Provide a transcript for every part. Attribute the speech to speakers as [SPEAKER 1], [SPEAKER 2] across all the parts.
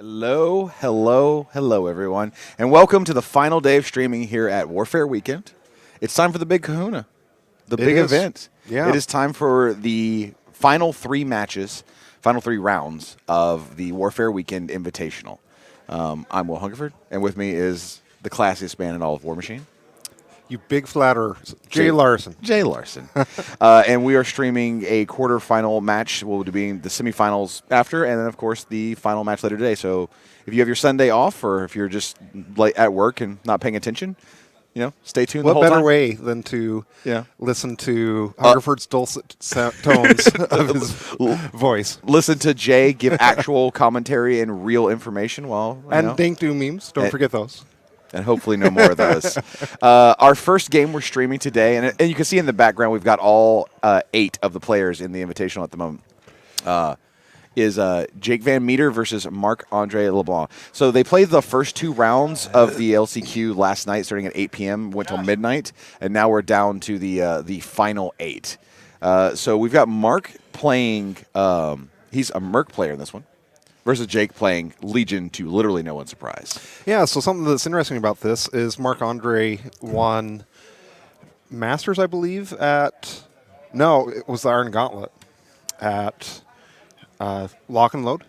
[SPEAKER 1] Hello, hello, hello, everyone, and welcome to the final day of streaming here at Warfare Weekend. It's time for the big kahuna, the big
[SPEAKER 2] is.
[SPEAKER 1] event.
[SPEAKER 2] Yeah.
[SPEAKER 1] It is time for the final three matches, final three rounds of the Warfare Weekend Invitational. I'm Will Hungerford, and with me is the classiest man in all of War Machine,
[SPEAKER 2] You big flatterer, Jay Larson.
[SPEAKER 1] Jay Larson. And we are streaming a quarterfinal match. We'll be doing the semifinals after, and then, of course, the final match later today. So if you have your Sunday off or if you're just late at work and not paying attention, stay tuned the
[SPEAKER 2] What
[SPEAKER 1] whole
[SPEAKER 2] better
[SPEAKER 1] time.
[SPEAKER 2] way than to
[SPEAKER 1] Yeah.
[SPEAKER 2] listen to Hungerford's dulcet tones of his voice?
[SPEAKER 1] Listen to Jay give actual commentary and real information while,
[SPEAKER 2] And Dink Do memes. Don't forget those.
[SPEAKER 1] and hopefully no more of those. Our first game we're streaming today, and you can see in the background we've got all 8 of the players in the Invitational at the moment, is Jake Van Meter versus Marc-Andre LeBlanc. So they played the first 2 rounds of the LCQ last night, starting at 8 p.m., went till midnight, and now we're down to the final 8. So we've got Mark playing, he's a Merc player in this one, versus Jake playing Legion to literally no one's surprise.
[SPEAKER 2] Yeah, so something that's interesting about this is Marc-Andre won Masters, I believe, no, it was the Iron Gauntlet at Lock and Load.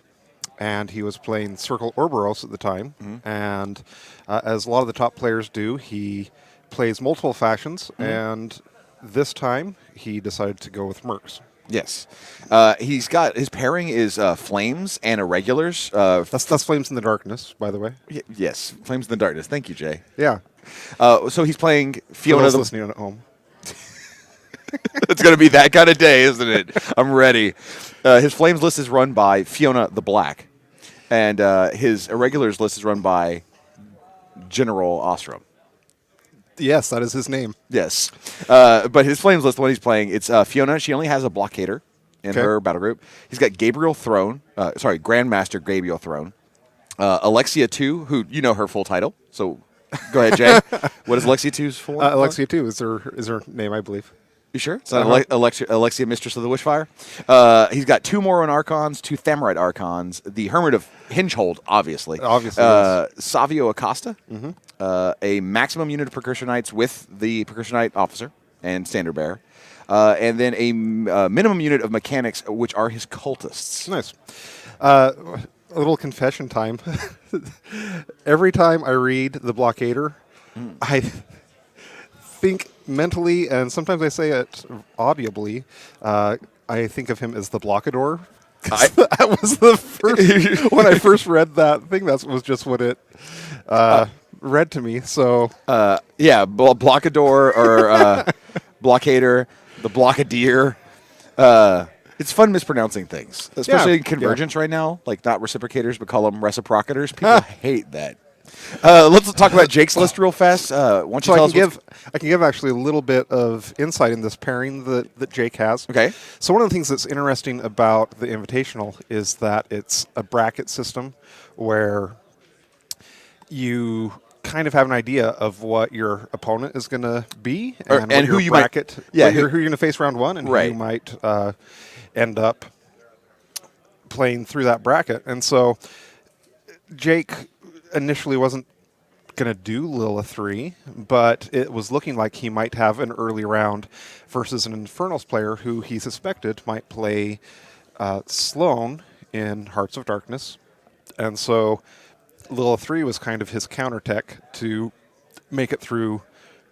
[SPEAKER 2] And he was playing Circle Orboros at the time. Mm-hmm. And as a lot of the top players do, he plays multiple factions. Mm-hmm. And this time, he decided to go with Mercs.
[SPEAKER 1] Yes. He's got, his pairing is Flames and Irregulars.
[SPEAKER 2] That's Flames in the Darkness, by the way.
[SPEAKER 1] Yes, Flames in the Darkness. Thank you, Jay.
[SPEAKER 2] Yeah.
[SPEAKER 1] So he's playing Fiona.
[SPEAKER 2] For those listening at home.
[SPEAKER 1] It's going to be that kind of day, isn't it? I'm ready. His Flames list is run by Fiona the Black, and his Irregulars list is run by General Ostrom.
[SPEAKER 2] Yes, that is his name.
[SPEAKER 1] Yes. But his Flames list, the one he's playing, it's Fiona. She only has a blockader in her battle group. He's got Grandmaster Gabriel Throne. Alexia 2, who you know her full title. So go ahead, Jay. What is Alexia 2's full?
[SPEAKER 2] Alexia 2 is her name, I believe.
[SPEAKER 1] You sure? It's not Alexia, Mistress of the Wishfire. He's got 2 Moron Archons, 2 Thamorite Archons, the Hermit of Hingehold, obviously. Savio Acosta, a maximum unit of Precursor Knights with the Precursor Knight Officer and Standard Bearer, and then a minimum unit of Mechanics, which are his cultists.
[SPEAKER 2] Nice. A little confession time. Every time I read The Blockader, I think mentally, and sometimes I say it audibly, I think of him as the Blockador. That was the first when I first read that thing. That was just what it read to me. So
[SPEAKER 1] Blockador or Blockader, the Blockadeer. It's fun mispronouncing things, especially in Convergence right now. Like not reciprocators, but call them reciprocators. People hate that. Let's talk about Jake's list real fast. I
[SPEAKER 2] can give actually a little bit of insight in this pairing that Jake has.
[SPEAKER 1] Okay.
[SPEAKER 2] So one of the things that's interesting about the Invitational is that it's a bracket system where you kind of have an idea of what your opponent is going to be
[SPEAKER 1] and who you
[SPEAKER 2] bracket,
[SPEAKER 1] might,
[SPEAKER 2] who you're going to face round 1 and who you might end up playing through that bracket. And so Jake initially wasn't going to do Lilith 3, but it was looking like he might have an early round versus an Infernals player who he suspected might play Sloan in Hearts of Darkness. And so Lilith 3 was kind of his counter tech to make it through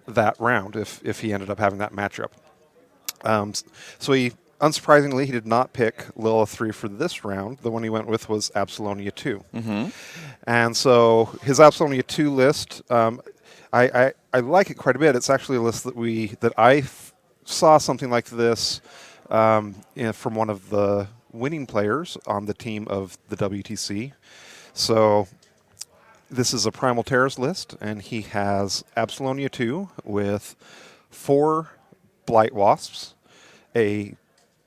[SPEAKER 2] that round if he ended up having that matchup. So unsurprisingly, he did not pick Lilith 3 for this round. The one he went with was Absalonia 2. Mm-hmm. And so his Absalonia 2 list, I like it quite a bit. It's actually a list that I saw something like this from one of the winning players on the team of the WTC. So this is a Primal Terrors list, and he has Absalonia 2 with 4 Blight Wasps, a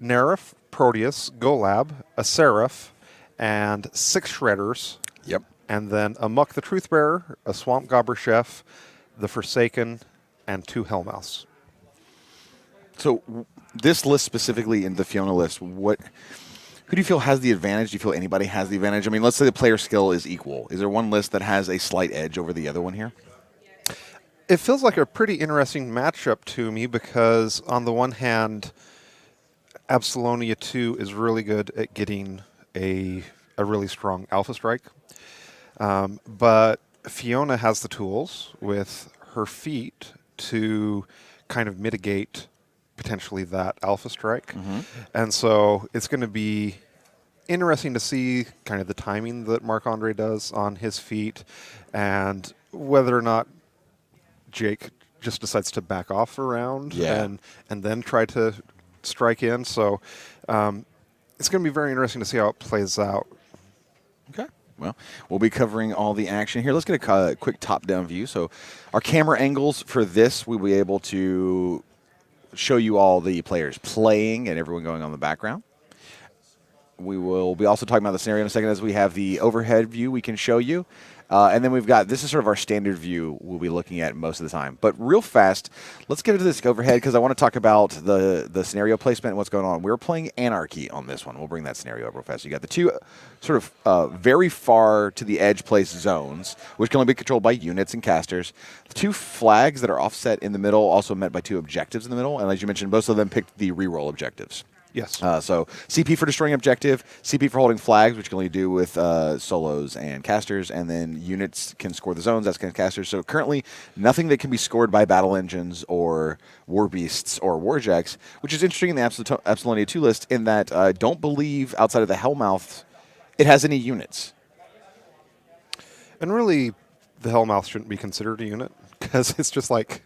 [SPEAKER 2] Nerif, Proteus, Golab, a Seraph, and 6 Shredders.
[SPEAKER 1] Yep.
[SPEAKER 2] And then a Muck the Truthbearer, a Swamp Gobber Chef, the Forsaken, and 2 Hellmouths.
[SPEAKER 1] So this list specifically in the Fiona list, Who do you feel has the advantage? Do you feel anybody has the advantage? I mean, let's say the player skill is equal. Is there one list that has a slight edge over the other one here?
[SPEAKER 2] It feels like a pretty interesting matchup to me because, on the one hand, Absalonia 2 is really good at getting a really strong Alpha Strike. But Fiona has the tools with her feet to kind of mitigate potentially that Alpha Strike. And so it's going to be interesting to see kind of the timing that Marc-Andre does on his feet and whether or not Jake just decides to back off around and then try to strike in. So it's going to be very interesting to see how it plays out.
[SPEAKER 1] Okay. Well, we'll be covering all the action here. Let's get a quick top-down view. So our camera angles for this, we'll be able to show you all the players playing and everyone going on in the background. We will be also talking about the scenario in a second as we have the overhead view we can show you. And then we've got, this is sort of our standard view we'll be looking at most of the time. But real fast, let's get into this overhead because I want to talk about the scenario placement and what's going on. We're playing Anarchy on this one. We'll bring that scenario up real fast. You got the two sort of very far to the edge placed zones, which can only be controlled by units and casters. Two flags that are offset in the middle, also met by two objectives in the middle. And as you mentioned, most of them picked the reroll objectives.
[SPEAKER 2] Yes.
[SPEAKER 1] So CP for destroying objective, CP for holding flags, which can only do with solos and casters, and then units can score the zones, as can casters. So currently, nothing that can be scored by battle engines or war beasts or warjacks, which is interesting in the Absalonia 2 list in that I don't believe outside of the Hellmouth it has any units.
[SPEAKER 2] And really, the Hellmouth shouldn't be considered a unit because it's just like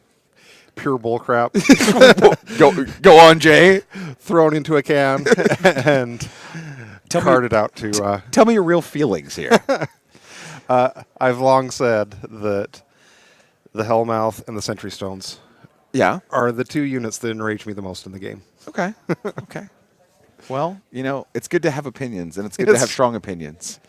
[SPEAKER 2] pure bullcrap.
[SPEAKER 1] Go on, Jay.
[SPEAKER 2] Thrown into a can and carted out to...
[SPEAKER 1] tell me your real feelings here.
[SPEAKER 2] I've long said that the Hellmouth and the Sentry Stones are the two units that enrage me the most in the game.
[SPEAKER 1] Okay. Okay. Well, you know, it's good to have opinions, and it's good to have strong opinions.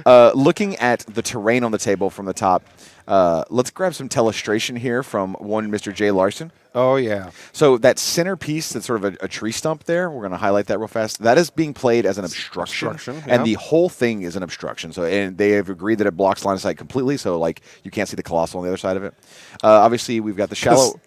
[SPEAKER 1] Looking at the terrain on the table from the top, let's grab some telestration here from one Mr. J. Larson.
[SPEAKER 2] Oh, yeah.
[SPEAKER 1] So that center piece that's sort of a tree stump there, we're going to highlight that real fast. That is being played as an obstruction. And the whole thing is an obstruction. So, and they have agreed that it blocks line of sight completely, so like you can't see the Colossal on the other side of it. Obviously, we've got the shallow...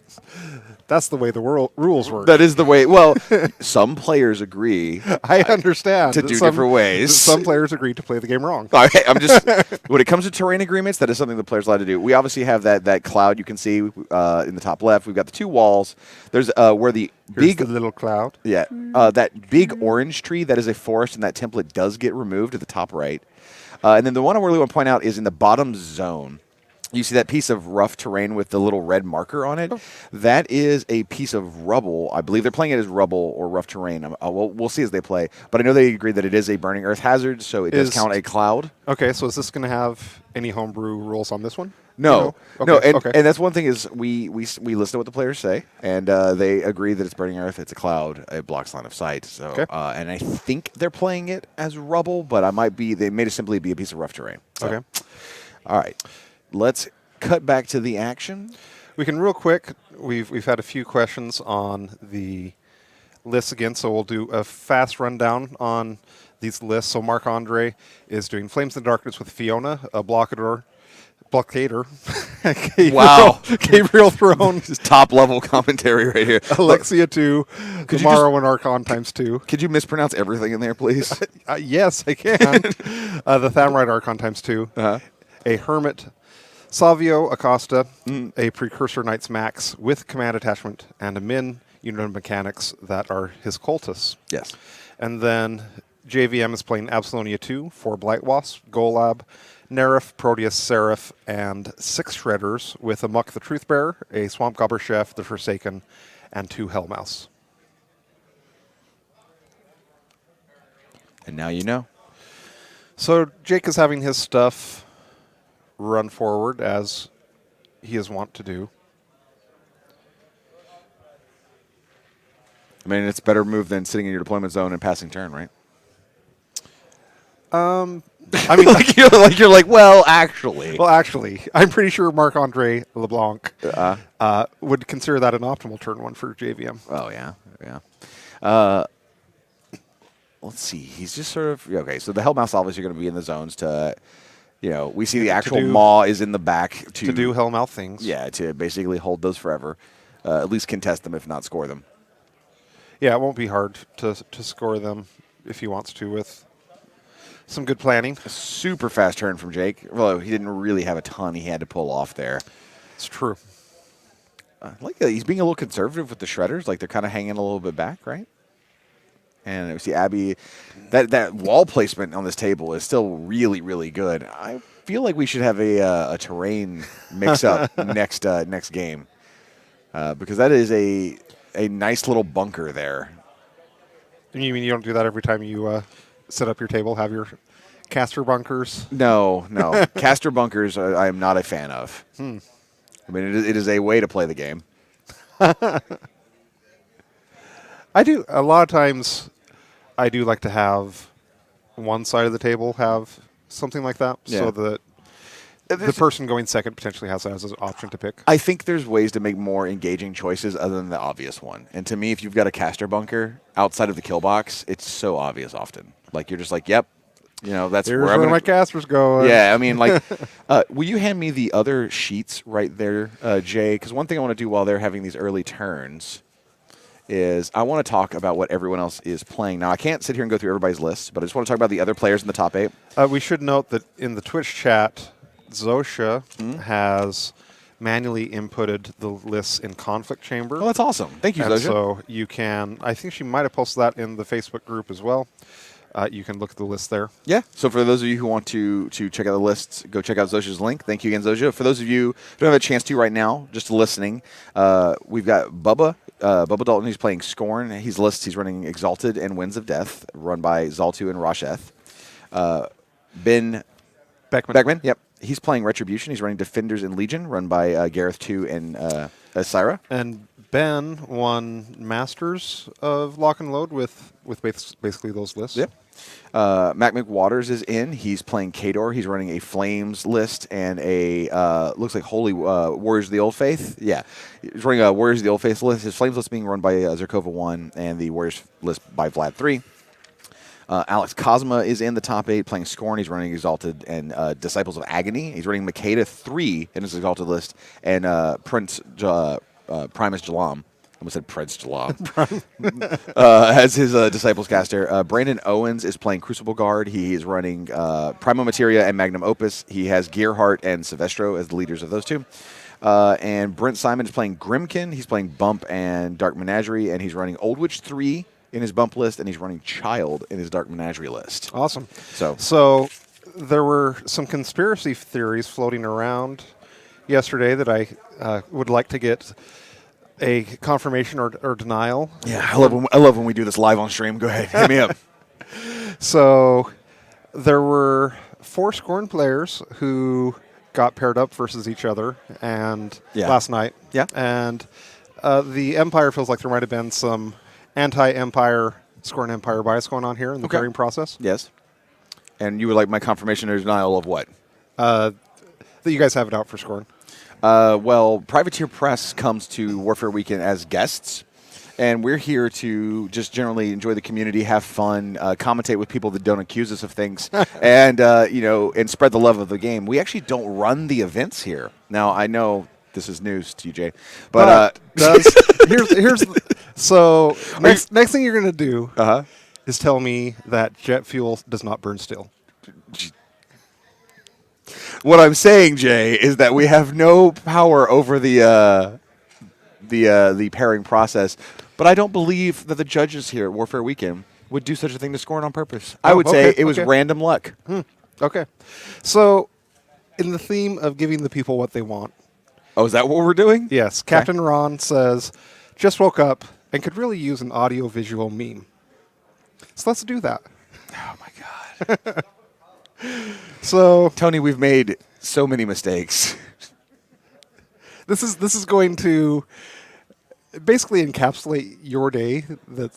[SPEAKER 2] That's the way the rules work.
[SPEAKER 1] That is the way. Well, some players agree.
[SPEAKER 2] I understand.
[SPEAKER 1] To do different ways.
[SPEAKER 2] Some players agree to play the game wrong.
[SPEAKER 1] Okay, I'm just. When it comes to terrain agreements, that is something the players allowed to do. We obviously have that cloud you can see in the top left. We've got the two walls. There's where the big
[SPEAKER 2] the little cloud.
[SPEAKER 1] Yeah, that big orange tree that is a forest, and that template does get removed at the top right. And then the one I really want to point out is in the bottom zone. You see that piece of rough terrain with the little red marker on it? That is a piece of rubble. I believe they're playing it as rubble or rough terrain. We'll see as they play. But I know they agree that it is a burning earth hazard, so it does count a cloud.
[SPEAKER 2] Okay, so is this going to have any homebrew rules on this one?
[SPEAKER 1] No.
[SPEAKER 2] You know? Okay,
[SPEAKER 1] and that's one thing is we listen to what the players say, and they agree that it's burning earth, it's a cloud, it blocks line of sight. So, and I think they're playing it as rubble, but they may simply be a piece of rough terrain. So.
[SPEAKER 2] Okay.
[SPEAKER 1] All right. Let's cut back to the action.
[SPEAKER 2] We can real quick. We've had a few questions on the lists again, so we'll do a fast rundown on these lists. So Marc-Andre is doing Flames in the Darkness with Fiona, a blockader.
[SPEAKER 1] Wow.
[SPEAKER 2] Gabriel Throne.
[SPEAKER 1] Top level commentary right here.
[SPEAKER 2] Alexia 2. Tomorrow and Archon ×2.
[SPEAKER 1] Could you mispronounce everything in there, please?
[SPEAKER 2] Yes, I can. The Thamrite Archon ×2. A Hermit Savio Acosta, a Precursor Knights Max with command attachment, and a Min unit of mechanics that are his cultists.
[SPEAKER 1] Yes.
[SPEAKER 2] And then JVM is playing Absalonia 2, 4 Blight Wasp, Golab, Nerif, Proteus, Seraph, and 6 Shredders with a Muck the Truthbearer, a Swamp Gobbler Chef, the Forsaken, and 2 Hellmouse.
[SPEAKER 1] And now you know.
[SPEAKER 2] So Jake is having his stuff run forward as he is wont to do.
[SPEAKER 1] I mean, it's a better move than sitting in your deployment zone and passing turn, right?
[SPEAKER 2] I mean,
[SPEAKER 1] you're like, well, actually.
[SPEAKER 2] Well, actually, I'm pretty sure Marc-Andre LeBlanc would consider that an optimal turn one for JVM.
[SPEAKER 1] Oh, yeah. Yeah. let's see. He's just sort of okay. So the Hellmouth's obviously going to be in the zones to, we see the actual maw is in the back
[SPEAKER 2] to do Hellmouth things.
[SPEAKER 1] Yeah, to basically hold those forever, at least contest them if not score them.
[SPEAKER 2] Yeah, it won't be hard to score them if he wants to with some good planning.
[SPEAKER 1] A super fast turn from Jake. Although he didn't really have a ton he had to pull off there.
[SPEAKER 2] It's true.
[SPEAKER 1] He's being a little conservative with the shredders. Like they're kind of hanging a little bit back, right? And we see Abby. That wall placement on this table is still really, really good. I feel like we should have a terrain mix-up next game because that is a nice little bunker there.
[SPEAKER 2] And you mean you don't do that every time you set up your table, have your caster bunkers?
[SPEAKER 1] No. Caster bunkers I am not a fan of. I mean, it is a way to play the game.
[SPEAKER 2] I do. A lot of times I do like to have one side of the table have something like that so that the person going second potentially has that as an option to pick.
[SPEAKER 1] I think there's ways to make more engaging choices other than the obvious one. And to me, if you've got a caster bunker outside of the kill box, it's so obvious often. Like you're just like, yep, that's
[SPEAKER 2] Here's
[SPEAKER 1] where
[SPEAKER 2] my casters going.
[SPEAKER 1] Yeah, I mean, like, will you hand me the other sheets right there, Jay? Because one thing I want to do while they're having these early turns is I want to talk about what everyone else is playing. Now, I can't sit here and go through everybody's list, but I just want to talk about the other players in the top 8.
[SPEAKER 2] We should note that in the Twitch chat, Zosha has manually inputted the lists in Conflict Chamber.
[SPEAKER 1] Oh, that's awesome. Thank you, Zosha.
[SPEAKER 2] So you can, I think she might have posted that in the Facebook group as well. You can look at the list there.
[SPEAKER 1] Yeah. So for those of you who want to check out the lists, go check out Zosha's link. Thank you again, Zosha. For those of you who don't have a chance to right now, just listening, we've got Bubba. Bubba Dalton, he's playing Scorn. He's running Exalted and Winds of Death, run by Zaltu and Rosheth. Ben Beckman, yep. He's playing Retribution. He's running Defenders and Legion, run by Gareth 2 and Syra.
[SPEAKER 2] And Ben won Masters of Lock and Load with basically those lists.
[SPEAKER 1] Yep. Mac McWaters is in. He's playing Kador. He's running a Flames list and a looks like Holy Warriors of the Old Faith. Yeah, he's running a Warriors of the Old Faith list. His Flames list being run by Zerkova 1 and the Warriors list by Vlad 3. Alex Cosma is in the top 8 playing Scorn. He's running Exalted and Disciples of Agony. He's running Makeda 3 in his Exalted list and Primus Jalam. I almost said Prince Jalam. As his Disciples caster. Brandon Owens is playing Crucible Guard. He is running Prima Materia and Magnum Opus. He has Gearheart and Silvestro as the leaders of those two. And Brent Simon is playing Grimkin. He's playing Bump and Dark Menagerie, and he's running Old Witch 3 in his Bump list, and he's running Child in his Dark Menagerie list.
[SPEAKER 2] Awesome.
[SPEAKER 1] So
[SPEAKER 2] there were some conspiracy theories floating around yesterday that I would like to get a confirmation or denial.
[SPEAKER 1] Yeah, I love when we do this live on stream. Go ahead, hit me up.
[SPEAKER 2] So there were 4 Scorn players who got paired up versus each other and last night.
[SPEAKER 1] Yeah.
[SPEAKER 2] And the Empire feels like there might have been some anti-Empire, Scorn Empire bias going on here in the pairing process.
[SPEAKER 1] Yes. And you would like my confirmation or denial of what?
[SPEAKER 2] That you guys have it out for Scorn.
[SPEAKER 1] Well, Privateer Press comes to Warfare Weekend as guests, and we're here to just generally enjoy the community, have fun, commentate with people that don't accuse us of things, and and spread the love of the game. We actually don't run the events here. Now, I know this is news, TJ, but
[SPEAKER 2] next thing you're gonna do is tell me that jet fuel does not burn steel.
[SPEAKER 1] What I'm saying, Jay, is that we have no power over the pairing process, but I don't believe that the judges here at Warfare Weekend would do such a thing to Scorn on purpose. I would say it was random luck.
[SPEAKER 2] Okay. So, in the theme of giving the people what they want.
[SPEAKER 1] Oh, is that what we're doing?
[SPEAKER 2] Yes. Okay. Captain Ron says, just woke up and could really use an audio-visual meme. So let's do that.
[SPEAKER 1] Oh, my God.
[SPEAKER 2] So,
[SPEAKER 1] Tony, we've made so many mistakes.
[SPEAKER 2] This is going to basically encapsulate your day that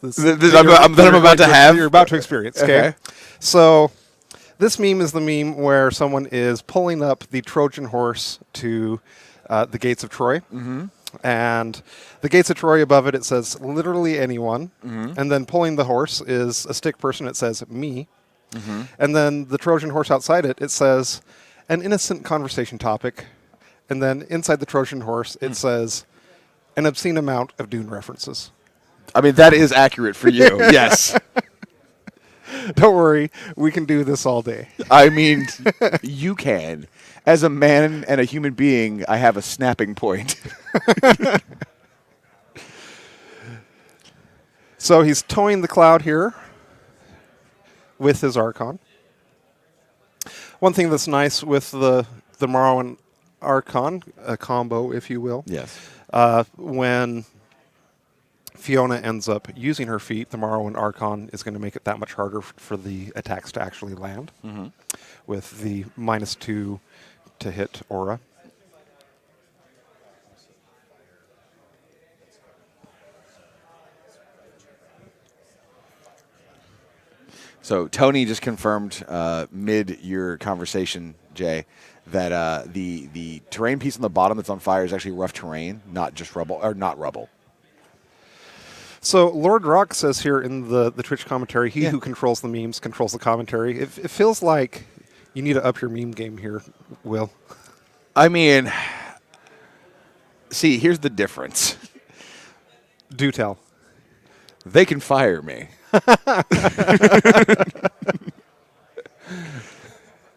[SPEAKER 1] I'm about to have.
[SPEAKER 2] You're about to experience. Okay. So this meme is the meme where someone is pulling up the Trojan horse to the gates of Troy, And the Gates of Troy above it, it says literally anyone. And then pulling the horse is a stick person. It says me. And then the Trojan horse outside it, it says an innocent conversation topic. And then inside the Trojan horse, it says an obscene amount of Dune references.
[SPEAKER 1] I mean, that is accurate for you. Yes.
[SPEAKER 2] Don't worry, we can do this all day.
[SPEAKER 1] I mean, you can. As a man and a human being, I have a snapping point.
[SPEAKER 2] So he's towing the cloud here with his Archon. One thing that's nice with the Morrowind Archon, a combo, if you will.
[SPEAKER 1] Yes.
[SPEAKER 2] When Fiona ends up using her feat, the Morrowind Archon is going to make it that much harder for the attacks to actually land with the -2 to hit aura.
[SPEAKER 1] So Tony just confirmed mid your conversation, Jay, that the terrain piece on the bottom that's on fire is actually rough terrain, not just rubble, or not rubble.
[SPEAKER 2] So Lord Rock says here in the Twitch commentary, he who controls the memes controls the commentary. It feels like you need to up your meme game here, Will.
[SPEAKER 1] I mean, see, here's the difference.
[SPEAKER 2] Do tell.
[SPEAKER 1] They can fire me.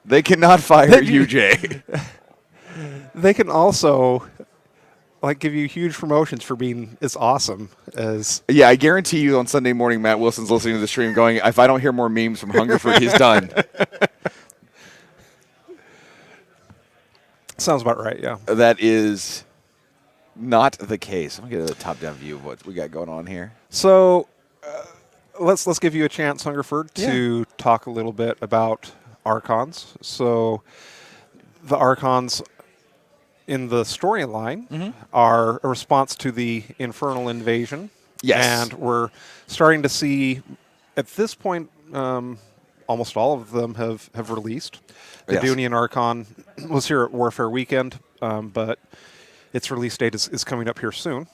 [SPEAKER 1] They cannot fire you, Jay.
[SPEAKER 2] They can also give you huge promotions for being as awesome as...
[SPEAKER 1] Yeah, I guarantee you on Sunday morning, Matt Wilson's listening to the stream going, if I don't hear more memes from Hungerford, he's done.
[SPEAKER 2] Sounds about right, yeah.
[SPEAKER 1] That is not the case. I'm going to get a top-down view of what we got going on here.
[SPEAKER 2] So let's give you a chance, Hungerford, to talk a little bit about Archons. So the Archons in the storyline are a response to the Infernal Invasion.
[SPEAKER 1] Yes.
[SPEAKER 2] And we're starting to see, at this point, almost all of them have released. The Dunian Archon was here at Warfaire Weekend, but its release date is coming up here soon.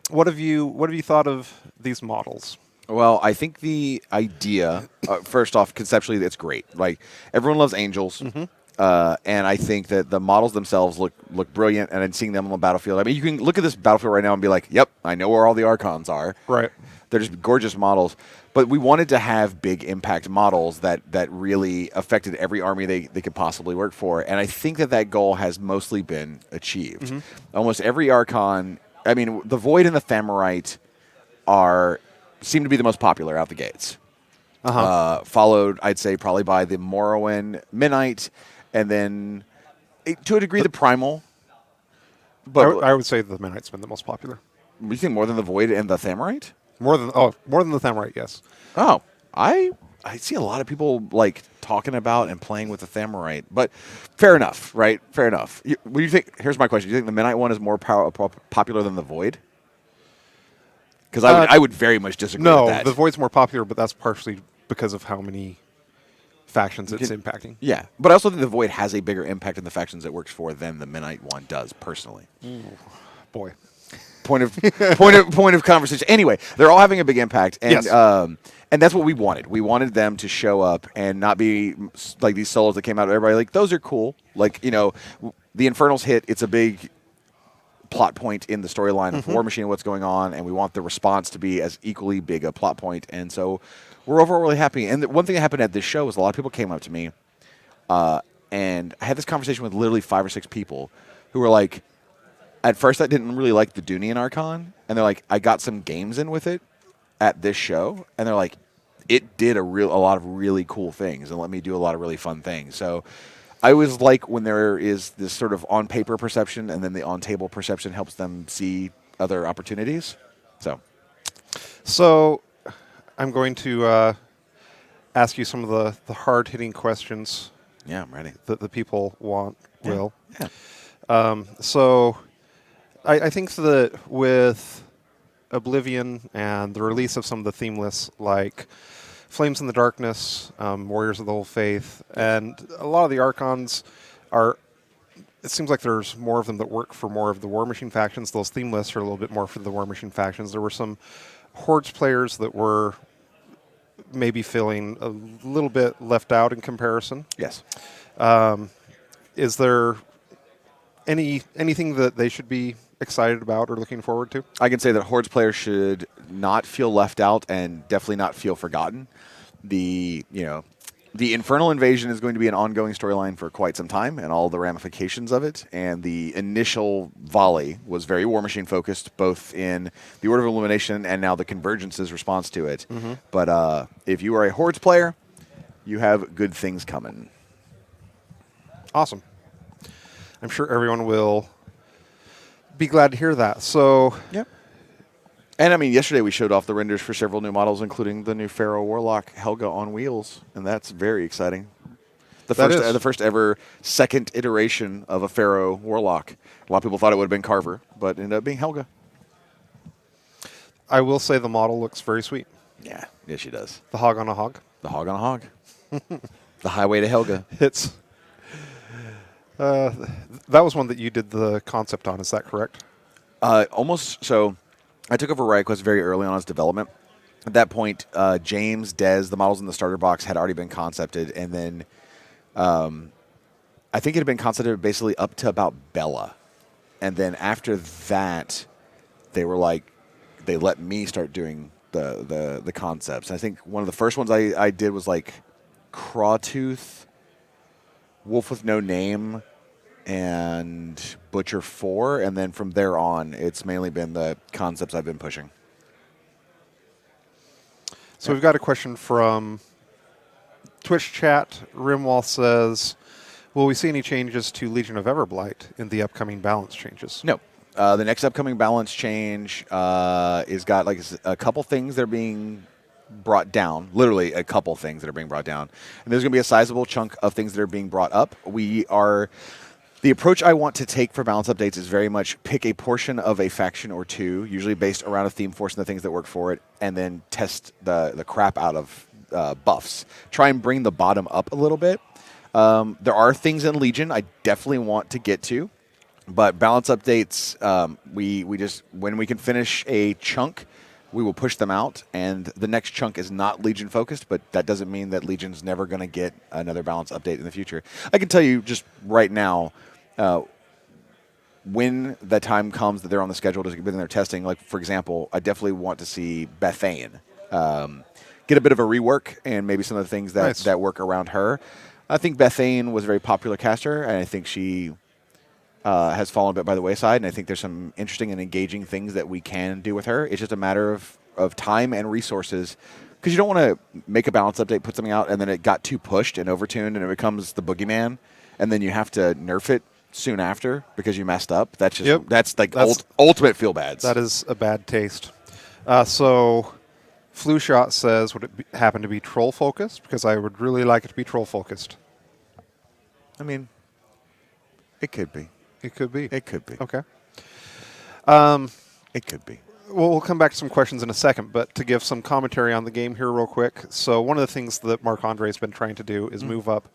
[SPEAKER 2] What have you thought of these models?
[SPEAKER 1] Well, I think the idea, first off, conceptually, it's great. Like, everyone loves angels, and I think that the models themselves look brilliant, and then seeing them on the battlefield. I mean, you can look at this battlefield right now and be like, yep, I know where all the Archons are.
[SPEAKER 2] Right.
[SPEAKER 1] They're just gorgeous models. But we wanted to have big impact models that really affected every army they could possibly work for, and I think that goal has mostly been achieved. Almost every Archon, I mean, the Void and the Thamorite seem to be the most popular out the gates. Followed, I'd say, probably by the Morrowind Midnight, and then, to a degree, the Primal.
[SPEAKER 2] But I would say the Midnight's been the most popular.
[SPEAKER 1] You think more than the Void and the Thamorite?
[SPEAKER 2] More than the Thamorite, yes.
[SPEAKER 1] Oh, I see a lot of people talking about and playing with the Thamorite, but fair enough, right? Fair enough. What do you think? Here's my question: do you think the Midnight one is more popular than the Void? Because I would very much disagree with that.
[SPEAKER 2] No, the Void's more popular, but that's partially because of how many factions it's impacting.
[SPEAKER 1] Yeah, but I also think the Void has a bigger impact in the factions it works for than the Midnight one does, personally.
[SPEAKER 2] Ooh, boy.
[SPEAKER 1] Point of conversation. Anyway, they're all having a big impact, and and that's what we wanted. We wanted them to show up and not be like these solos that came out of everybody like those are cool. Like, the Infernals hit. It's a big plot point in the storyline of War Machine and what's going on, and we want the response to be as equally big a plot point. And so we're overall really happy. And one thing that happened at this show was a lot of people came up to me, and I had this conversation with literally 5 or 6 people who were like, at first, I didn't really like the Dunian Archon, and they're like, I got some games in with it at this show, and they're like, it did a lot of really cool things and let me do a lot of really fun things. So I always like when there is this sort of on-paper perception, and then the on-table perception helps them see other opportunities. So
[SPEAKER 2] I'm going to ask you some of the hard-hitting questions.
[SPEAKER 1] Yeah, I'm ready.
[SPEAKER 2] That the people want, Will.
[SPEAKER 1] Yeah.
[SPEAKER 2] So I think that with Oblivion and the release of some of the themeless, like Flames in the Darkness, Warriors of the Old Faith, and a lot of the Archons are it seems like there's more of them that work for more of the War Machine factions. Those theme lists are a little bit more for the War Machine factions. There were some Hordes players that were maybe feeling a little bit left out in comparison.
[SPEAKER 1] Yes.
[SPEAKER 2] Is there anything that they should be excited about or looking forward to?
[SPEAKER 1] I can say that Hordes players should not feel left out and definitely not feel forgotten. The Infernal Invasion is going to be an ongoing storyline for quite some time and all the ramifications of it. And the initial volley was very War Machine focused, both in the Order of Illumination and now the Convergence's response to it. Mm-hmm. But if you are a Hordes player, you have good things coming.
[SPEAKER 2] Awesome. I'm sure everyone will be glad to hear that. So,
[SPEAKER 1] yep. And I mean, yesterday we showed off the renders for several new models, including the new Pharaoh Warlock Helga on wheels, and that's very exciting. The first ever second iteration of a Pharaoh Warlock. A lot of people thought it would have been Carver, but it ended up being Helga.
[SPEAKER 2] I will say the model looks very sweet.
[SPEAKER 1] Yeah, yes, she does.
[SPEAKER 2] The hog on a hog.
[SPEAKER 1] The hog on a hog. The highway to Helga.
[SPEAKER 2] It's that was one that you did the concept on. Is that correct?
[SPEAKER 1] Almost. So, I took over Riot Quest very early on its development. At that point, James, Dez, the models in the starter box had already been concepted, and then I think it had been concepted basically up to about Bella, and then after that, they were like, they let me start doing the concepts. And I think one of the first ones I did was like Crawtooth, Wolf with No Name, and Butcher 4, and then from there on, it's mainly been the concepts I've been pushing.
[SPEAKER 2] So we've got a question from Twitch chat. Rimwall says, will we see any changes to Legion of Everblight in the upcoming balance changes?
[SPEAKER 1] No. The next upcoming balance change is got like a couple things that are being brought down, literally a couple things that are being brought down. And there's going to be a sizable chunk of things that are being brought up. The approach I want to take for balance updates is very much pick a portion of a faction or two, usually based around a theme force and the things that work for it, and then test the crap out of buffs. Try and bring the bottom up a little bit. There are things in Legion I definitely want to get to, but balance updates, we just, when we can finish a chunk, we will push them out, and the next chunk is not Legion focused, but that doesn't mean that Legion's never going to get another balance update in the future. I can tell you just right now, when the time comes that they're on the schedule to begin their testing, like, for example, I definitely want to see Bethane get a bit of a rework and maybe some of the things that work around her. I think Bethane was a very popular caster, and I think she has fallen a bit by the wayside, and I think there's some interesting and engaging things that we can do with her. It's just a matter of time and resources, because you don't want to make a balance update, put something out, and then it got too pushed and overtuned, and it becomes the boogeyman, and then you have to nerf it soon after because you messed up. That's just that's ultimate feel bads.
[SPEAKER 2] That is a bad taste. So Flu Shot says, would it happen to be troll focused? Because I would really like it to be troll focused.
[SPEAKER 1] I mean, it could be.
[SPEAKER 2] It could be.
[SPEAKER 1] It could be.
[SPEAKER 2] Okay.
[SPEAKER 1] It could be.
[SPEAKER 2] Well, we'll come back to some questions in a second, but to give some commentary on the game here real quick. So one of the things that Marc-Andre has been trying to do is move up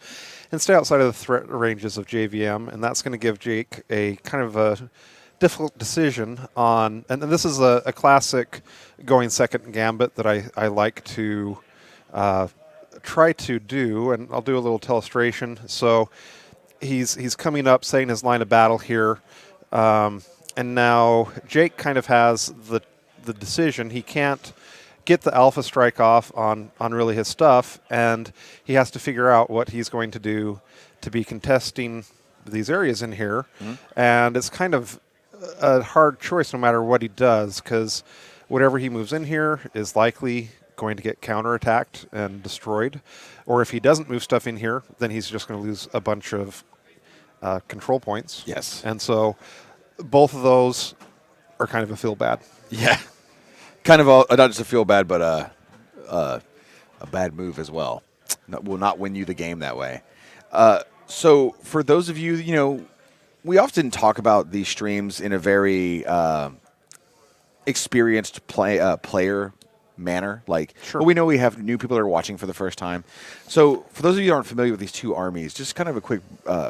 [SPEAKER 2] and stay outside of the threat ranges of JVM, and that's going to give Jake a kind of a difficult decision on, and this is a classic going second gambit that I like to try to do, and I'll do a little illustration. So he's coming up, saying his line of battle here, and now Jake kind of has the decision. He can't get the alpha strike off on really his stuff, and he has to figure out what he's going to do to be contesting these areas in here. And it's kind of a hard choice no matter what he does, because whatever he moves in here is likely going to get counterattacked and destroyed. Or if he doesn't move stuff in here, then he's just going to lose a bunch of control points.
[SPEAKER 1] Yes.
[SPEAKER 2] And so both of those are kind of a feel bad.
[SPEAKER 1] Yeah. Kind of not just a feel bad, but a bad move as well. Will not win you the game that way. So for those of you, we often talk about these streams in a very experienced player manner. Like,
[SPEAKER 2] Sure.
[SPEAKER 1] but we know we have new people that are watching for the first time. So for those of you who aren't familiar with these two armies, just kind of a quick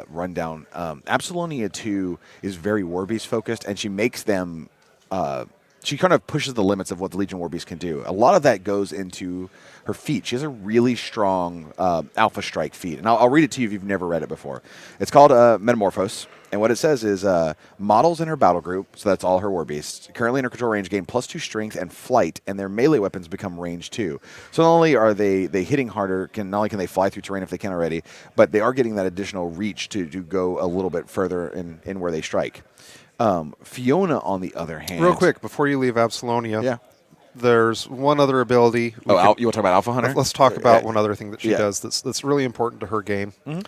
[SPEAKER 1] rundown. Apollonia 2 is very War Beast focused, and she makes them. She kind of pushes the limits of what the Legion War Beast can do. A lot of that goes into her feat. She has a really strong Alpha Strike feat, and I'll read it to you if you've never read it before. It's called Metamorphose, and what it says is models in her battle group, so that's all her War Beasts, currently in her control range gain +2 strength and flight, and their melee weapons become range 2. So not only are they hitting harder, not only can they fly through terrain if they can already, but they are getting that additional reach to go a little bit further in where they strike. Fiona, on the other hand...
[SPEAKER 2] Real quick, before you leave Apollonia,
[SPEAKER 1] Yeah.
[SPEAKER 2] there's one other ability.
[SPEAKER 1] You want to talk about Alpha Hunter?
[SPEAKER 2] Let's talk about one other thing that she does that's really important to her game.
[SPEAKER 1] Mm-hmm.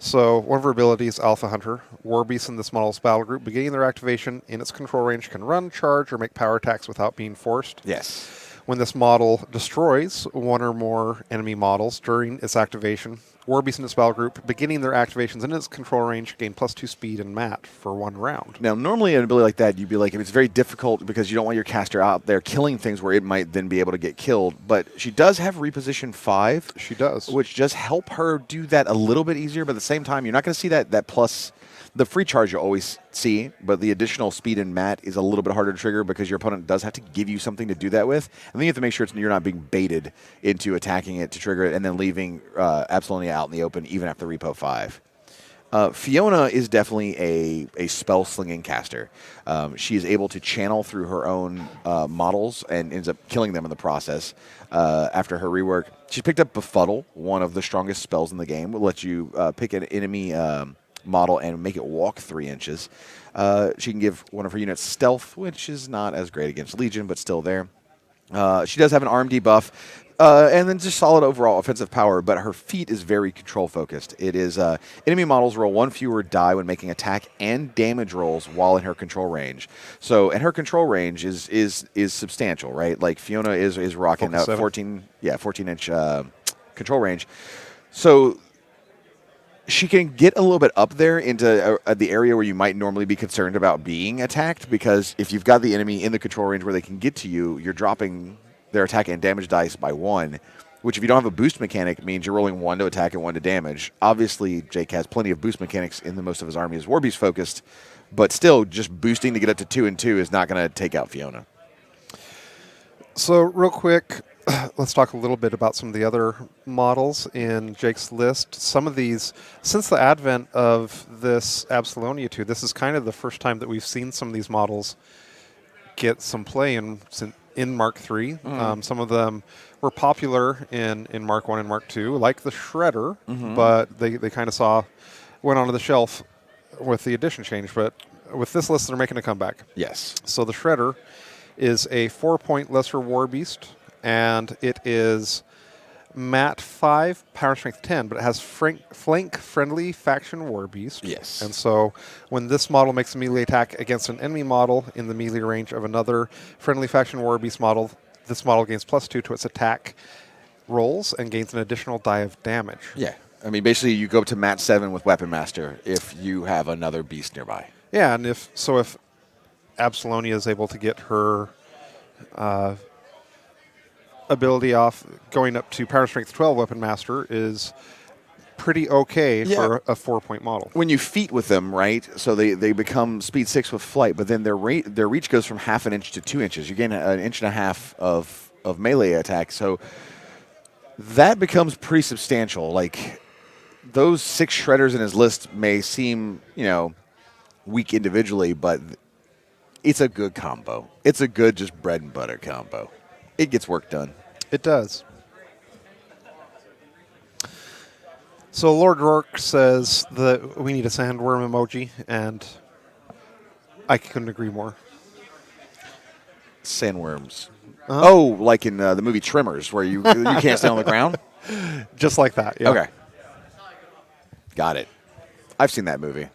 [SPEAKER 2] So one of her abilities, Alpha Hunter, War Beasts in this model's battle group, beginning their activation in its control range, can run, charge, or make power attacks without being forced.
[SPEAKER 1] Yes.
[SPEAKER 2] When this model destroys one or more enemy models during its activation, War Beasts in its battle group, beginning their activations in its control range, gain +2 speed and mat for 1 round.
[SPEAKER 1] Now, normally an ability like that, you'd be like, it's very difficult because you don't want your caster out there killing things where it might then be able to get killed. But she does have Reposition 5.
[SPEAKER 2] She does.
[SPEAKER 1] Which does help her do that a little bit easier, but at the same time, you're not going to see that plus... The free charge you always see, but the additional speed and mat is a little bit harder to trigger because your opponent does have to give you something to do that with. And then you have to make sure you're not being baited into attacking it to trigger it and then leaving Apollonia out in the open even after Repo 5. Fiona is definitely a spell-slinging caster. She is able to channel through her own models and ends up killing them in the process after her rework. She's picked up Befuddle, one of the strongest spells in the game. Will let you pick an enemy... model and make it walk 3 inches. She can give one of her units stealth, which is not as great against Legion, but still there. She does have an arm debuff, and then just solid overall offensive power, but her feat is very control-focused. It is enemy models roll 1 fewer die when making attack and damage rolls while in her control range. So, and her control range is substantial, right? Like Fiona is rocking a 14-inch control range. So she can get a little bit up there into the area where you might normally be concerned about being attacked, because if you've got the enemy in the control range where they can get to you, you're dropping their attack and damage dice by 1, which if you don't have a boost mechanic means you're rolling 1 to attack and 1 to damage. Obviously, Jake has plenty of boost mechanics in the most of his army is War Beast focused, but still just boosting to get up to 2 and 2 is not going to take out Fiona.
[SPEAKER 2] So real quick, let's talk a little bit about some of the other models in Jake's list. Some of these, since the advent of this Apollonia 2, this is kind of the first time that we've seen some of these models get some play in Mark III. Some of them were popular in Mark I and Mark II, like the Shredder, but they kind of went onto the shelf with the edition change. But with this list, they're making a comeback.
[SPEAKER 1] Yes.
[SPEAKER 2] So the Shredder is a 4-point lesser war beast, and it is mat 5, power strength 10, but it has flank-friendly faction war beast.
[SPEAKER 1] Yes.
[SPEAKER 2] And so when this model makes a melee attack against an enemy model in the melee range of another friendly faction war beast model, this model gains +2 to its attack rolls and gains an additional die of damage.
[SPEAKER 1] Yeah. I mean, basically, you go up to mat 7 with Weapon Master if you have another beast nearby.
[SPEAKER 2] Yeah, and if Apollonia is able to get her ability off, going up to power strength 12 Weapon Master is pretty okay for a 4-point model.
[SPEAKER 1] When you feat with them, right, so they become speed 6 with flight, but then their reach goes from 1/2 inch to 2 inches. You gain an 1.5 inches of melee attack, so that becomes pretty substantial. Like, those 6 shredders in his list may seem, weak individually, but it's a good combo. It's a good just bread and butter combo. It gets work done.
[SPEAKER 2] It does. So Lord Rourke says that we need a sandworm emoji, and I couldn't agree more.
[SPEAKER 1] Sandworms. Oh, like in the movie Tremors, where you can't stay on the ground?
[SPEAKER 2] Just like that, yeah.
[SPEAKER 1] Okay. Got it. I've seen that movie.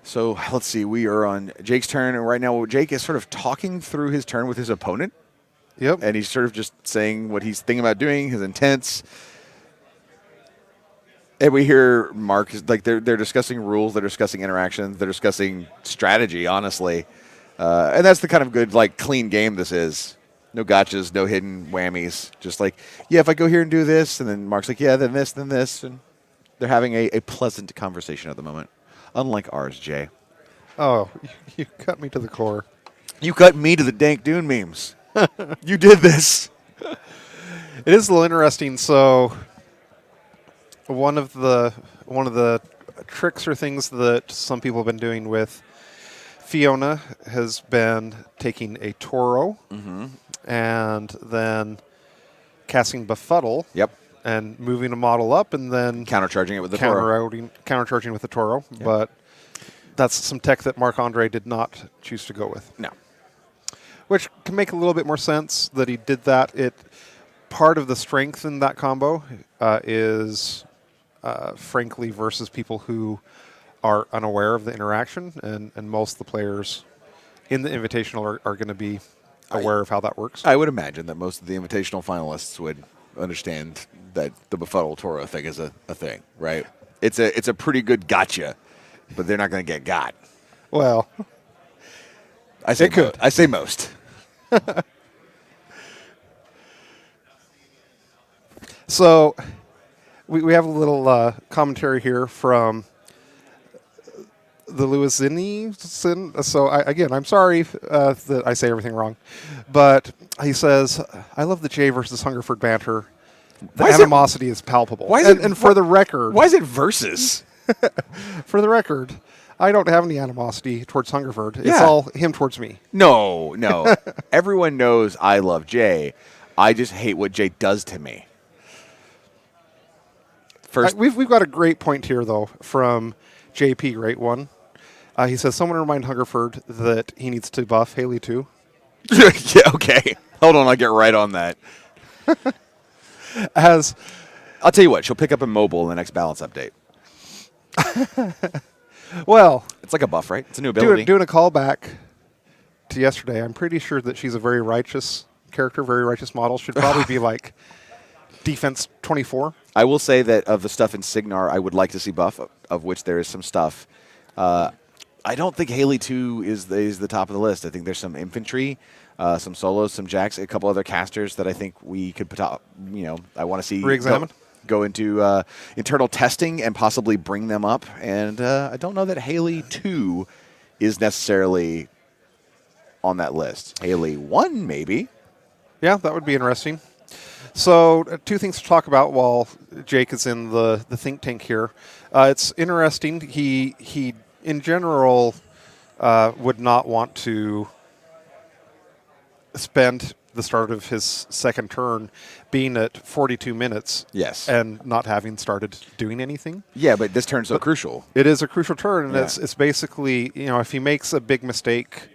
[SPEAKER 1] So let's see. We are on Jake's turn, and right now Jake is sort of talking through his turn with his opponent.
[SPEAKER 2] Yep.
[SPEAKER 1] And he's sort of just saying what he's thinking about doing, his intents. And we hear Mark like they're discussing rules, they're discussing interactions, they're discussing strategy. Honestly, and that's the kind of good like clean game this is. No gotchas, no hidden whammies. Just like, yeah, if I go here and do this, and then Mark's like, yeah, then this, and they're having a pleasant conversation at the moment. Unlike ours, Jay.
[SPEAKER 2] Oh, you cut me to the core.
[SPEAKER 1] You cut me to the dank dune memes. You did this.
[SPEAKER 2] It is a little interesting. So one of the tricks or things that some people have been doing with Fiona has been taking a Toro and then casting Befuddle.
[SPEAKER 1] Yep.
[SPEAKER 2] And moving a model up and then
[SPEAKER 1] Countercharging it with the Toro.
[SPEAKER 2] Countercharging with the Toro. Yep. But that's some tech that Marc-Andre did not choose to go with.
[SPEAKER 1] No.
[SPEAKER 2] Which can make a little bit more sense that he did that. Part of the strength in that combo is, frankly, versus people who are unaware of the interaction, and most of the players in the Invitational are going to be aware of how that works.
[SPEAKER 1] I would imagine that most of the Invitational finalists would understand that the Befuddle Toro thing is a thing, right? It's a pretty good gotcha, but they're not going to get got.
[SPEAKER 2] Well,
[SPEAKER 1] I say most.
[SPEAKER 2] So we have a little commentary here from the Luizini. So I'm sorry that I say everything wrong, but he says, "I love the Jay versus Hungerford banter. The animosity is palpable." For the record,
[SPEAKER 1] why is it versus?
[SPEAKER 2] For the record, I don't have any animosity towards Hungerford. It's all him towards me.
[SPEAKER 1] No. Everyone knows I love Jay. I just hate what Jay does to me. First,
[SPEAKER 2] we've got a great point here, though, from JP, great one. He says, someone remind Hungerford that he needs to buff Haley too.
[SPEAKER 1] Yeah, okay. Hold on, I'll get right on that. I'll tell you what, she'll pick up a mobile in the next balance update.
[SPEAKER 2] Well,
[SPEAKER 1] it's like a buff, right? It's a new ability.
[SPEAKER 2] Doing a callback to yesterday, I'm pretty sure that she's a very righteous character, very righteous model. Should probably be like defense 24.
[SPEAKER 1] I will say that of the stuff in Signar, I would like to see buff, of which there is some stuff. I don't think Haley 2 is the top of the list. I think there's some infantry, some solos, some jacks, a couple other casters that I think we could put up. I want to see
[SPEAKER 2] re-examine.
[SPEAKER 1] Go into internal testing and possibly bring them up. And I don't know that Haley 2 is necessarily on that list. Haley 1, maybe.
[SPEAKER 2] Yeah, that would be interesting. So two things to talk about while Jake is in the think tank here. It's interesting. He in general would not want to spend the start of his second turn being at 42 minutes.
[SPEAKER 1] Yes.
[SPEAKER 2] And not having started doing anything.
[SPEAKER 1] Yeah, but this turn's so crucial.
[SPEAKER 2] It is a crucial turn, and it's basically, if he makes a big mistake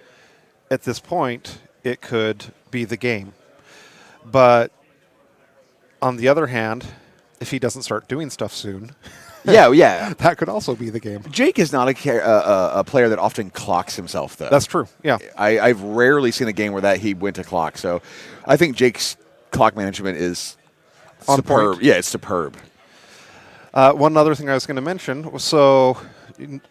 [SPEAKER 2] at this point, it could be the game. But on the other hand, if he doesn't start doing stuff soon,
[SPEAKER 1] yeah,
[SPEAKER 2] that could also be the game.
[SPEAKER 1] Jake is not a player that often clocks himself, though.
[SPEAKER 2] That's true. Yeah,
[SPEAKER 1] I've rarely seen a game where he went to clock. So I think Jake's clock management is superb.
[SPEAKER 2] Point.
[SPEAKER 1] Yeah, it's superb.
[SPEAKER 2] One other thing I was going to mention. So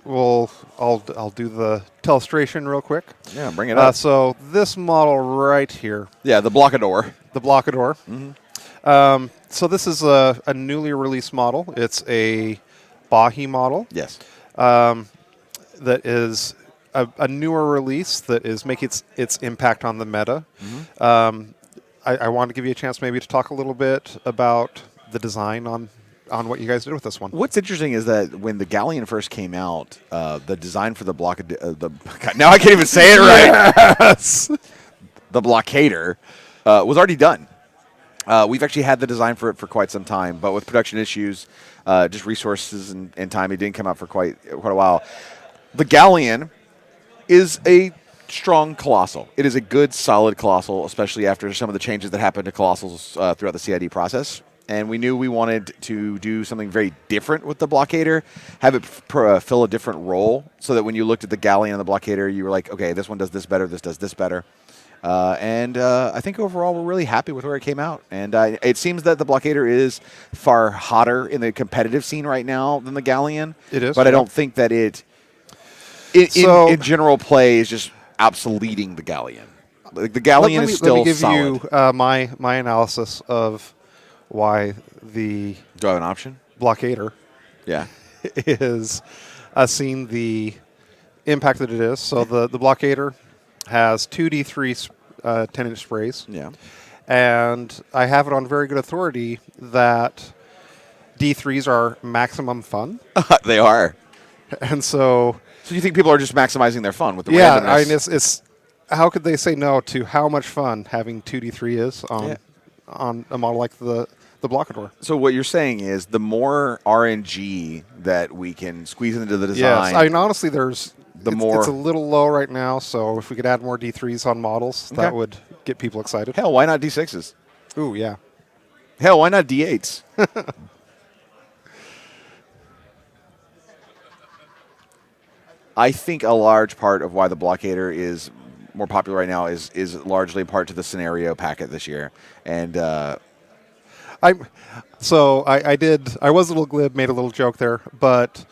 [SPEAKER 2] I'll do the telestration real quick.
[SPEAKER 1] Yeah, bring it up.
[SPEAKER 2] So this model right here.
[SPEAKER 1] Yeah, the Blockador.
[SPEAKER 2] The Blockador.
[SPEAKER 1] Mm-hmm.
[SPEAKER 2] So this is a newly released model. It's a Bahi model.
[SPEAKER 1] Yes.
[SPEAKER 2] That is a newer release that is making its impact on the meta. Mm-hmm. I want to give you a chance maybe to talk a little bit about the design on what you guys did with this one.
[SPEAKER 1] What's interesting is that when the Galleon first came out, the design for the now I can't even say it right.
[SPEAKER 2] Yes.
[SPEAKER 1] The Blockader was already done. We've actually had the design for it for quite some time, but with production issues, just resources and time, it didn't come out for quite a while. The Galleon is a strong Colossal. It is a good, solid Colossal, especially after some of the changes that happened to Colossals throughout the CID process. And we knew we wanted to do something very different with the Blockader, have it fill a different role, so that when you looked at the Galleon and the Blockader, you were like, okay, this one does this better, this does this better. And I think overall we're really happy with where it came out. And it seems that the Blockader is far hotter in the competitive scene right now than the Galleon.
[SPEAKER 2] It is,
[SPEAKER 1] but I don't think that in general play is just obsoleting the Galleon. Like the Galleon is still solid.
[SPEAKER 2] Let me give you my analysis of why the
[SPEAKER 1] Do I have an option?
[SPEAKER 2] Blockader
[SPEAKER 1] Yeah.
[SPEAKER 2] is seeing the impact that it is. So the Blockader has 2d3 10-inch sprays.
[SPEAKER 1] Yeah.
[SPEAKER 2] And I have it on very good authority that D3s are maximum fun.
[SPEAKER 1] They are.
[SPEAKER 2] And so
[SPEAKER 1] you think people are just maximizing their fun with the
[SPEAKER 2] randomness?
[SPEAKER 1] randomness?
[SPEAKER 2] I mean, it's how could they say no to how much fun having 2d3 is on a model like the Blockador?
[SPEAKER 1] So what you're saying is the more RNG that we can squeeze into the design.
[SPEAKER 2] Yes, I mean honestly, it's a little low right now. So if we could add more D3s on models, that would get people excited.
[SPEAKER 1] Hell, why not D6s?
[SPEAKER 2] Ooh, yeah.
[SPEAKER 1] Hell, why not D8s? I think a large part of why the Blockader is more popular right now is largely part to the scenario packet this year. And
[SPEAKER 2] I was a little glib, made a little joke there, but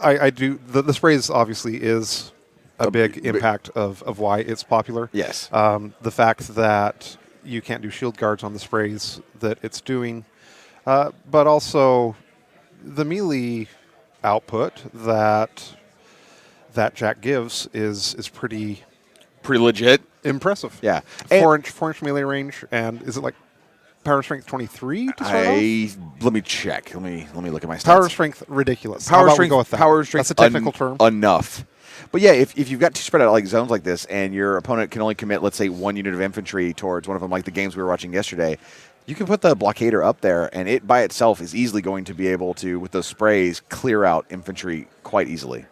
[SPEAKER 2] I do the sprays obviously is a big impact of why it's popular.
[SPEAKER 1] Yes.
[SPEAKER 2] The fact that you can't do shield guards on the sprays that it's doing, but also the melee output that Jack gives is pretty
[SPEAKER 1] legit,
[SPEAKER 2] impressive.
[SPEAKER 1] Yeah,
[SPEAKER 2] 4-inch melee range, and is it like power strength 23 to start off?
[SPEAKER 1] Let me check. Let me look at my stats.
[SPEAKER 2] Power strength ridiculous.
[SPEAKER 1] Power
[SPEAKER 2] How about
[SPEAKER 1] strength.
[SPEAKER 2] we go with that?
[SPEAKER 1] Power strength.
[SPEAKER 2] That's a technical term.
[SPEAKER 1] Enough. But yeah, if you've got two spread out like zones like this, and your opponent can only commit, let's say, one unit of infantry towards one of them, like the games we were watching yesterday, you can put the Blockader up there, and it by itself is easily going to be able to, with those sprays, clear out infantry quite easily.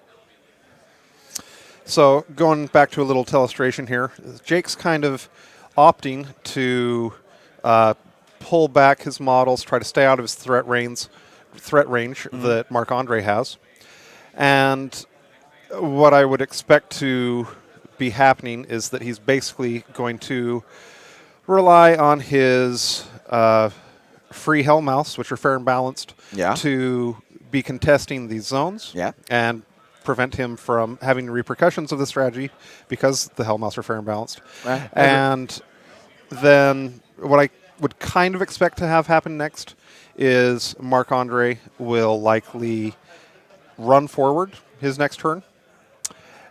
[SPEAKER 2] So going back to a little illustration here, Jake's kind of opting to pull back his models, try to stay out of his threat range that Marc-Andre has. And what I would expect to be happening is that he's basically going to rely on his free Hellmouths, which are fair and balanced, to be contesting these zones and prevent him from having repercussions of the strategy because the Hellmouths are fair and balanced. And then what I would kind of expect to have happen next is Marc-Andre will likely run forward his next turn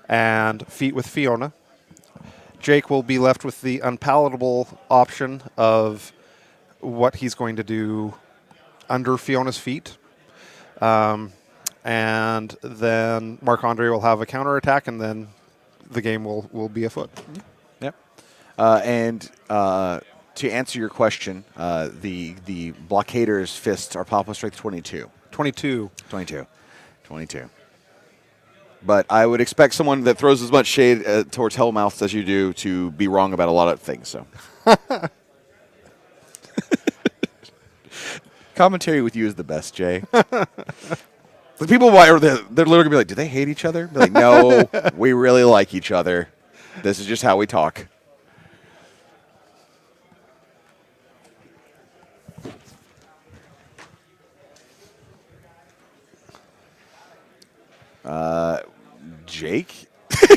[SPEAKER 2] and feat with Fiona. Jake will be left with the unpalatable option of what he's going to do under Fiona's feet. And then Marc-Andre will have a counterattack, and then the game will be afoot.
[SPEAKER 1] Yep. To answer your question, the Blockader's fists are Papa Strength 22.
[SPEAKER 2] 22.
[SPEAKER 1] But I would expect someone that throws as much shade towards Hellmouths as you do to be wrong about a lot of things. So, commentary with you is the best, Jay. The people they're literally gonna be like, "Do they hate each other?" Be like, "No, we really like each other. This is just how we talk." Jake?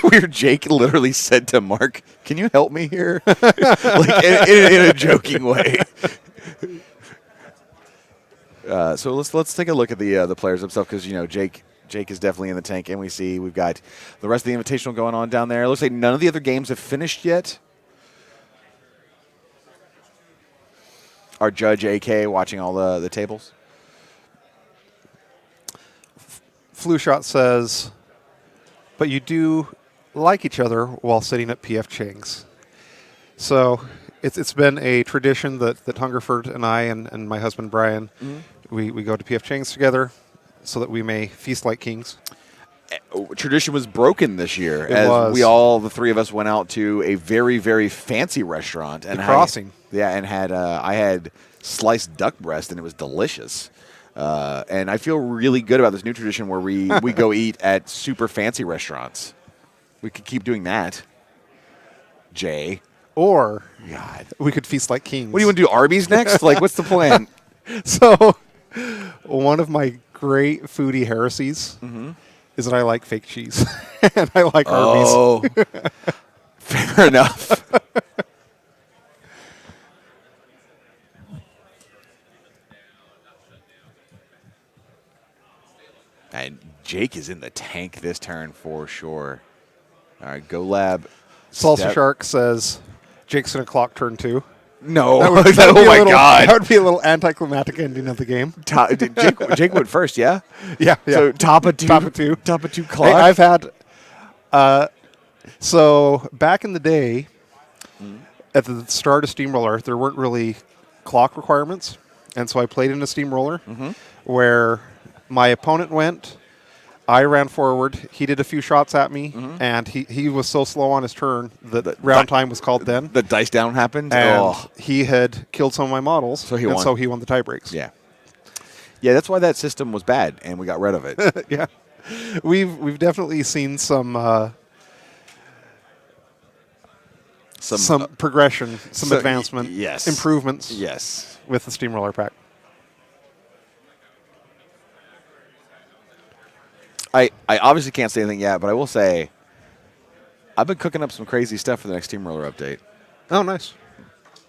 [SPEAKER 1] Weird. Jake literally said to Mark, "Can you help me here?" Like in a joking way. So let's take a look at the players themselves, because Jake is definitely in the tank, and we've got the rest of the Invitational going on down there. It looks like none of the other games have finished yet. Our judge AK watching all the tables.
[SPEAKER 2] Flushot says, but you do like each other while sitting at PF Chang's. So it's been a tradition that Hungerford and I and my husband Brian, we go to PF Chang's together so that we may feast like kings.
[SPEAKER 1] Tradition was broken this year the three of us went out to a very, very fancy restaurant.
[SPEAKER 2] The Crossing.
[SPEAKER 1] And I had sliced duck breast, and it was delicious. And I feel really good about this new tradition where we go eat at super fancy restaurants. We could keep doing that. Jay.
[SPEAKER 2] Or
[SPEAKER 1] God.
[SPEAKER 2] we could feast like kings.
[SPEAKER 1] What do you want to do, Arby's next? Like, what's the plan?
[SPEAKER 2] So, one of my great foodie heresies is that I like fake cheese. And I like Arby's.
[SPEAKER 1] Oh, fair enough. And Jake is in the tank this turn for sure. All right, go lab.
[SPEAKER 2] Salsa Shark says Jake's going to clock turn 2.
[SPEAKER 1] No.
[SPEAKER 2] That would
[SPEAKER 1] Oh, my God.
[SPEAKER 2] That would be a little anticlimactic ending of the game.
[SPEAKER 1] Jake went first, yeah?
[SPEAKER 2] Yeah.
[SPEAKER 1] So top of 2.
[SPEAKER 2] Top of 2.
[SPEAKER 1] Top of 2 clock.
[SPEAKER 2] Hey, I've had... so back in the day, at the start of Steamroller, there weren't really clock requirements. And so I played in a Steamroller where my opponent went... I ran forward. He did a few shots at me, and he was so slow on his turn that the round time was called then.
[SPEAKER 1] The dice down happened?
[SPEAKER 2] And he had killed some of my models, so he won the tie breaks.
[SPEAKER 1] Yeah. Yeah, that's why that system was bad, and we got rid of it.
[SPEAKER 2] Yeah. We've definitely seen some progression, some advancement, improvements with the Steamroller pack.
[SPEAKER 1] I obviously can't say anything yet, but I will say I've been cooking up some crazy stuff for the next Steamroller update.
[SPEAKER 2] Oh, nice.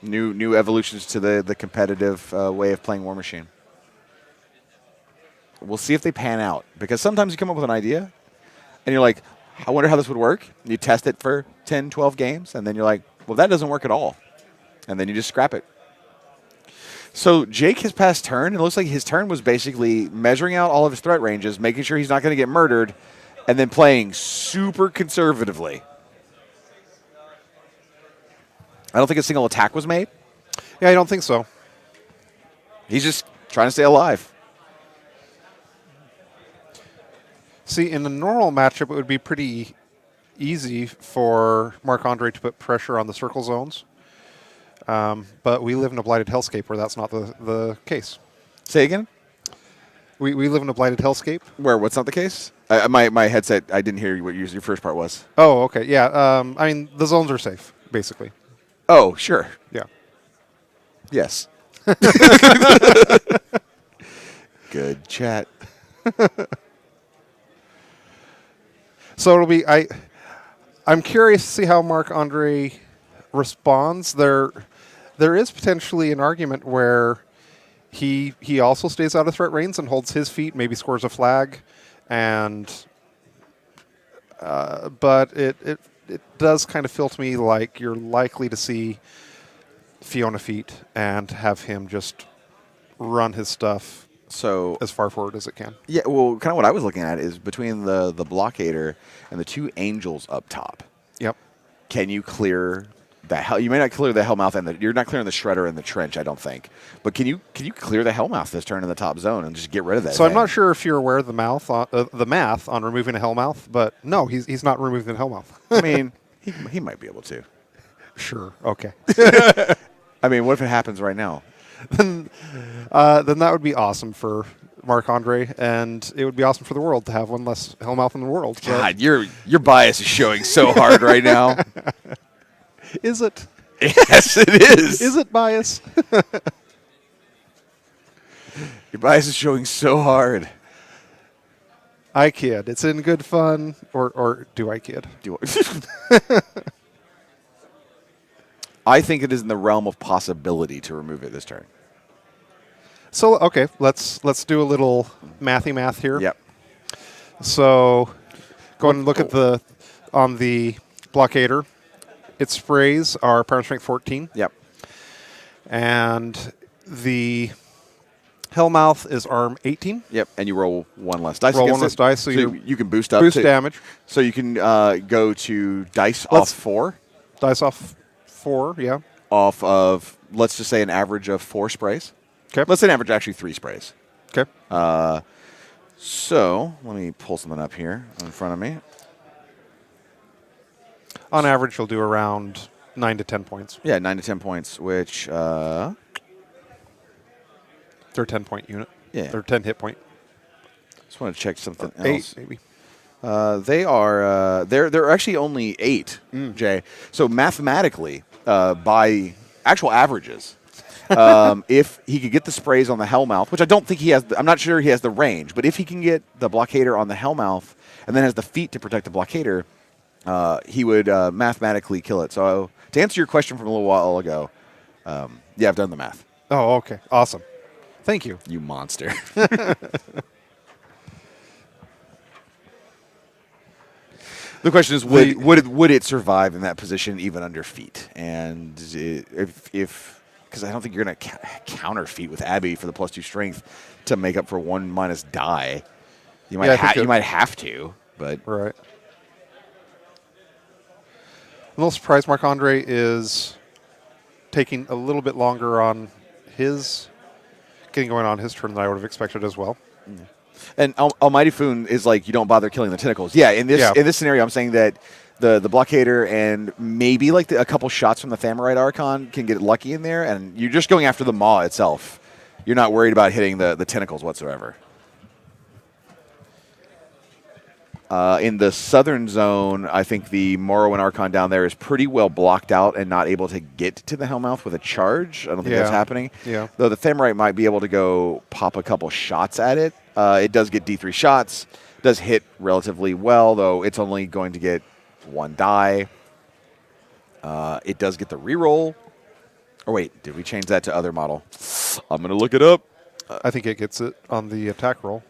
[SPEAKER 1] New evolutions to the competitive way of playing War Machine. We'll see if they pan out, because sometimes you come up with an idea, and you're like, I wonder how this would work. You test it for 10, 12 games, and then you're like, well, that doesn't work at all. And then you just scrap it. So Jake has passed turn, and it looks like his turn was basically measuring out all of his threat ranges, making sure he's not going to get murdered, and then playing super conservatively. I don't think a single attack was made.
[SPEAKER 2] Yeah, I don't think so.
[SPEAKER 1] He's just trying to stay alive.
[SPEAKER 2] See, in a normal matchup, it would be pretty easy for Marc-Andre to put pressure on the circle zones. But we live in a blighted hellscape where that's not the case.
[SPEAKER 1] Say again?
[SPEAKER 2] We live in a blighted hellscape.
[SPEAKER 1] Where what's not the case? My headset, I didn't hear what your first part was.
[SPEAKER 2] Oh, okay. Yeah. I mean, the zones are safe, basically.
[SPEAKER 1] Oh, sure.
[SPEAKER 2] Yeah.
[SPEAKER 1] Yes. Good chat.
[SPEAKER 2] So it'll be... I'm curious to see how Marc-Andre responds. There is potentially an argument where he also stays out of threat range and holds his feet, maybe scores a flag, and but it does kind of feel to me like you're likely to see Fiona feet and have him just run his stuff as far forward as it can.
[SPEAKER 1] Yeah, well, kind of what I was looking at is between the blockader and the 2 angels up top.
[SPEAKER 2] Yep.
[SPEAKER 1] Can you clear the hell? You may not clear the Hellmouth, and you're not clearing the Shredder and the Trench, I don't think. But can you clear the Hellmouth this turn in the top zone and just get rid of that?
[SPEAKER 2] So I'm not sure if you're aware of the math on removing a Hellmouth, but no, he's not removing the Hellmouth.
[SPEAKER 1] I mean, he might be able to.
[SPEAKER 2] Sure. Okay.
[SPEAKER 1] I mean, what if it happens right now?
[SPEAKER 2] Then that would be awesome for Marc-Andre, and it would be awesome for the world to have one less Hellmouth in the world.
[SPEAKER 1] God, your bias is showing so hard right now.
[SPEAKER 2] Is it?
[SPEAKER 1] Yes, it is.
[SPEAKER 2] Is it bias?
[SPEAKER 1] Your bias is showing so hard.
[SPEAKER 2] I kid. It's in good fun, or do I kid?
[SPEAKER 1] I think it is in the realm of possibility to remove it this turn.
[SPEAKER 2] So, okay, let's do a little mathy math here.
[SPEAKER 1] Yep.
[SPEAKER 2] So, go ahead and look at on the blockader. Its sprays are power strength 14.
[SPEAKER 1] Yep.
[SPEAKER 2] And the Hellmouth is arm 18.
[SPEAKER 1] Yep, and you roll 1 less dice.
[SPEAKER 2] Roll 1 less dice, so
[SPEAKER 1] you can boost up.
[SPEAKER 2] Boost damage.
[SPEAKER 1] So you can go to dice off 4.
[SPEAKER 2] Dice off 4, yeah.
[SPEAKER 1] Off of, let's just say, an average of 4 sprays.
[SPEAKER 2] Okay.
[SPEAKER 1] Let's say an average actually 3 sprays.
[SPEAKER 2] Okay.
[SPEAKER 1] So let me pull something up here in front of me.
[SPEAKER 2] On average, you'll do around 9 to 10 points.
[SPEAKER 1] Yeah, 9 to 10 points, which...
[SPEAKER 2] They're a 10-point unit.
[SPEAKER 1] Yeah.
[SPEAKER 2] They're 10 hit point.
[SPEAKER 1] Just want to check something else.
[SPEAKER 2] 8, maybe.
[SPEAKER 1] They're actually only 8, Jay. So mathematically, by actual averages, if he could get the sprays on the Hellmouth, which I don't think he has, I'm not sure he has the range, but if he can get the Blockader on the Hellmouth and then has the feet to protect the Blockader, he would mathematically kill it. So to answer your question from a little while ago, yeah, I've done the math.
[SPEAKER 2] Oh, okay. Awesome. Thank you.
[SPEAKER 1] You monster. The question is, would it survive in that position even under feet? And if because I don't think you're going to counter feet with Abby for the +2 strength to make up for 1- die. You might you might have to, but
[SPEAKER 2] right. A little surprised Marc-Andre is taking a little bit longer on getting going on his turn than I would have expected as well.
[SPEAKER 1] Mm. And Almighty Foon is like, you don't bother killing the tentacles. Yeah, in this scenario, I'm saying that the Blockader and maybe like a couple shots from the Thamorite Archon can get lucky in there, and you're just going after the maw itself. You're not worried about hitting the tentacles whatsoever. In the southern zone, I think the Morrowind Archon down there is pretty well blocked out and not able to get to the Hellmouth with a charge. I don't think that's happening.
[SPEAKER 2] Yeah.
[SPEAKER 1] Though the Thamorite might be able to go pop a couple shots at it. It does get D3 shots, does hit relatively well, though it's only going to get 1 die. It does get the reroll. Or wait, did we change that to other model? I'm going to look it up.
[SPEAKER 2] I think it gets it on the attack roll.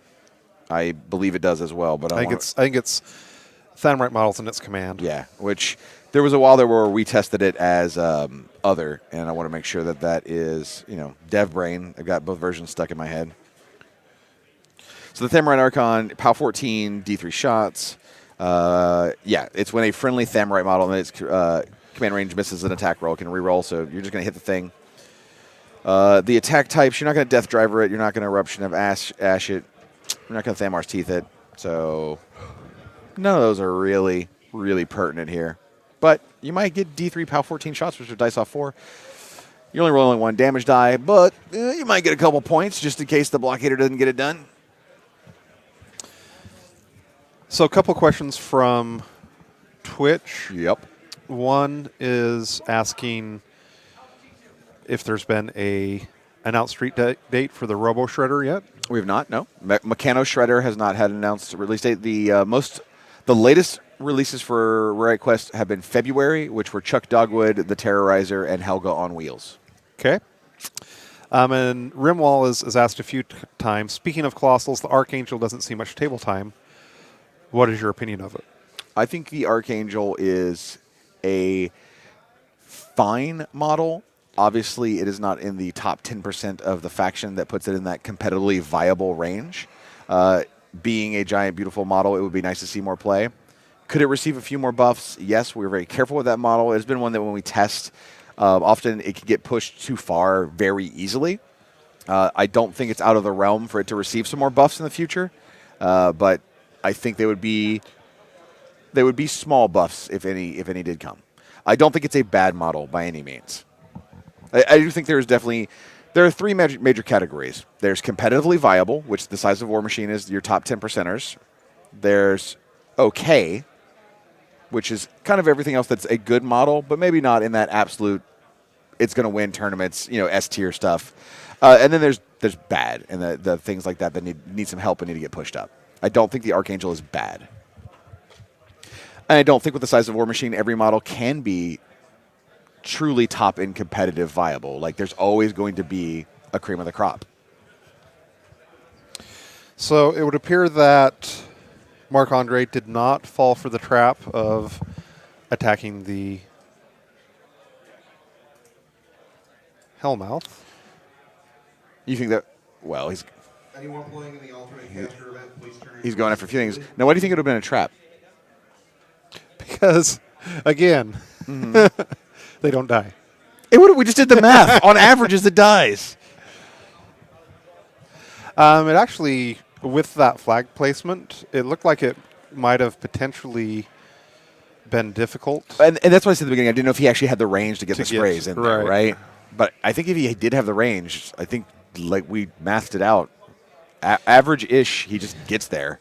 [SPEAKER 1] I believe it does as well, but
[SPEAKER 2] I think it's Thamorite models in its command.
[SPEAKER 1] Yeah, which there was a while there where we tested it as other, and I want to make sure that is, dev brain. I've got both versions stuck in my head. So the Thamorite Archon, POW 14, D3 shots. It's when a friendly Thamorite model and its command range misses an attack roll, it can reroll, so you're just going to hit the thing. The attack types, you're not going to Death Driver it, you're not going to Eruption of Ash it. You're not going to Thamar's Teeth it, so none of those are really, really pertinent here. But you might get D3 POW 14 shots, which are dice off 4. You're only rolling 1 damage die, but you might get a couple points just in case the Blockader doesn't get it done.
[SPEAKER 2] So a couple questions from Twitch.
[SPEAKER 1] Yep.
[SPEAKER 2] One is asking if there's been a announced street date for the Robo Shredder yet.
[SPEAKER 1] We have not, no. Meccano Shredder has not had an announced release date. The latest releases for Rare Quest have been February, which were Chuck Dogwood, the Terrorizer, and Helga on Wheels.
[SPEAKER 2] Okay. And Rimwall is asked a few times, speaking of Colossals, the Archangel doesn't see much table time. What is your opinion of it?
[SPEAKER 1] I think the Archangel is a fine model. Obviously, it is not in the top 10% of the faction that puts it in that competitively viable range. Being a giant, beautiful model, it would be nice to see more play. Could it receive a few more buffs? Yes, we're very careful with that model. It's been one that when we test, often it can get pushed too far very easily. I don't think it's out of the realm for it to receive some more buffs in the future, but I think they would be small buffs if any did come. I don't think it's a bad model by any means. I do think there are 3 major categories. There's competitively viable, which the size of War Machine is your top 10%ers. There's okay, which is kind of everything else that's a good model, but maybe not in that absolute, it's going to win tournaments, S-tier stuff. And then there's bad, and the things like that need some help and need to get pushed up. I don't think the Archangel is bad. And I don't think with the size of War Machine, every model can be truly top and competitive viable. Like, there's always going to be a cream of the crop.
[SPEAKER 2] So it would appear that Marc-Andre did not fall for the trap of attacking the Hellmouth.
[SPEAKER 1] You think that, well,
[SPEAKER 3] Anyone playing in the alternate caster event, please turn
[SPEAKER 1] he's going after a few things. Now, why do you think it would have been a trap?
[SPEAKER 2] Because, again, they don't die.
[SPEAKER 1] We just did the math. On averages, it dies.
[SPEAKER 2] It actually, with that flag placement, it looked like it might have potentially been difficult.
[SPEAKER 1] And that's what I said at the beginning. I didn't know if he actually had the range to get the sprays in there, right? But I think if he did have the range, I think like we mathed it out. Average-ish, he just gets there.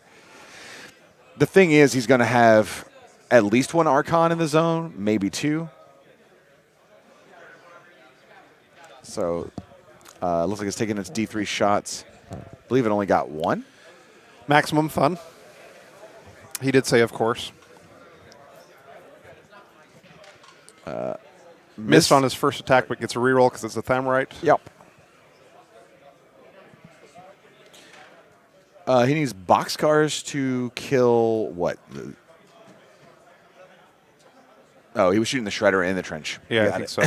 [SPEAKER 1] The thing is, he's going to have at least one Archon in the zone, maybe two. So looks like it's taking its D3 shots. I believe it only got one.
[SPEAKER 2] Maximum fun. He did say, of course. Missed on his first attack, but gets a reroll because it's a Thamrite.
[SPEAKER 1] Yep. He needs boxcars to kill what? Oh, he was shooting the Shredder in the trench.
[SPEAKER 2] Yeah, I think so.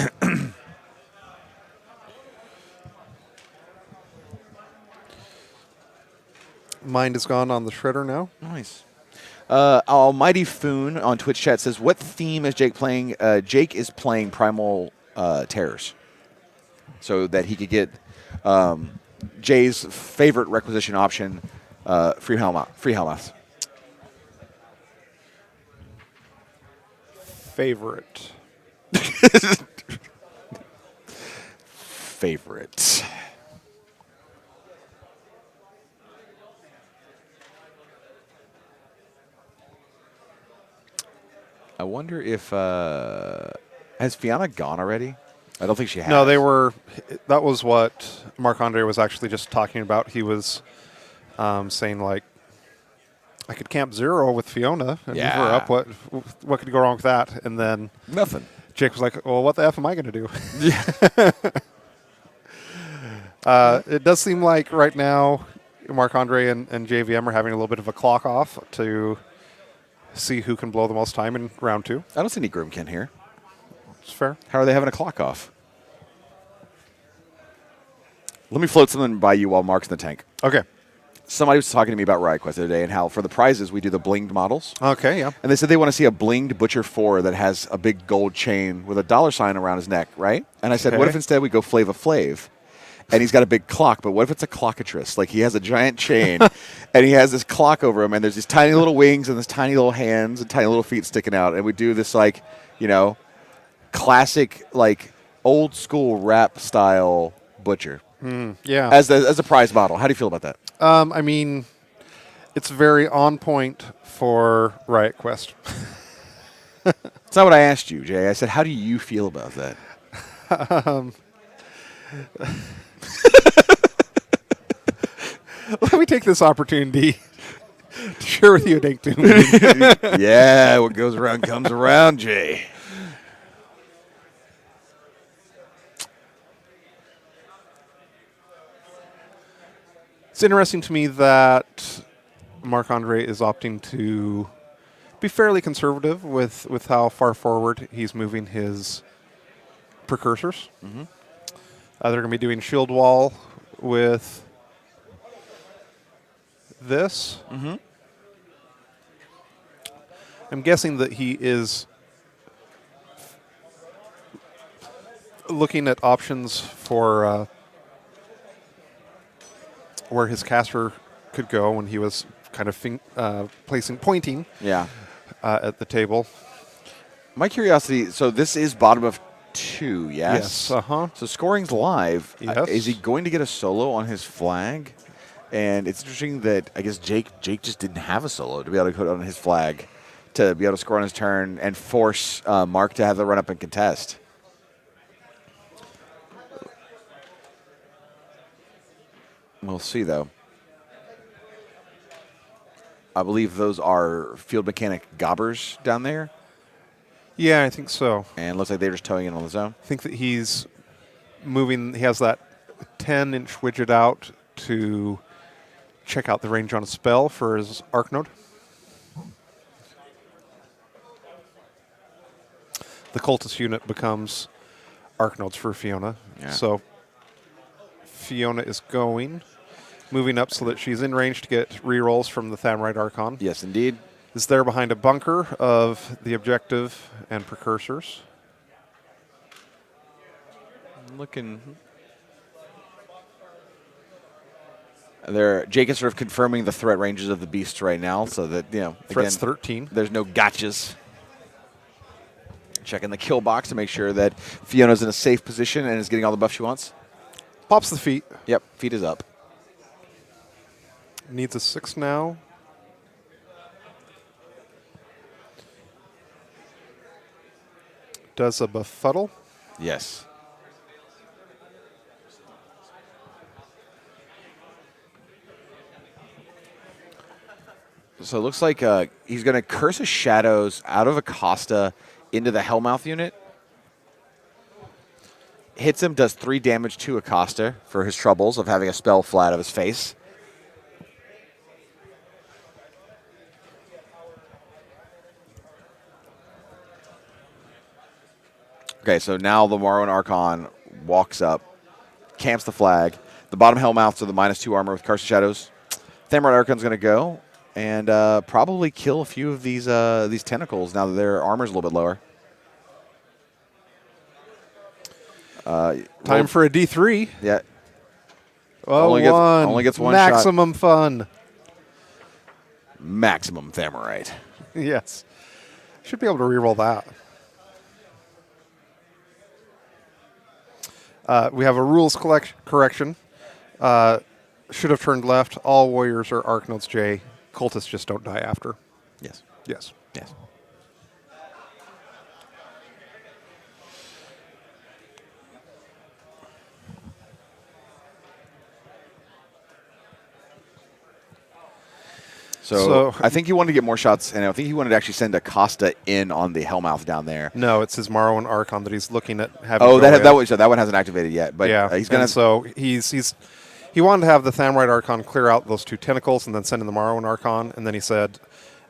[SPEAKER 2] Mind is gone on the Shredder now.
[SPEAKER 1] Nice. Almighty Foon on Twitch chat says, what theme is Jake playing? Jake is playing Primal Terrors so that he could get Jay's favorite requisition option, Free Helmuth.
[SPEAKER 2] Favorite.
[SPEAKER 1] Favorite. I wonder if has Fiona gone already? I don't think she has.
[SPEAKER 2] No, they were. That was what Marc-Andre was actually just talking about. He was saying, like, I could camp 0 with Fiona and move her up. What could go wrong with that? And then
[SPEAKER 1] nothing.
[SPEAKER 2] Jake was like, well, what the F am I going to do? It does seem like right now Marc-Andre and JVM are having a little bit of a clock off to see who can blow the most time in round 2.
[SPEAKER 1] I don't see any Groomkin here.
[SPEAKER 2] It's fair.
[SPEAKER 1] How are they having a clock off? Let me float something by you while Mark's in the tank.
[SPEAKER 2] Okay.
[SPEAKER 1] Somebody was talking to me about Riot Quest the other day and how for the prizes we do the blinged models.
[SPEAKER 2] Okay, yeah.
[SPEAKER 1] And they said they want to see a blinged Butcher 4 that has a big gold chain with a $sign around his neck, right? And I said, what if instead we go Flava Flav? And he's got a big clock, but what if it's a clockatrice? Like he has a giant chain and he has this clock over him and there's these tiny little wings and this tiny little hands and tiny little feet sticking out. And we do this like, you know, classic, like old school rap style Butcher.
[SPEAKER 2] Yeah.
[SPEAKER 1] As a prize model. How do you feel about that?
[SPEAKER 2] I mean, it's very on point for Riot Quest.
[SPEAKER 1] It's not what I asked you, Jay. I said, how do you feel about that?
[SPEAKER 2] Let me take this opportunity to share with you an anecdote.
[SPEAKER 1] Yeah, what goes around comes around, Jay.
[SPEAKER 2] It's interesting to me that Marc-Andre is opting to be fairly conservative with how far forward he's moving his precursors. Mm-hmm. They're going to be doing shield wall with this. Mm-hmm. I'm guessing that he is looking at options for where his caster could go when he was kind of pointing at the table.
[SPEAKER 1] My curiosity, so this is bottom of 2, yes?
[SPEAKER 2] Yes, uh-huh.
[SPEAKER 1] So scoring's live.
[SPEAKER 2] Yes.
[SPEAKER 1] Is he going to get a solo on his flag? And it's interesting that I guess Jake just didn't have a solo to be able to put on his flag to be able to score on his turn and force Mark to have the run up and contest. We'll see, though. I believe those are field mechanic gobbers down there.
[SPEAKER 2] Yeah, I think so.
[SPEAKER 1] And it looks like they're just towing in on the zone.
[SPEAKER 2] I think that he's moving. He has that 10-inch widget out to check out the range on a spell for his arc node. The cultist unit becomes arc nodes for Fiona. Yeah. So Fiona is moving up so that she's in range to get rerolls from the Thamrite Archon.
[SPEAKER 1] Yes, indeed.
[SPEAKER 2] Is there behind a bunker of the objective and precursors.
[SPEAKER 1] Looking. Jake is sort of confirming the threat ranges of the beasts right now, so that
[SPEAKER 2] threat's
[SPEAKER 1] again,
[SPEAKER 2] 13.
[SPEAKER 1] There's no gotchas. Checking the kill box to make sure that Fiona's in a safe position and is getting all the buff she wants.
[SPEAKER 2] Pops the feet.
[SPEAKER 1] Yep, feet is up.
[SPEAKER 2] Needs a 6 now. does a befuddle.
[SPEAKER 1] Yes. So it looks like he's going to Curse of Shadows out of Acosta into the Hellmouth unit. Hits him, does 3 damage to Acosta for his troubles of having a spell fly out of his face. Okay, so now the Morrowind Archon walks up, camps the flag. The bottom Hellmouths are the -2 armor with Curse of Shadows. Thamrite Archon's going to go and probably kill a few of these tentacles now that their armor's a little bit lower.
[SPEAKER 2] Time for a D3.
[SPEAKER 1] Yeah.
[SPEAKER 2] Oh,
[SPEAKER 1] only gets one
[SPEAKER 2] Maximum fun.
[SPEAKER 1] Maximum Thamrite.
[SPEAKER 2] Yes. Should be able to reroll that. We have a rules correction. Should have turned left. All warriors are Archnodes J. Cultists just don't die after.
[SPEAKER 1] Yes.
[SPEAKER 2] Yes.
[SPEAKER 1] Yes. So I think he wanted to get more shots, and I think he wanted to actually send Acosta in on the Hellmouth down there.
[SPEAKER 2] No, it's his Morrowind Archon that he's looking at having.
[SPEAKER 1] Oh, that one hasn't activated yet, but
[SPEAKER 2] yeah,
[SPEAKER 1] he's gonna.
[SPEAKER 2] So he wanted to have the Thamrite Archon clear out those 2 tentacles and then send in the Morrowind Archon, and then he said,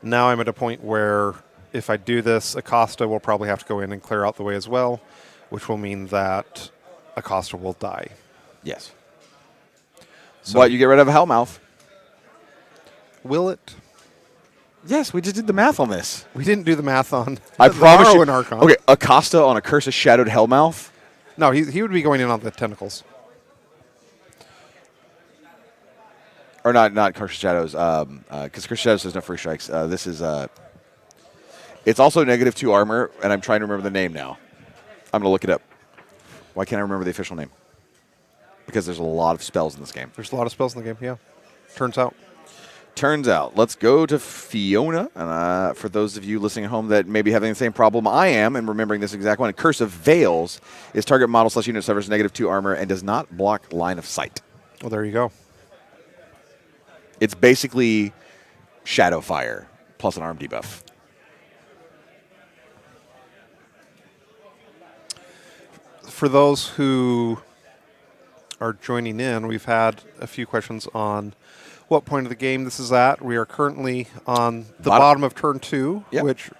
[SPEAKER 2] "Now I'm at a point where if I do this, Acosta will probably have to go in and clear out the way as well, which will mean that Acosta will die."
[SPEAKER 1] Yes. So, but you get rid of a Hellmouth.
[SPEAKER 2] Will it?
[SPEAKER 1] Yes, we just did the math on this.
[SPEAKER 2] We didn't do the math on
[SPEAKER 1] I
[SPEAKER 2] the
[SPEAKER 1] promise you.
[SPEAKER 2] Morrowind Archon.
[SPEAKER 1] Okay, Acosta on a Curse of Shadowed Hellmouth.
[SPEAKER 2] No, he would be going in on the tentacles.
[SPEAKER 1] Or not Curse of Shadows, because Curse of Shadows has no free strikes. This is, it's also -2 armor, and I'm trying to remember the name now. I'm going to look it up. Why can't I remember the official name? Because there's a lot of spells in this game.
[SPEAKER 2] There's a lot of spells in the game, yeah. Turns out.
[SPEAKER 1] Let's go to Fiona. And for those of you listening at home that may be having the same problem I am and remembering this exact one, Curse of Veils is target model/unit suffers -2 armor and does not block line of sight.
[SPEAKER 2] Well, there you go.
[SPEAKER 1] It's basically Shadow Fire plus an arm debuff.
[SPEAKER 2] For those who are joining in, we've had a few questions on what point of the game this is at. We are currently on the bottom of turn 2,
[SPEAKER 1] yep.
[SPEAKER 2] Which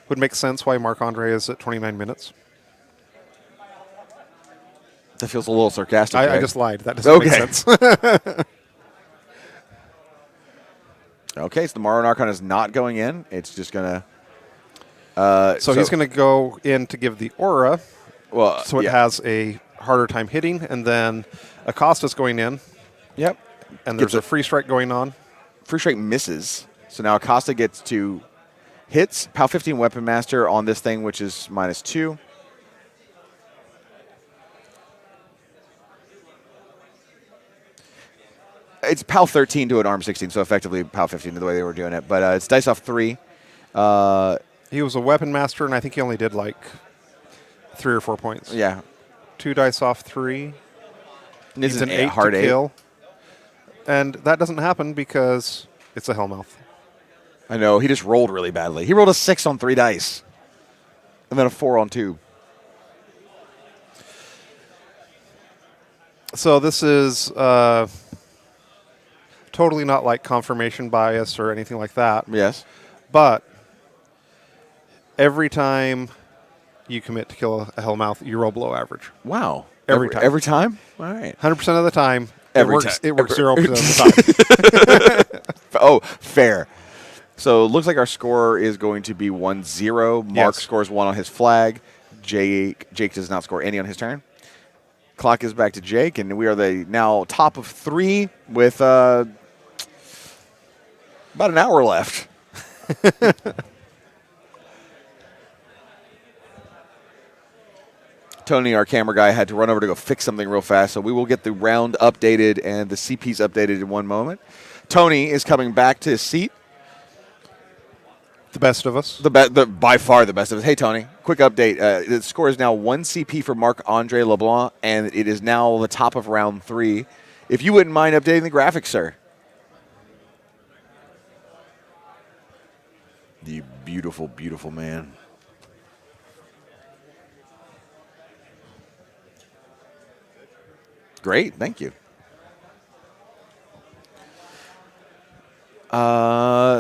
[SPEAKER 2] would make sense why Marc-Andre is at 29 minutes.
[SPEAKER 1] That feels a little sarcastic.
[SPEAKER 2] I just lied. That doesn't make sense.
[SPEAKER 1] Okay, so the Morrowind Archon is not going in. It's just going to...
[SPEAKER 2] So he's going to go in to give the aura.
[SPEAKER 1] Well,
[SPEAKER 2] so it has a harder time hitting, and then Acosta's going in.
[SPEAKER 1] Yep.
[SPEAKER 2] And there's a free strike going on.
[SPEAKER 1] Free strike misses. So now Acosta gets 2 hits. POW 15 Weapon Master on this thing, which is -2. It's POW 13 to an arm 16, so effectively POW 15 the way they were doing it. But it's dice off 3.
[SPEAKER 2] He was a Weapon Master, and I think he only did like 3 or 4 points.
[SPEAKER 1] Yeah.
[SPEAKER 2] 2 dice off 3.
[SPEAKER 1] This is
[SPEAKER 2] an 8
[SPEAKER 1] hard
[SPEAKER 2] to
[SPEAKER 1] 8.
[SPEAKER 2] kill. And that doesn't happen because it's a Hellmouth.
[SPEAKER 1] I know. He just rolled really badly. He rolled a 6 on 3 dice. And then a 4 on 2.
[SPEAKER 2] So this is totally not like confirmation bias or anything like that.
[SPEAKER 1] Yes.
[SPEAKER 2] But every time you commit to kill a Hellmouth, you roll below average.
[SPEAKER 1] Wow.
[SPEAKER 2] Every time.
[SPEAKER 1] Every time? All right.
[SPEAKER 2] 100% of the time.
[SPEAKER 1] Every
[SPEAKER 2] it
[SPEAKER 1] time.
[SPEAKER 2] It works 0% of the time.
[SPEAKER 1] Oh, fair. So it looks like our score is going to be 1-0. Mark scores 1 on his flag. Jake does not score any on his turn. Clock is back to Jake, and we are the now top of 3 with about an hour left. Tony, our camera guy, had to run over to go fix something real fast, so we will get the round updated and the CPs updated in one moment. Tony is coming back to his seat.
[SPEAKER 2] The best of us.
[SPEAKER 1] By far the best of us. Hey, Tony, quick update. The score is now 1 CP for Marc-Andre LeBlanc, and it is now the top of round 3. If you wouldn't mind updating the graphics, sir. You beautiful, beautiful man. Great, thank you.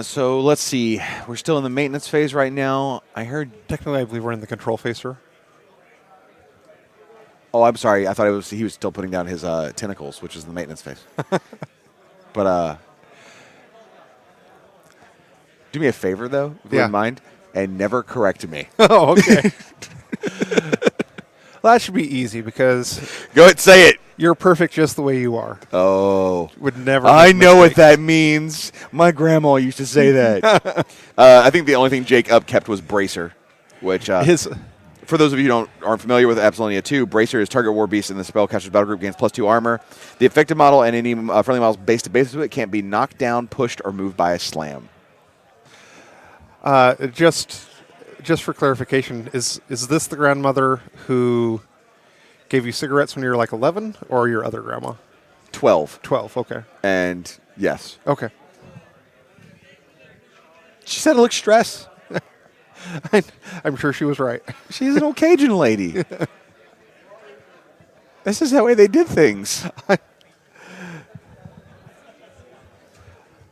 [SPEAKER 1] So let's see. We're still in the maintenance phase right now. I heard.
[SPEAKER 2] Technically, I believe we're in the control phase, sir.
[SPEAKER 1] Oh, I'm sorry. I thought he was still putting down his tentacles, which is the maintenance phase. But do me a favor, though, if you wouldn't mind, and never correct me.
[SPEAKER 2] Oh, okay. Well, that should be easy because
[SPEAKER 1] go ahead, say it.
[SPEAKER 2] You're perfect just the way you are.
[SPEAKER 1] Oh,
[SPEAKER 2] would never.
[SPEAKER 1] I know what that means. My grandma used to say that. I think the only thing Jake upkept was Bracer, which for those of you who aren't familiar with Apsilonia 2, Bracer is target war beast in the spellcaster's battle group gains +2 armor. The effective model and any friendly models base to base with it can't be knocked down, pushed, or moved by a slam.
[SPEAKER 2] Just for clarification, is this the grandmother who gave you cigarettes when you were like 11, or your other grandma?
[SPEAKER 1] 12.
[SPEAKER 2] 12, okay.
[SPEAKER 1] And yes.
[SPEAKER 2] Okay.
[SPEAKER 1] She said it looks stressed.
[SPEAKER 2] I'm sure she was right.
[SPEAKER 1] She's an Cajun lady. This is the way they did things.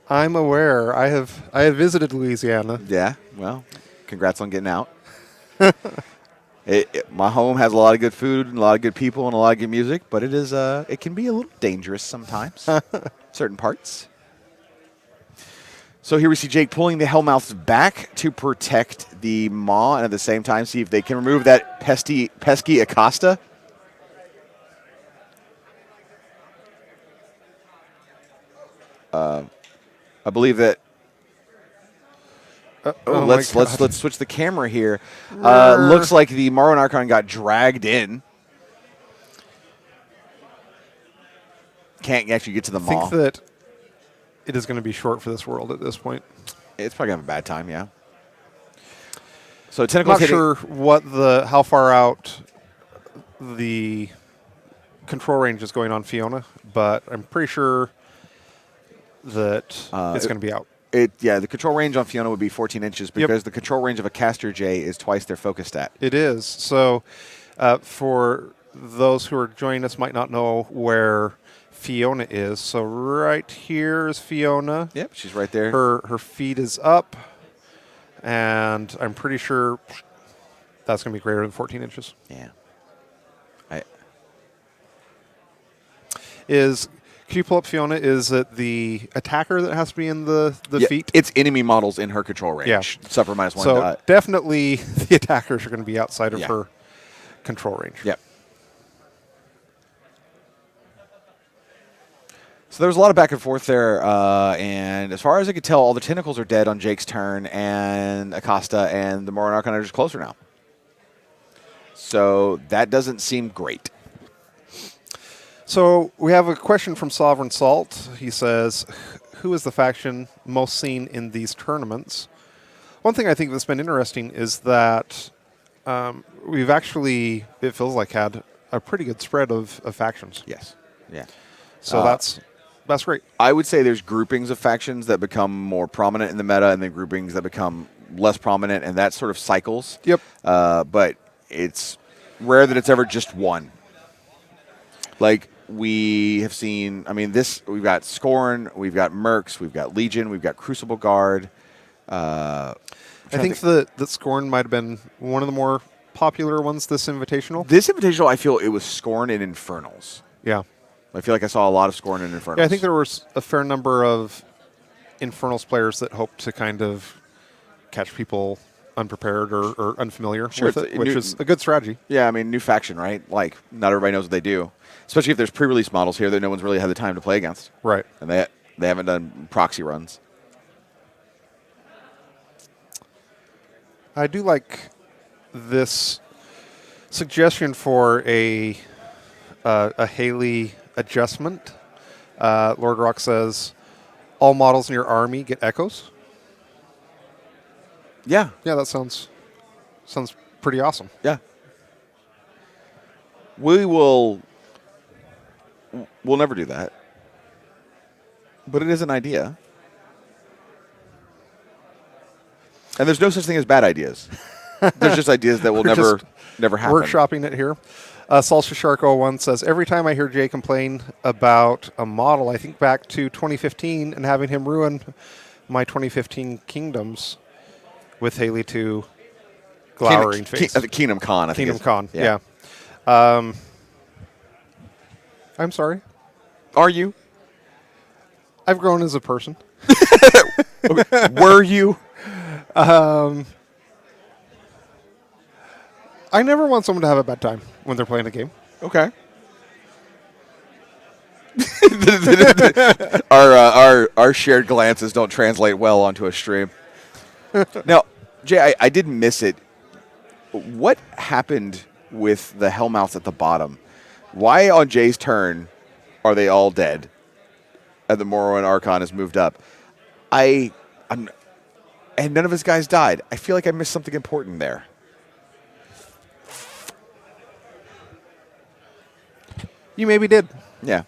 [SPEAKER 2] I'm aware. I have visited Louisiana.
[SPEAKER 1] Yeah, well, congrats on getting out. My home has a lot of good food and a lot of good people and a lot of good music, but it can be a little dangerous sometimes, certain parts. So here we see Jake pulling the Hellmouths back to protect the Maw, and at the same time see if they can remove that pesky Acosta. I believe that. Let's switch the camera here. Looks like the Morrowind Archon got dragged in. Can't actually get to the Maw.
[SPEAKER 2] I think that it is going to be short for this world at this point.
[SPEAKER 1] It's probably going to have a bad time, yeah. So tentacles.
[SPEAKER 2] I'm not sure how far out the control range is going on Fiona, but I'm pretty sure that it's going to be out.
[SPEAKER 1] The control range on Fiona would be 14 inches because the control range of a caster J is twice their focus stat.
[SPEAKER 2] It is. So for those who are joining us might not know where Fiona is. So right here is Fiona.
[SPEAKER 1] Yep, she's right there.
[SPEAKER 2] Her feet is up, and I'm pretty sure that's going to be greater than 14 inches.
[SPEAKER 1] Yeah.
[SPEAKER 2] Can you pull up Fiona? Is it the attacker that has to be in the feet?
[SPEAKER 1] It's enemy models in her control range.
[SPEAKER 2] Yeah.
[SPEAKER 1] Suffer -1
[SPEAKER 2] so
[SPEAKER 1] dot.
[SPEAKER 2] Definitely the attackers are going to be outside of her control range.
[SPEAKER 1] Yep. So there was a lot of back and forth there, and as far as I could tell, all the tentacles are dead on Jake's turn, and Acosta and the Morrowind Archon are just closer now. So that doesn't seem great.
[SPEAKER 2] So we have a question from Sovereign Salt. He says, who is the faction most seen in these tournaments? One thing I think that's been interesting is that we've actually, it feels like, had a pretty good spread of factions.
[SPEAKER 1] Yes. Yeah.
[SPEAKER 2] So that's great.
[SPEAKER 1] I would say there's groupings of factions that become more prominent in the meta and then groupings that become less prominent, and that sort of cycles.
[SPEAKER 2] Yep.
[SPEAKER 1] But it's rare that it's ever just one. Like, we have seen, we've got Scorn, we've got Mercs, we've got Legion, we've got Crucible Guard.
[SPEAKER 2] I think that Scorn might have been one of the more popular ones this Invitational.
[SPEAKER 1] This Invitational, I feel it was Scorn and Infernals.
[SPEAKER 2] Yeah.
[SPEAKER 1] I feel like I saw a lot of Scorn and Infernals.
[SPEAKER 2] Yeah, I think there was a fair number of Infernals players that hoped to kind of catch people unprepared or unfamiliar with it, which is a good strategy.
[SPEAKER 1] Yeah, new faction, right? Like, not everybody knows what they do. Especially if there's pre-release models here that no one's really had the time to play against.
[SPEAKER 2] Right.
[SPEAKER 1] And they haven't done proxy runs.
[SPEAKER 2] I do like this suggestion for a Haley adjustment. Lord Rock says, all models in your army get echoes.
[SPEAKER 1] Yeah.
[SPEAKER 2] Yeah, that sounds pretty awesome.
[SPEAKER 1] Yeah. We'll never do that. But it is an idea. And there's no such thing as bad ideas. There's just ideas that will
[SPEAKER 2] We're
[SPEAKER 1] never happen.
[SPEAKER 2] Workshopping it here. Salsa Shark 01 says, every time I hear Jay complain about a model, I think back to 2015 and having him ruin my 2015 Kingdoms with Haley 2 glowering face.
[SPEAKER 1] Kingdom Con, I think.
[SPEAKER 2] Kingdom Con, yeah. I'm sorry.
[SPEAKER 1] Are you?
[SPEAKER 2] I've grown as a person.
[SPEAKER 1] Okay. Were you?
[SPEAKER 2] I never want someone to have a bad time when they're playing a game.
[SPEAKER 1] Okay. Our shared glances don't translate well onto a stream. Now, Jay, I did miss it. What happened with the Hellmouths at the bottom? Why on Jay's turn are they all dead? And the Morrowind Archon has moved up. And none of his guys died. I feel like I missed something important there.
[SPEAKER 2] You maybe did.
[SPEAKER 1] Yeah.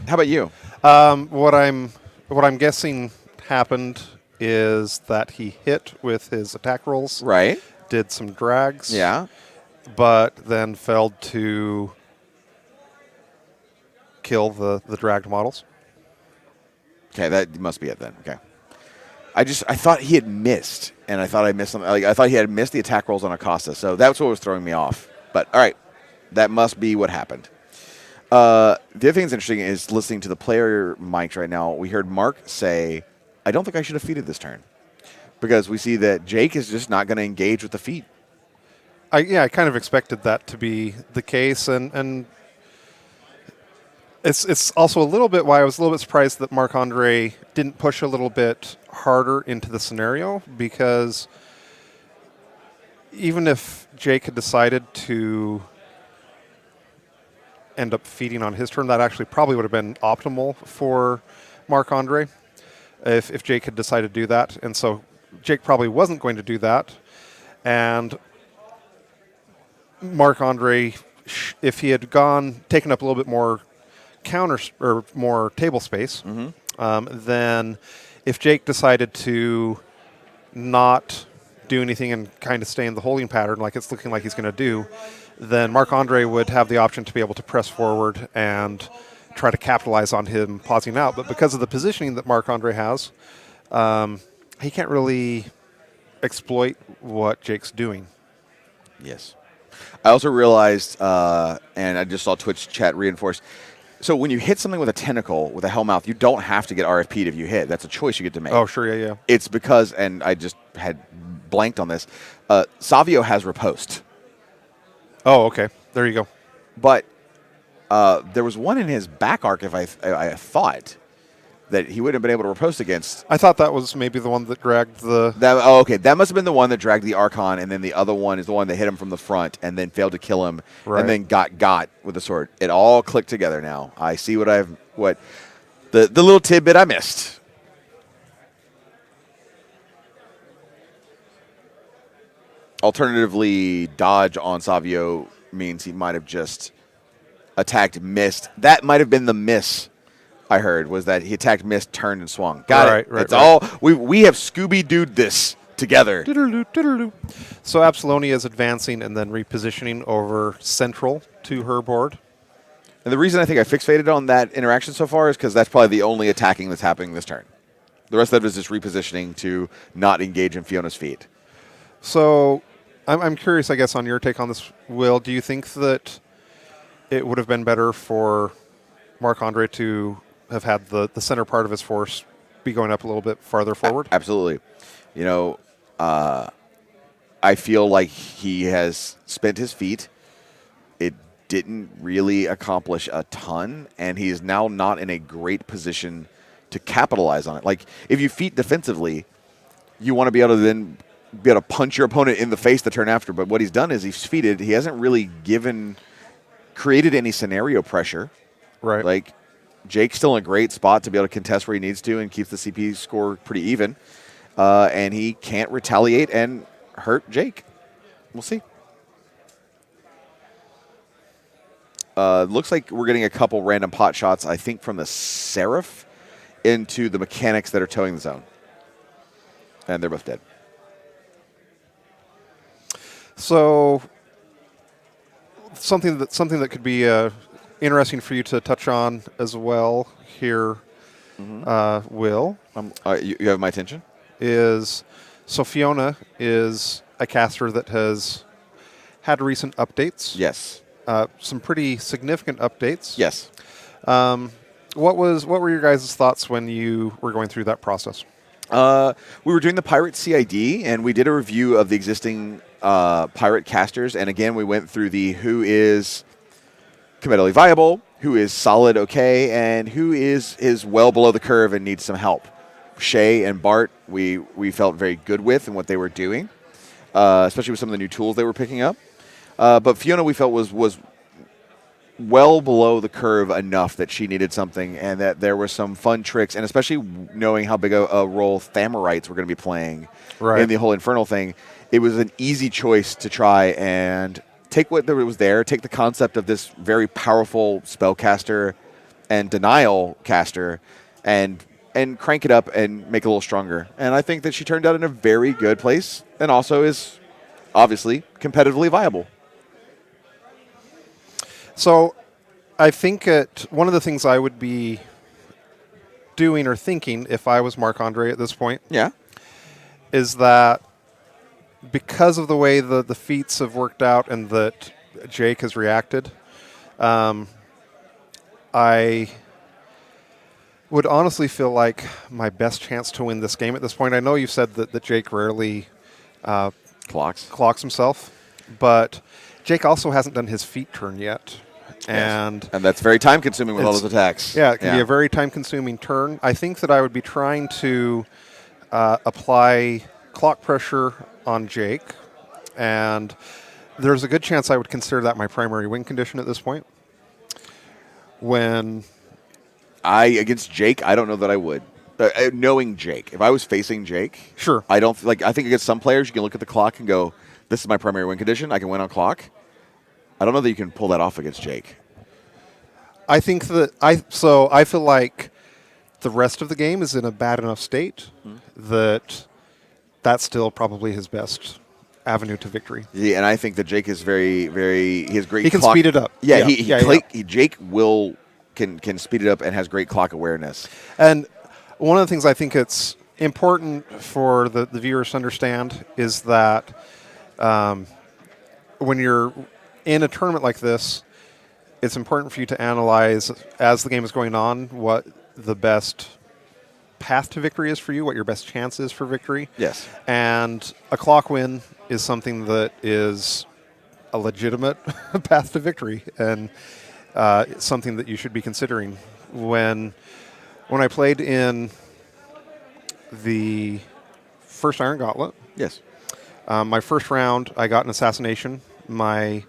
[SPEAKER 1] How about you?
[SPEAKER 2] What I'm guessing happened is that he hit with his attack rolls.
[SPEAKER 1] Right.
[SPEAKER 2] Did some drags.
[SPEAKER 1] Yeah.
[SPEAKER 2] But then failed to kill the dragged models.
[SPEAKER 1] Okay, that must be it then. Okay. I thought he had missed, and I thought I missed something. Like, I thought he had missed the attack rolls on Acosta, so that's what was throwing me off. But all right, that must be what happened. The other thing that's interesting is listening to the player mics right now. We heard Mark say, "I don't think I should have feeded this turn," because we see that Jake is just not going to engage with the feed.
[SPEAKER 2] I kind of expected that to be the case, and it's also a little bit why I was a little bit surprised that Marc-Andre didn't push a little bit harder into the scenario, because even if Jake had decided to end up feeding on his turn, that actually probably would have been optimal for Marc-Andre if Jake had decided to do that. And so Jake probably wasn't going to do that. And Marc-Andre, if he had taken up a little bit more or more table space, then if Jake decided to not do anything and kind of stay in the holding pattern like it's looking like he's going to do, then Marc-Andre would have the option to be able to press forward and try to capitalize on him pausing out. But because of the positioning that Marc-Andre has, he can't really exploit what Jake's doing.
[SPEAKER 1] Yes. I also realized, and I just saw Twitch chat reinforced, so when you hit something with a tentacle, with a Hellmouth, you don't have to get RFP'd if you hit. That's a choice you get to make.
[SPEAKER 2] Oh, sure, yeah.
[SPEAKER 1] It's because, and I just had blanked on this, Savio has riposte.
[SPEAKER 2] Oh, okay. There you go.
[SPEAKER 1] But there was one in his back arc, if I thought, that he wouldn't have been able to riposte against.
[SPEAKER 2] I thought that was maybe the one that dragged the...
[SPEAKER 1] Okay. That must have been the one that dragged the Archon, and then the other one is the one that hit him from the front and then failed to kill him, and then got with the sword. It all clicked together now. I see what the little tidbit I missed. Alternatively, dodge on Savio means he might have just attacked, missed. That might have been the miss I heard, was that he attacked, missed, turned, and swung. Got it. It's all we have Scooby-Dooed this together.
[SPEAKER 2] So Absalonia is advancing and then repositioning over central to her board.
[SPEAKER 1] And the reason I think I fixated on that interaction so far is because that's probably the only attacking that's happening this turn. The rest of it is just repositioning to not engage in Fiona's feet.
[SPEAKER 2] So I'm curious, I guess, on your take on this, Will. Do you think that it would have been better for Marc-Andre to have had the center part of his force be going up a little bit farther forward?
[SPEAKER 1] Absolutely. You know, I feel like he has spent his feet. It didn't really accomplish a ton, and he is now not in a great position to capitalize on it. Like, if you feet defensively, you want to be able to then be able to punch your opponent in the face the turn after. But what he's done is he's feated. He hasn't really created any scenario pressure.
[SPEAKER 2] Right.
[SPEAKER 1] Like, Jake's still in a great spot to be able to contest where he needs to and keeps the CP score pretty even. And he can't retaliate. And hurt Jake. We'll see. Looks like we're getting a couple random pot shots, I think, from the Seraph into the mechanics that are towing the zone. And they're both dead.
[SPEAKER 2] So something that could be interesting for you to touch on as well here, Will,
[SPEAKER 1] You have my attention?
[SPEAKER 2] is so Fiona is a caster that has had recent updates.
[SPEAKER 1] Yes.
[SPEAKER 2] Some pretty significant updates.
[SPEAKER 1] Yes.
[SPEAKER 2] What were your guys' thoughts when you were going through that process?
[SPEAKER 1] We were doing the Pirate CID, and we did a review of the existing Pirate casters. And again, we went through the who is competitively viable, who is solid okay, and who is well below the curve and needs some help. Shay and Bart, we felt very good with and what they were doing, especially with some of the new tools they were picking up. But Fiona, we felt was well below the curve enough that she needed something, and that there were some fun tricks, and especially knowing how big a role Thamarites were going to be playing in the whole Infernal thing, it was an easy choice to try and take what there was there, take the concept of this very powerful spellcaster and denial caster, and crank it up and make it a little stronger. And I think that she turned out in a very good place, and also is obviously competitively viable.
[SPEAKER 2] So I think one of the things I would be doing or thinking if I was Marc-Andre at this point is that because of the way the feats have worked out and that Jake has reacted, I would honestly feel like my best chance to win this game at this point. I know you said that Jake rarely clocks himself, but Jake also hasn't done his feat turn yet. And
[SPEAKER 1] that's very time-consuming with all those attacks.
[SPEAKER 2] Yeah, it can be a very time-consuming turn. I think that I would be trying to apply clock pressure on Jake, and there's a good chance I would consider that my primary win condition at this point.
[SPEAKER 1] Against Jake, I don't know that I would. Knowing Jake, if I was facing Jake,
[SPEAKER 2] sure.
[SPEAKER 1] I think against some players you can look at the clock and go, "This is my primary win condition. I can win on clock." I don't know that you can pull that off against Jake.
[SPEAKER 2] I think that I feel like the rest of the game is in a bad enough state that that's still probably his best avenue to victory.
[SPEAKER 1] Yeah, and I think that Jake is very, very. He has great.
[SPEAKER 2] He can speed it up.
[SPEAKER 1] Yeah, Jake can speed it up and has great clock awareness.
[SPEAKER 2] And one of the things I think it's important for the viewers to understand is that when you're in a tournament like this, it's important for you to analyze, as the game is going on, what the best path to victory is for you, what your best chance is for victory.
[SPEAKER 1] Yes.
[SPEAKER 2] And a clock win is something that is a legitimate path to victory, and it's something that you should be considering. When I played in the first Iron Gauntlet,
[SPEAKER 1] yes,
[SPEAKER 2] my first round I got an assassination. My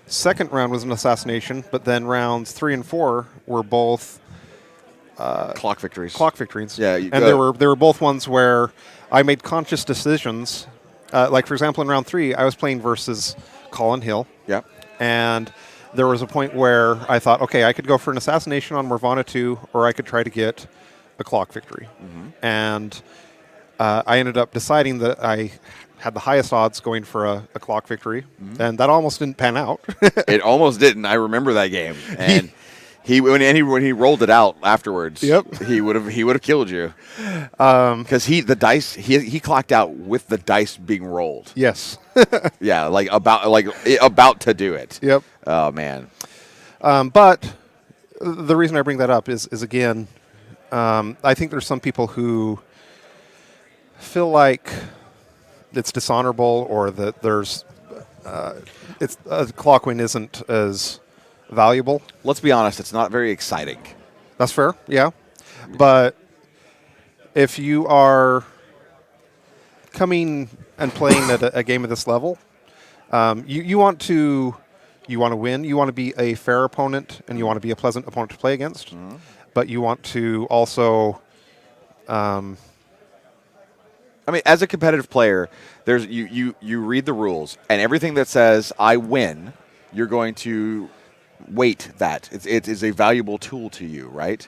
[SPEAKER 2] second round was an assassination, but then rounds 3 and 4 were both
[SPEAKER 1] clock victories.
[SPEAKER 2] Yeah, and they were both ones where I made conscious decisions. Like for example, in round 3, I was playing versus Colin Hill.
[SPEAKER 1] Yeah,
[SPEAKER 2] and there was a point where I thought, okay, I could go for an assassination on Morvana 2, or I could try to get a clock victory. And I ended up deciding that I had the highest odds going for a clock victory, and that almost didn't pan out.
[SPEAKER 1] It almost didn't. I remember that game, and when he rolled it out afterwards, he would have killed you because he clocked out with the dice being rolled.
[SPEAKER 2] Yes.
[SPEAKER 1] Yeah, about to do it.
[SPEAKER 2] Yep.
[SPEAKER 1] Oh man.
[SPEAKER 2] But the reason I bring that up is again, I think there's some people who feel like it's dishonorable, or that there's a clock win isn't as valuable.
[SPEAKER 1] Let's be honest, it's not very exciting.
[SPEAKER 2] That's fair, yeah. But if you are coming and playing at a game of this level, you want to win. You want to be a fair opponent, and you want to be a pleasant opponent to play against. But you want to also
[SPEAKER 1] I mean, as a competitive player, there's you read the rules, and everything that says I win, you're going to weight that. It is a valuable tool to you, right?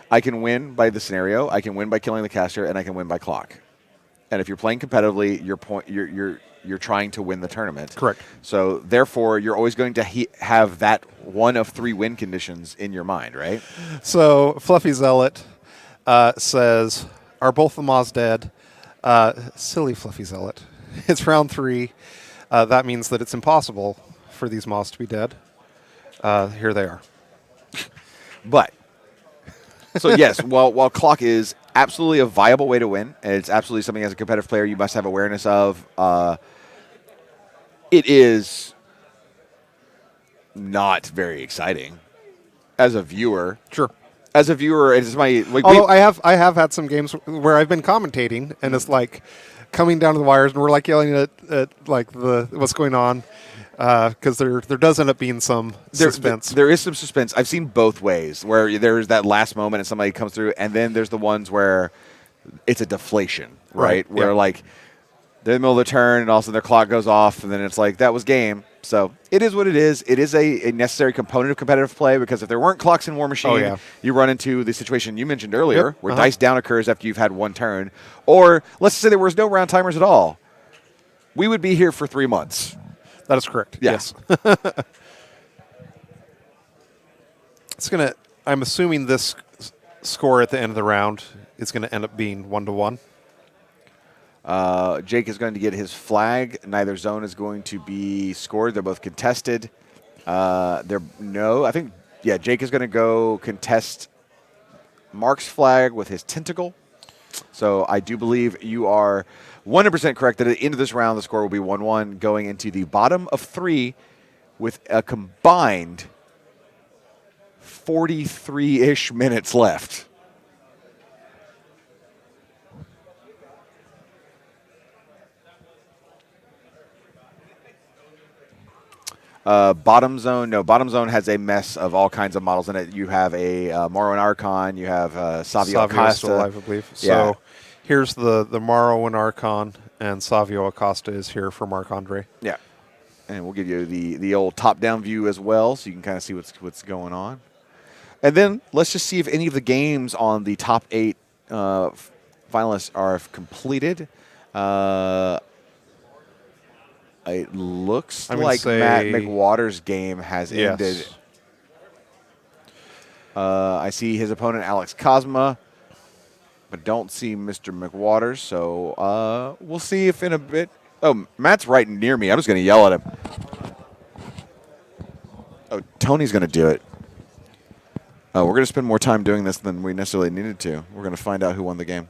[SPEAKER 1] I can win by the scenario, I can win by killing the caster, and I can win by clock. And if you're playing competitively, you're trying to win the tournament.
[SPEAKER 2] Correct.
[SPEAKER 1] So therefore, you're always going to have that one of 3 win conditions in your mind, right?
[SPEAKER 2] So Fluffy Zealot says, "Are both the Maws dead?" Silly Fluffy Zealot. It's round 3. That means that it's impossible for these Maws to be dead. Here they are.
[SPEAKER 1] But so yes, while clock is absolutely a viable way to win, and it's absolutely something as a competitive player you must have awareness of. It is not very exciting as a viewer.
[SPEAKER 2] Sure.
[SPEAKER 1] As a viewer, it's my like.
[SPEAKER 2] Although I have had some games where I've been commentating, and it's like coming down to the wires, and we're like yelling at like what's going on, because there does end up being some suspense.
[SPEAKER 1] There is some suspense. I've seen both ways, where there's that last moment and somebody comes through, and then there's the ones where it's a deflation, right? Where like they're in the middle of the turn, and all of a sudden their clock goes off, and then it's like, that was game. So it is what it is. It is a necessary component of competitive play, because if there weren't clocks in War Machine, you run into the situation you mentioned earlier, where dice down occurs after you've had one turn. Or let's say there was no round timers at all. We would be here for 3 months.
[SPEAKER 2] That is correct.
[SPEAKER 1] Yeah.
[SPEAKER 2] Yes. I'm assuming this score at the end of the round is going to end up being 1-1.
[SPEAKER 1] Jake is going to get his flag. Neither zone is going to be scored. They're both contested. Jake is going to go contest Mark's flag with his tentacle. So I do believe you are 100% correct that at the end of this round, the score will be 1-1, going into the bottom of 3 with a combined 43-ish minutes left. Bottom zone has a mess of all kinds of models in it. You have a Morrowind Archon, you have Savio Acosta.
[SPEAKER 2] Still alive, I believe.
[SPEAKER 1] Yeah.
[SPEAKER 2] So here's the Morrowind Archon, and Savio Acosta is here for Marc Andre.
[SPEAKER 1] Yeah, and we'll give you the old top-down view as well, so you can kind of see what's going on. And then let's just see if any of the games on the top 8 finalists are completed. It looks like Matt McWater's game has ended. I see his opponent, Alex Cosma, but don't see Mr. McWaters. So we'll see if in a bit. Oh, Matt's right near me. I'm just going to yell at him. Oh, Tony's going to do it. We're going to spend more time doing this than we necessarily needed to. We're going to find out who won the game.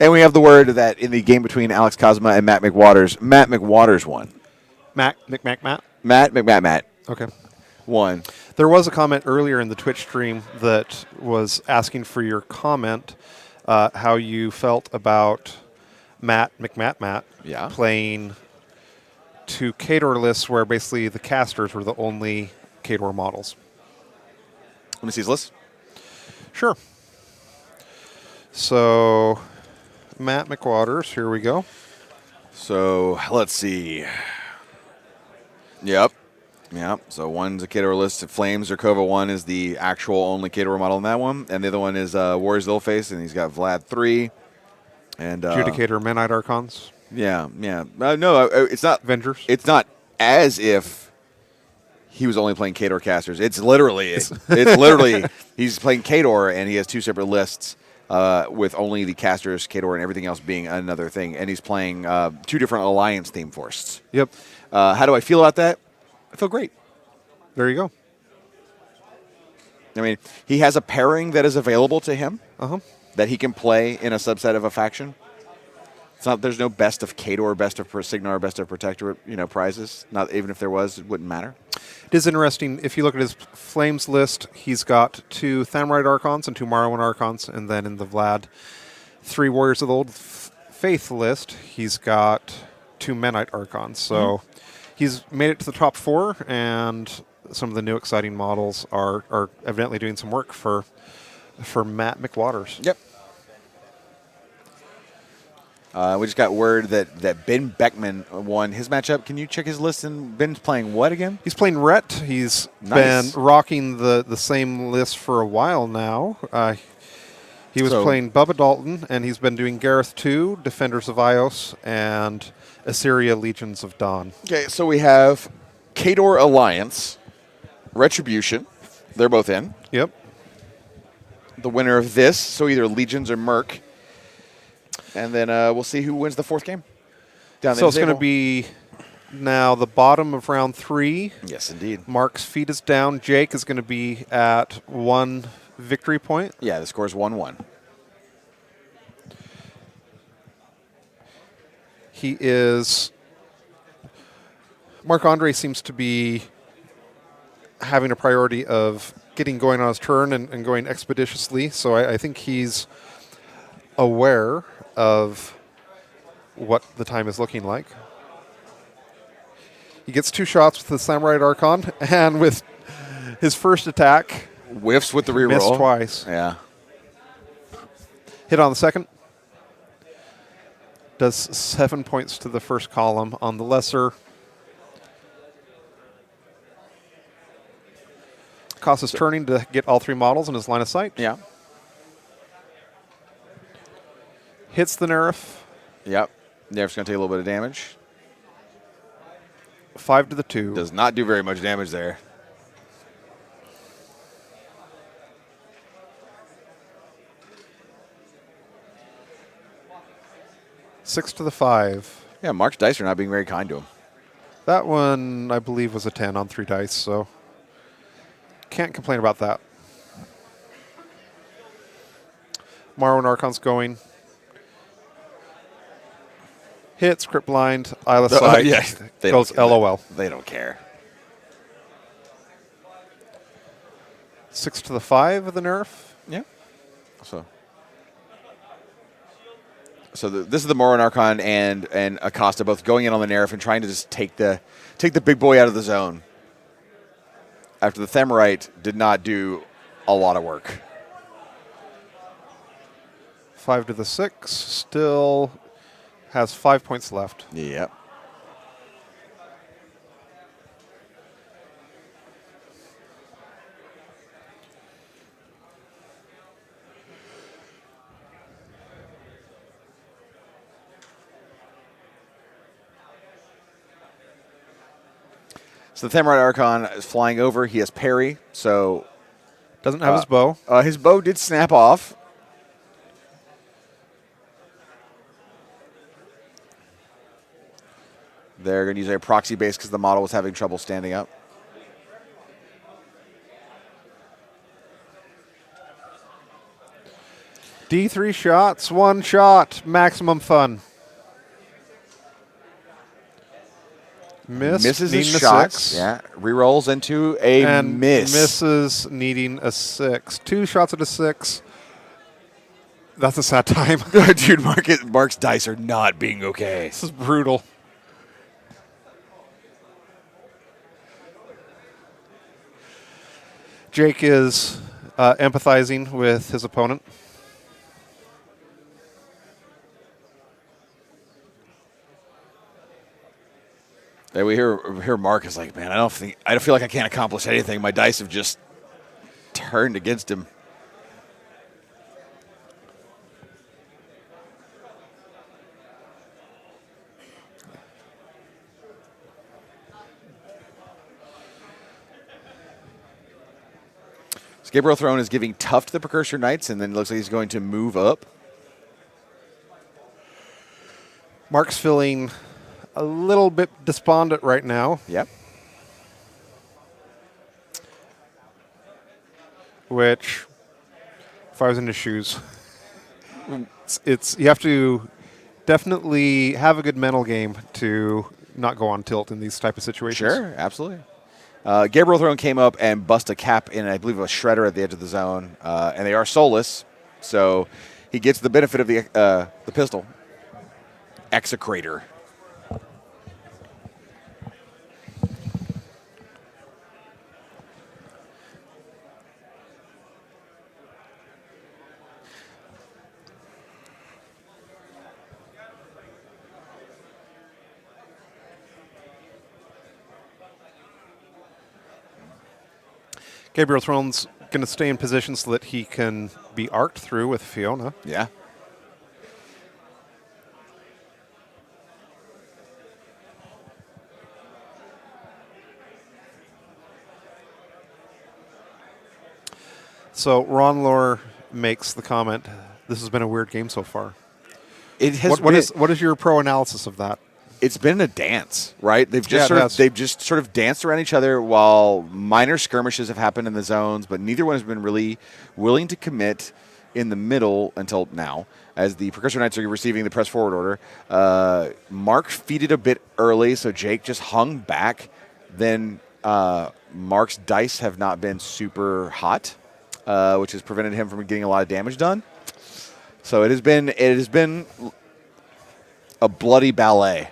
[SPEAKER 1] And we have the word that in the game between Alex Cosma and Matt McWaters won.
[SPEAKER 2] Matt.
[SPEAKER 1] Matt.
[SPEAKER 2] Okay.
[SPEAKER 1] Won.
[SPEAKER 2] There was a comment earlier in the Twitch stream that was asking for your comment, how you felt about Matt playing 2 Khador lists where basically the casters were the only Khador models.
[SPEAKER 1] Let me see his list.
[SPEAKER 2] Sure. So, Matt McWaters, here we go.
[SPEAKER 1] So, let's see. Yep. So, one's a Khador list. Flames or Kova 1 is the actual only Khador model in that one. And the other one is Warriors Lilface, and he's got Vlad 3. And
[SPEAKER 2] Judicator Menite Archons.
[SPEAKER 1] Yeah. No, it's not.
[SPEAKER 2] Avengers.
[SPEAKER 1] It's not as if he was only playing Khador casters. It's literally he's playing Khador, and he has 2 separate lists with only the casters, Khador, and everything else being another thing. And he's playing 2 different Alliance theme forces.
[SPEAKER 2] Yep.
[SPEAKER 1] How do I feel about that? I feel great.
[SPEAKER 2] There you go.
[SPEAKER 1] I mean, he has a pairing that is available to him that he can play in a subset of a faction. It's not. There's no best of Khador, best of Signar, best of Protector, prizes. Not even if there was, it wouldn't matter.
[SPEAKER 2] It is interesting. If you look at his Flames list, he's got 2 Thamrite Archons and 2 Morrowind Archons, and then in the Vlad 3 Warriors of the Old Faith list, he's got 2 Menite Archons. So he's made it to the top 4, and some of the new exciting models are evidently doing some work for Matt McWaters.
[SPEAKER 1] Yep. We just got word that Ben Beckman won his matchup. Can you check his list? And Ben's playing what again?
[SPEAKER 2] He's playing Rhett. He's
[SPEAKER 1] Nice.
[SPEAKER 2] been rocking the same list for a while now. He was playing Bubba Dalton, and he's been doing Gareth 2, Defenders of Ios, and Assyria Legions of Dawn.
[SPEAKER 1] Okay, so we have Kador Alliance, Retribution. They're both in.
[SPEAKER 2] Yep.
[SPEAKER 1] The winner of this, so either Legions or Merc. And then we'll see who wins the fourth game.
[SPEAKER 2] So it's going to be now the bottom of round 3.
[SPEAKER 1] Yes, indeed.
[SPEAKER 2] Mark's feet is down. Jake is going to be at 1 victory point.
[SPEAKER 1] Yeah, the score is 1-1.
[SPEAKER 2] He is... Marc-Andre seems to be having a priority of getting going on his turn and going expeditiously, so I think he's aware of what the time is looking like. He gets 2 shots with the Samurai Archon, and with his first attack...
[SPEAKER 1] Whiffs with the reroll.
[SPEAKER 2] Missed twice.
[SPEAKER 1] Yeah.
[SPEAKER 2] Hit on the second. Does 7 points to the first column on the lesser. Costs is turning to get all 3 models in his line of sight.
[SPEAKER 1] Yeah.
[SPEAKER 2] Hits the Nerf.
[SPEAKER 1] Yep. Nerf's going to take a little bit of damage.
[SPEAKER 2] 5 to the 2.
[SPEAKER 1] Does not do very much damage there.
[SPEAKER 2] Six to the 5.
[SPEAKER 1] Yeah, Mark's dice are not being very kind to him.
[SPEAKER 2] That one, I believe, was a 10 on 3 dice, so can't complain about that. Marwin Archon's going. Hits, crit blind, Isle of Sight.
[SPEAKER 1] Yeah,
[SPEAKER 2] goes LOL.
[SPEAKER 1] They don't care.
[SPEAKER 2] 6 to the 5 of the Nerf.
[SPEAKER 1] Yeah. So this is the Moron Archon and Acosta both going in on the Nerf and trying to just take the big boy out of the zone. After the Thamorite did not do a lot of work.
[SPEAKER 2] 5 to the 6. Still has 5 points left.
[SPEAKER 1] Yep. So the Thamorite Archon is flying over. He has parry, so...
[SPEAKER 2] Doesn't have his bow.
[SPEAKER 1] His bow did snap off. They're going to use a proxy base because the model was having trouble standing up.
[SPEAKER 2] D3 shots, 1 shot, maximum fun.
[SPEAKER 1] Misses his shots.
[SPEAKER 2] 6.
[SPEAKER 1] Yeah, rerolls into a
[SPEAKER 2] and
[SPEAKER 1] miss.
[SPEAKER 2] Misses, needing a 6. 2 shots at a 6. That's a sad time.
[SPEAKER 1] Dude, Mark's dice are not being okay.
[SPEAKER 2] This is brutal. Jake is empathizing with his opponent.
[SPEAKER 1] And we hear Mark is like, man, I don't feel like I can't accomplish anything. My dice have just turned against him. Gabriel Throne is giving tough to the Precursor Knights, and then it looks like he's going to move up.
[SPEAKER 2] Mark's feeling a little bit despondent right now.
[SPEAKER 1] Yep.
[SPEAKER 2] Which, if I was in his shoes, it's you have to definitely have a good mental game to not go on tilt in these type of situations.
[SPEAKER 1] Sure, absolutely. Gabriel Throne came up and bust a cap in, I believe, a shredder at the edge of the zone, and they are soulless, so he gets the benefit of the pistol. Execrator.
[SPEAKER 2] Gabriel Throne's going to stay in position so that he can be arced through with Fiona.
[SPEAKER 1] Yeah.
[SPEAKER 2] So Ron Lore makes the comment, this has been a weird game so far.
[SPEAKER 1] It has
[SPEAKER 2] What is your pro analysis of that?
[SPEAKER 1] It's been a dance, right? They've just sort of danced around each other while minor skirmishes have happened in the zones, but neither one has been really willing to commit in the middle until now, as the Precursor Knights are receiving the press forward order. Mark feeded a bit early, so Jake just hung back. Then Mark's dice have not been super hot, which has prevented him from getting a lot of damage done. So it has been a bloody ballet.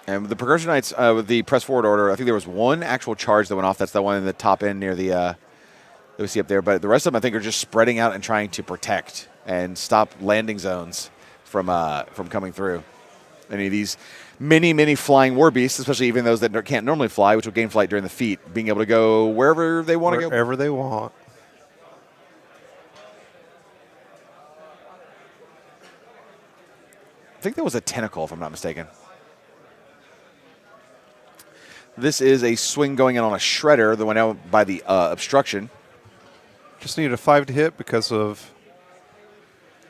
[SPEAKER 1] And the Precursor Knights, with the press forward order, I think there was one actual charge that went off. That's the one in the top end near the that we see up there. But the rest of them, I think, are just spreading out and trying to protect and stop landing zones from coming through. Any of these many flying war beasts, especially even those that can't normally fly, which will gain flight during the feat, being able to go wherever they want to go.
[SPEAKER 2] Wherever they want.
[SPEAKER 1] I think that was a tentacle, if I'm not mistaken. This is a swing going in on a shredder, the one out by the obstruction.
[SPEAKER 2] Just needed a 5 to hit because of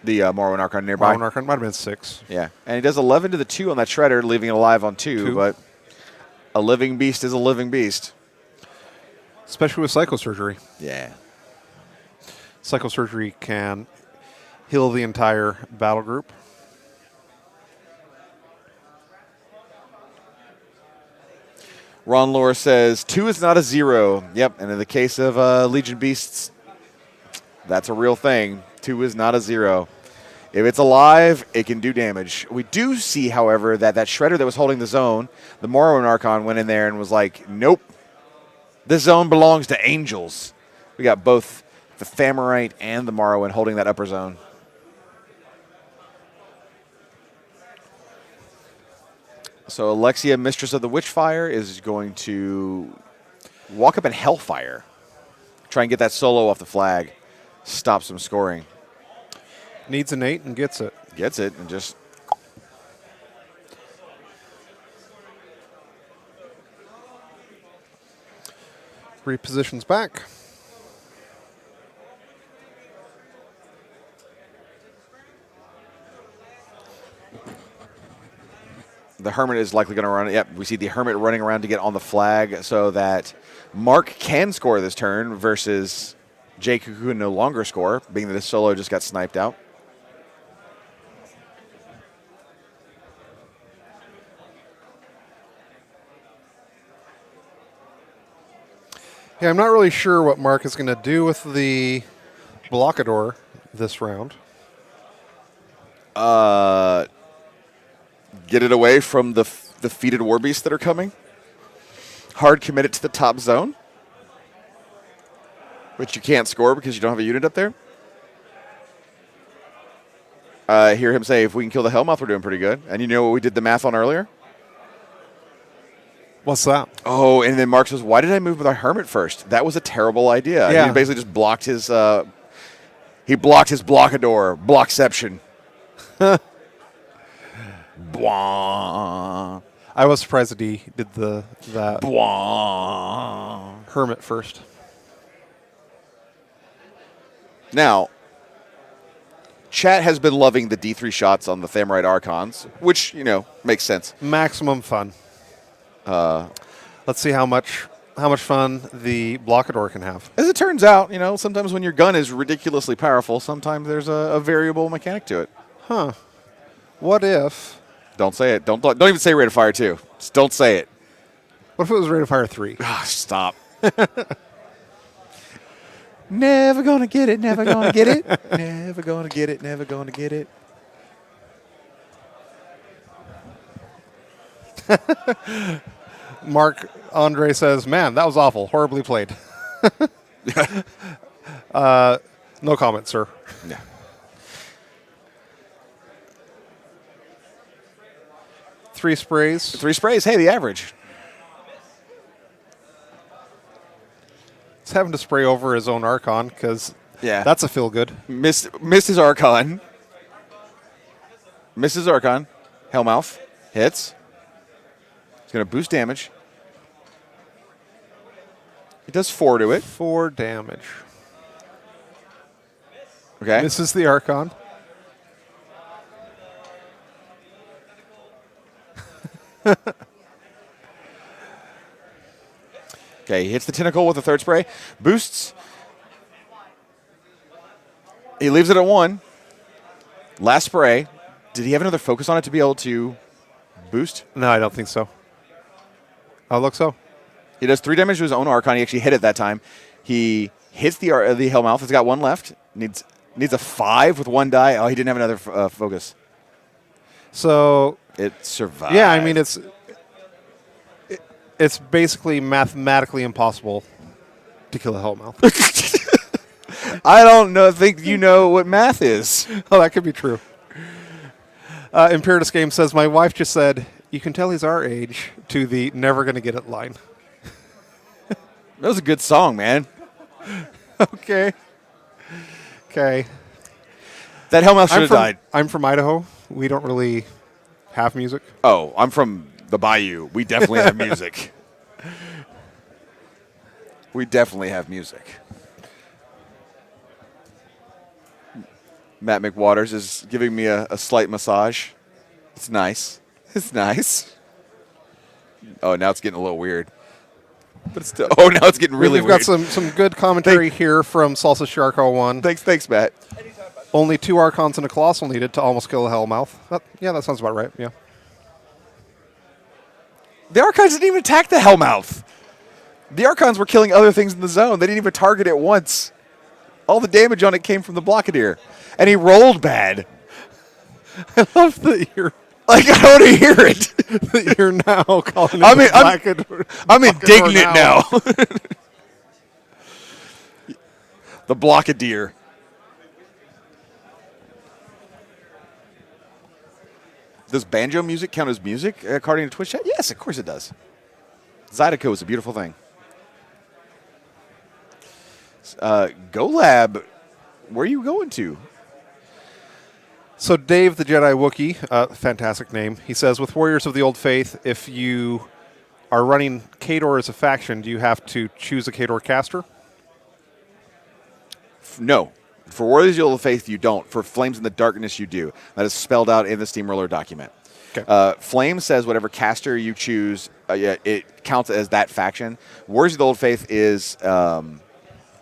[SPEAKER 1] the Morrowind Archon nearby.
[SPEAKER 2] Morrowind Archon might have been 6.
[SPEAKER 1] Yeah, and he does 11 to the 2 on that shredder, leaving it alive on 2. But a living beast is a living beast.
[SPEAKER 2] Especially with Psychosurgery.
[SPEAKER 1] Yeah.
[SPEAKER 2] Psychosurgery can heal the entire battle group.
[SPEAKER 1] Ron Lore says 2 is not a 0. Yep, and in the case of Legion Beasts, that's a real thing. 2 is not a 0. If it's alive, it can do damage. We do see, however, that shredder that was holding the zone, the Morrowind Archon went in there and was like, nope, this zone belongs to angels. We got both the Thamorite and the Morrowind holding that upper zone. So Alexia, Mistress of the Witchfire, is going to walk up in Hellfire. Try and get that solo off the flag. Stop some scoring.
[SPEAKER 2] Needs an 8 and gets it.
[SPEAKER 1] Gets it and just...
[SPEAKER 2] repositions back.
[SPEAKER 1] The Hermit is likely going to run. Yep, we see the Hermit running around to get on the flag so that Mark can score this turn versus Jake, who can no longer score, being that his solo just got sniped out.
[SPEAKER 2] Yeah, I'm not really sure what Mark is going to do with the Blockador this round.
[SPEAKER 1] Get it away from the defeated war beasts that are coming. Hard commit it to the top zone, which you can't score because you don't have a unit up there. Hear him say, if we can kill the Hellmouth, we're doing pretty good. And you know what we did the math on earlier?
[SPEAKER 2] What's that?
[SPEAKER 1] Oh, and then Mark says, why did I move with our Hermit first? That was a terrible idea.
[SPEAKER 2] Yeah.
[SPEAKER 1] He basically just blocked his Blockador, Blockception. Bwah.
[SPEAKER 2] I was surprised that he did that
[SPEAKER 1] Bwah.
[SPEAKER 2] Hermit first.
[SPEAKER 1] Now, chat has been loving the D3 shots on the Thamorite Archons, which, makes sense.
[SPEAKER 2] Maximum fun. Let's see how much fun the Blockador can have.
[SPEAKER 1] As it turns out, sometimes when your gun is ridiculously powerful, sometimes there's a variable mechanic to it.
[SPEAKER 2] Huh. What if...
[SPEAKER 1] Don't say it. Don't even say Rate of Fire 2. Just don't say it.
[SPEAKER 2] What if it was Rate of Fire 3?
[SPEAKER 1] Stop. Never gonna get it, never gonna get it. Never gonna get it, never gonna get it.
[SPEAKER 2] Mark Andre says, man, that was awful. Horribly played. No comment, sir.
[SPEAKER 1] Yeah.
[SPEAKER 2] Three sprays.
[SPEAKER 1] 3 sprays. Hey, the average.
[SPEAKER 2] He's having to spray over his own Archon because that's a feel good.
[SPEAKER 1] Missed his Archon. Misses Archon. Hellmouth. Hits. He's going to boost damage. He does 4 to it.
[SPEAKER 2] 4 damage.
[SPEAKER 1] Okay.
[SPEAKER 2] Misses the Archon.
[SPEAKER 1] Okay, he hits the tentacle with the 3rd spray. Boosts. He leaves it at 1. Last spray. Did he have another focus on it to be able to boost?
[SPEAKER 2] No, I don't think so. Oh, look so.
[SPEAKER 1] He does 3 damage to his own Archon. He actually hit it that time. He hits the Hellmouth. He's got 1 left. Needs a 5 with 1 die. Oh, he didn't have another focus.
[SPEAKER 2] So
[SPEAKER 1] it survived.
[SPEAKER 2] Yeah, I mean it's basically mathematically impossible to kill a Hellmouth.
[SPEAKER 1] I don't think you know what math is.
[SPEAKER 2] Oh, that could be true. Imperatus Game says, my wife just said, you can tell he's our age, to the never going to get it line.
[SPEAKER 1] That was a good song, man.
[SPEAKER 2] Okay.
[SPEAKER 1] That Hellmouth should have died.
[SPEAKER 2] I'm from Idaho. We don't really have music.
[SPEAKER 1] Oh, I'm from the Bayou. We definitely have music. We definitely have music. Matt McWaters is giving me a slight massage. It's nice. It's nice. Oh, now it's getting a little weird. But it's still. Oh, now it's getting really weird.
[SPEAKER 2] We've got some good commentary here from Salsa Sharko 1.
[SPEAKER 1] Thanks, Matt.
[SPEAKER 2] Only 2 Archons and a Colossal needed to almost kill a Hellmouth. That sounds about right, yeah.
[SPEAKER 1] The Archons didn't even attack the Hellmouth. The Archons were killing other things in the zone. They didn't even target it once. All the damage on it came from the Blockadeer. And he rolled bad.
[SPEAKER 2] I love that you're...
[SPEAKER 1] Like, I don't want to hear it.
[SPEAKER 2] That you're now calling it
[SPEAKER 1] I'm indignant now. The Blockadeer. Does banjo music count as music according to Twitch chat? Yes, of course it does. Zydeco is a beautiful thing. GoLab, where are you going to?
[SPEAKER 2] So Dave the Jedi Wookiee, fantastic name. He says, with Warriors of the Old Faith, if you are running Khador as a faction, do you have to choose a Khador caster?
[SPEAKER 1] No. For Warriors of the Old Faith, you don't. For Flames in the Darkness, you do. That is spelled out in the Steamroller document.
[SPEAKER 2] Okay.
[SPEAKER 1] Flame says whatever caster you choose, it counts as that faction. Warriors of the Old Faith is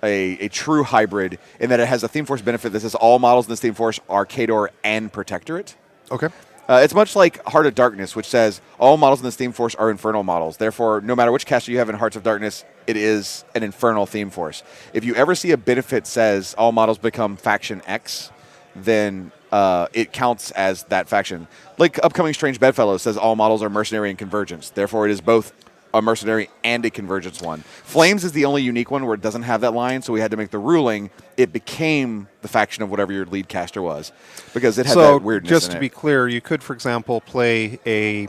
[SPEAKER 1] a true hybrid in that it has a Theme Force benefit that says all models in this Theme Force are Khador and Protectorate.
[SPEAKER 2] Okay.
[SPEAKER 1] It's much like Heart of Darkness, which says all models in this Theme Force are Infernal models. Therefore, no matter which caster you have in Hearts of Darkness, it is an Infernal Theme Force. If you ever see a benefit says all models become Faction X, then it counts as that faction. Like upcoming Strange Bedfellows says all models are Mercenary and Convergence. Therefore, it is both a Mercenary and a Convergence one. Flames is the only unique one where it doesn't have that line, so we had to make the ruling. It became the faction of whatever your lead caster was because it had that weirdness.
[SPEAKER 2] Just to be clear, you could, for example, play a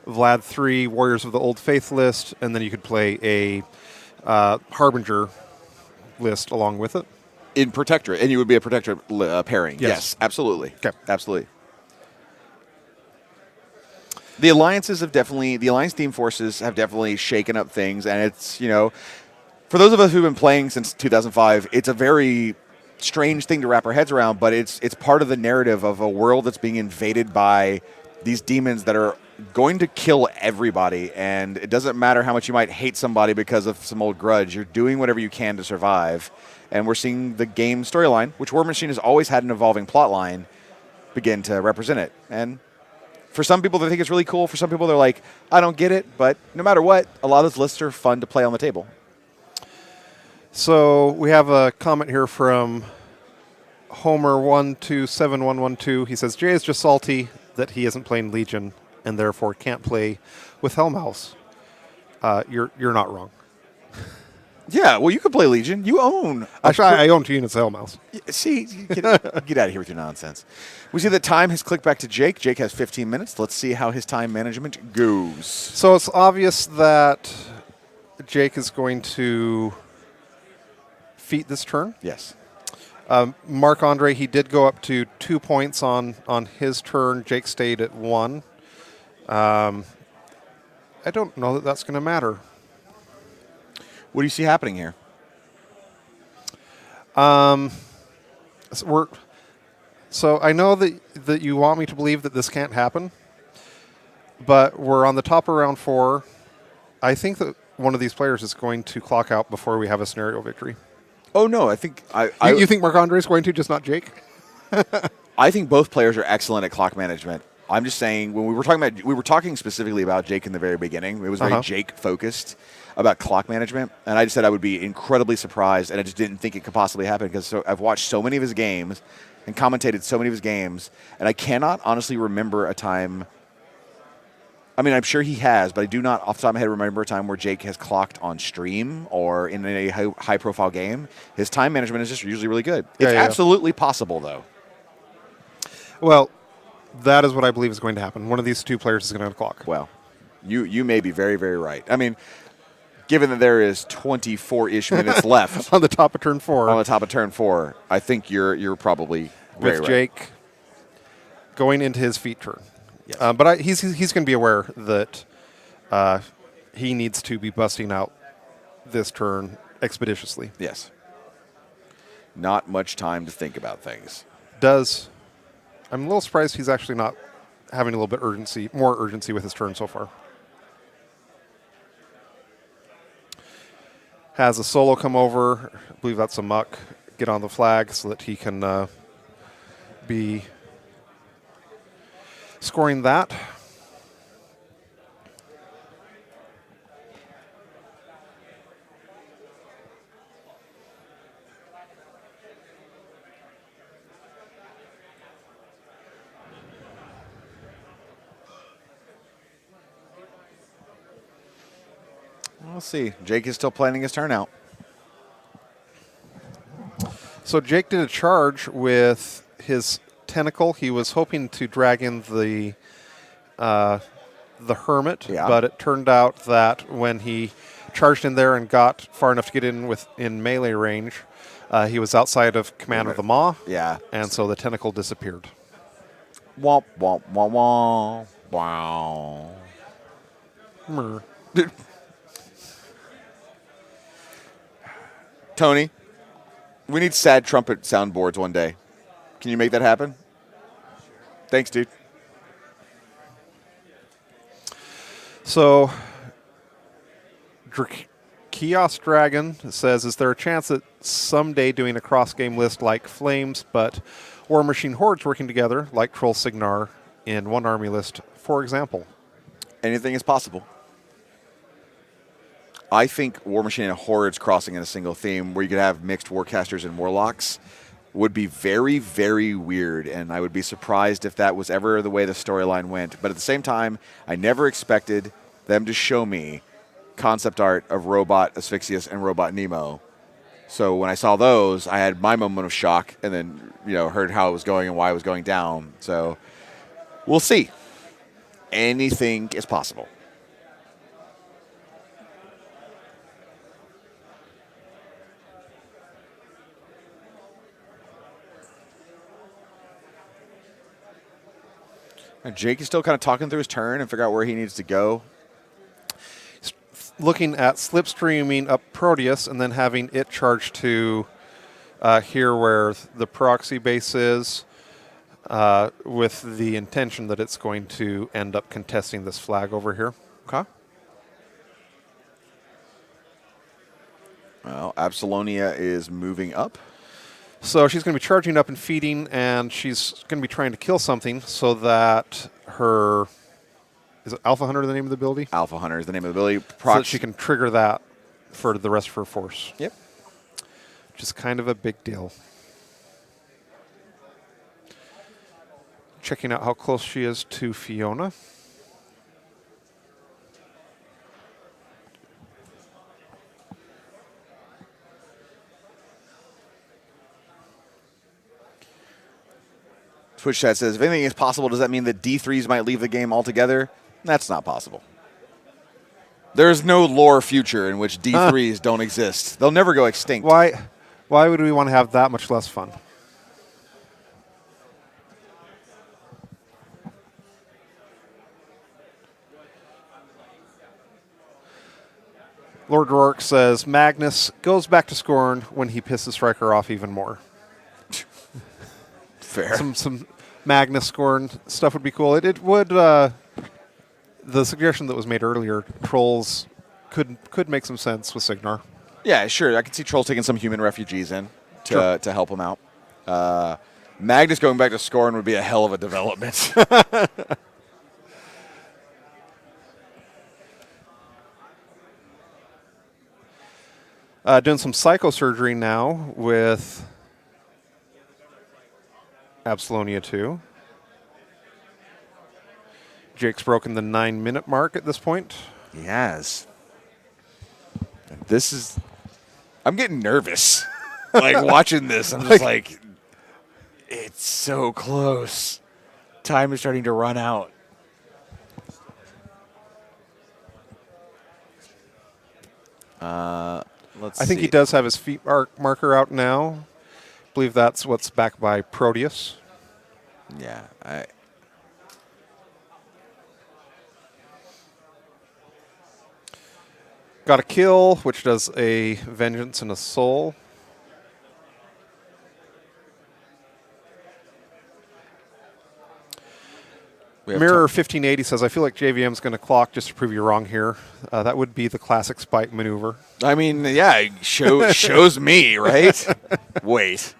[SPEAKER 2] Vlad 3 Warriors of the Old Faith list, and then you could play a Harbinger list along with it.
[SPEAKER 1] In Protectorate, and you would be a Protectorate pairing. Yes, absolutely.
[SPEAKER 2] Okay.
[SPEAKER 1] Absolutely. The alliances have definitely, the Alliance Theme Forces have definitely shaken up things, and it's, for those of us who've been playing since 2005, it's a very strange thing to wrap our heads around, but it's part of the narrative of a world that's being invaded by these demons that are going to kill everybody, and it doesn't matter how much you might hate somebody because of some old grudge. You're doing whatever you can to survive, and we're seeing the game storyline, which War Machine has always had an evolving plot line, begin to represent it. And for some people, they think it's really cool. For some people, they're like, I don't get it. But no matter what, a lot of those lists are fun to play on the table.
[SPEAKER 2] So we have a comment here from Homer127112. He says, Jay is just salty that he isn't playing Legion and therefore can't play with Hellmouths. You're not wrong.
[SPEAKER 1] Yeah, well, you could play Legion. You own.
[SPEAKER 2] Actually, I own 2 units of Hellmouths.
[SPEAKER 1] See, get out of here with your nonsense. We see that time has clicked back to Jake. Jake has 15 minutes. Let's see how his time management goes.
[SPEAKER 2] So it's obvious that Jake is going to feat this turn.
[SPEAKER 1] Yes.
[SPEAKER 2] Marc-Andre, he did go up to 2 points on his turn. Jake stayed at 1. I don't know that that's going to matter.
[SPEAKER 1] What do you see happening here?
[SPEAKER 2] So I know that you want me to believe that this can't happen, but we're on the top of round 4. I think that one of these players is going to clock out before we have a scenario victory.
[SPEAKER 1] Oh, no, I think...
[SPEAKER 2] You think Marc-Andre is going to, just not Jake?
[SPEAKER 1] I think both players are excellent at clock management. I'm just saying, when we were talking specifically about Jake in the very beginning. It was very Jake-focused about clock management, and I just said I would be incredibly surprised, and I just didn't think it could possibly happen because I've watched so many of his games and commentated so many of his games, and I cannot honestly remember a time... I mean, I'm sure he has, but I do not, off the top of my head, remember a time where Jake has clocked on stream or in a high-profile game. His time management is just usually really good. It's absolutely possible, though.
[SPEAKER 2] Well, that is what I believe is going to happen. One of these 2 players is going to clock.
[SPEAKER 1] Well, you may be very, very right. I mean, given that there is 24-ish minutes left
[SPEAKER 2] on the top of turn 4.
[SPEAKER 1] On the top of turn 4, I think you're probably very
[SPEAKER 2] with
[SPEAKER 1] right.
[SPEAKER 2] Jake going into his feat turn.
[SPEAKER 1] Yes.
[SPEAKER 2] But he's going to be aware that he needs to be busting out this turn expeditiously.
[SPEAKER 1] Yes. Not much time to think about things.
[SPEAKER 2] I'm a little surprised he's actually not having a little bit more urgency with his turn so far. Has a solo come over. I believe that's a muck. Get on the flag so that he can be scoring that.
[SPEAKER 1] We'll see. Jake is still planning his turn out.
[SPEAKER 2] So Jake did a charge with his tentacle. He was hoping to drag in the hermit, but it turned out that when he charged in there and got far enough to get in melee range, he was outside of command of the maw.
[SPEAKER 1] Yeah.
[SPEAKER 2] And so the tentacle disappeared.
[SPEAKER 1] Womp, womp, womp, womp. Wow. Tony, we need sad trumpet soundboards one day. Can you make that happen? Thanks, dude.
[SPEAKER 2] So, Chaos Dragon says, is there a chance that someday doing a cross-game list like Flames, but War Machine Hordes working together, like Troll Signar, in one army list, for example?
[SPEAKER 1] Anything is possible. I think War Machine and Hordes crossing in a single theme where you could have mixed Warcasters and Warlocks would be very, very weird, and I would be surprised if that was ever the way the storyline went. But at the same time, I never expected them to show me concept art of Robot Asphyxius and Robot Nemo. So when I saw those, I had my moment of shock and then heard how it was going and why it was going down. So we'll see. Anything is possible. Jake is still kind of talking through his turn and figure out where he needs to go.
[SPEAKER 2] He's looking at slipstreaming up Proteus and then having it charge to here where the proxy base is with the intention that it's going to end up contesting this flag over here.
[SPEAKER 1] Okay. Well, Absalonia is moving up.
[SPEAKER 2] So she's going to be charging up and feeding, and she's going to be trying to kill something so that her... Is it Alpha Hunter the name of the ability?
[SPEAKER 1] Alpha Hunter is the name of the ability.
[SPEAKER 2] So that she can trigger that for the rest of her force.
[SPEAKER 1] Yep.
[SPEAKER 2] Which is kind of a big deal. Checking out how close she is to Fiona.
[SPEAKER 1] Twitch chat says, if anything is possible, does that mean that D3s might leave the game altogether? That's not possible. There's no lore future in which D3s don't exist. They'll never go extinct.
[SPEAKER 2] Why would we want to have that much less fun? Lord Rourke says Magnus goes back to Scorn when he pisses Striker off even more.
[SPEAKER 1] Fair.
[SPEAKER 2] Some Magnus Scorn stuff would be cool. It would. The suggestion that was made earlier, trolls could make some sense with Signar.
[SPEAKER 1] Yeah, sure. I can see Trolls taking some human refugees in to help him out. Magnus going back to Scorn would be a hell of a development.
[SPEAKER 2] Doing some psychosurgery now with Absalonia 2. Jake's broken the 9-minute mark at this point.
[SPEAKER 1] He has. I'm getting nervous. Like, watching this, I'm just like, it's so close. Time is starting to run out.
[SPEAKER 2] I think he does have his feet marker out now. I believe that's what's backed by Proteus.
[SPEAKER 1] Yeah.
[SPEAKER 2] Got a kill, which does a vengeance and a soul. Mirror 1580 says, I feel like JVM's going to clock just to prove you wrong here. That would be the classic spike maneuver.
[SPEAKER 1] I mean, yeah, shows me, right? Wait.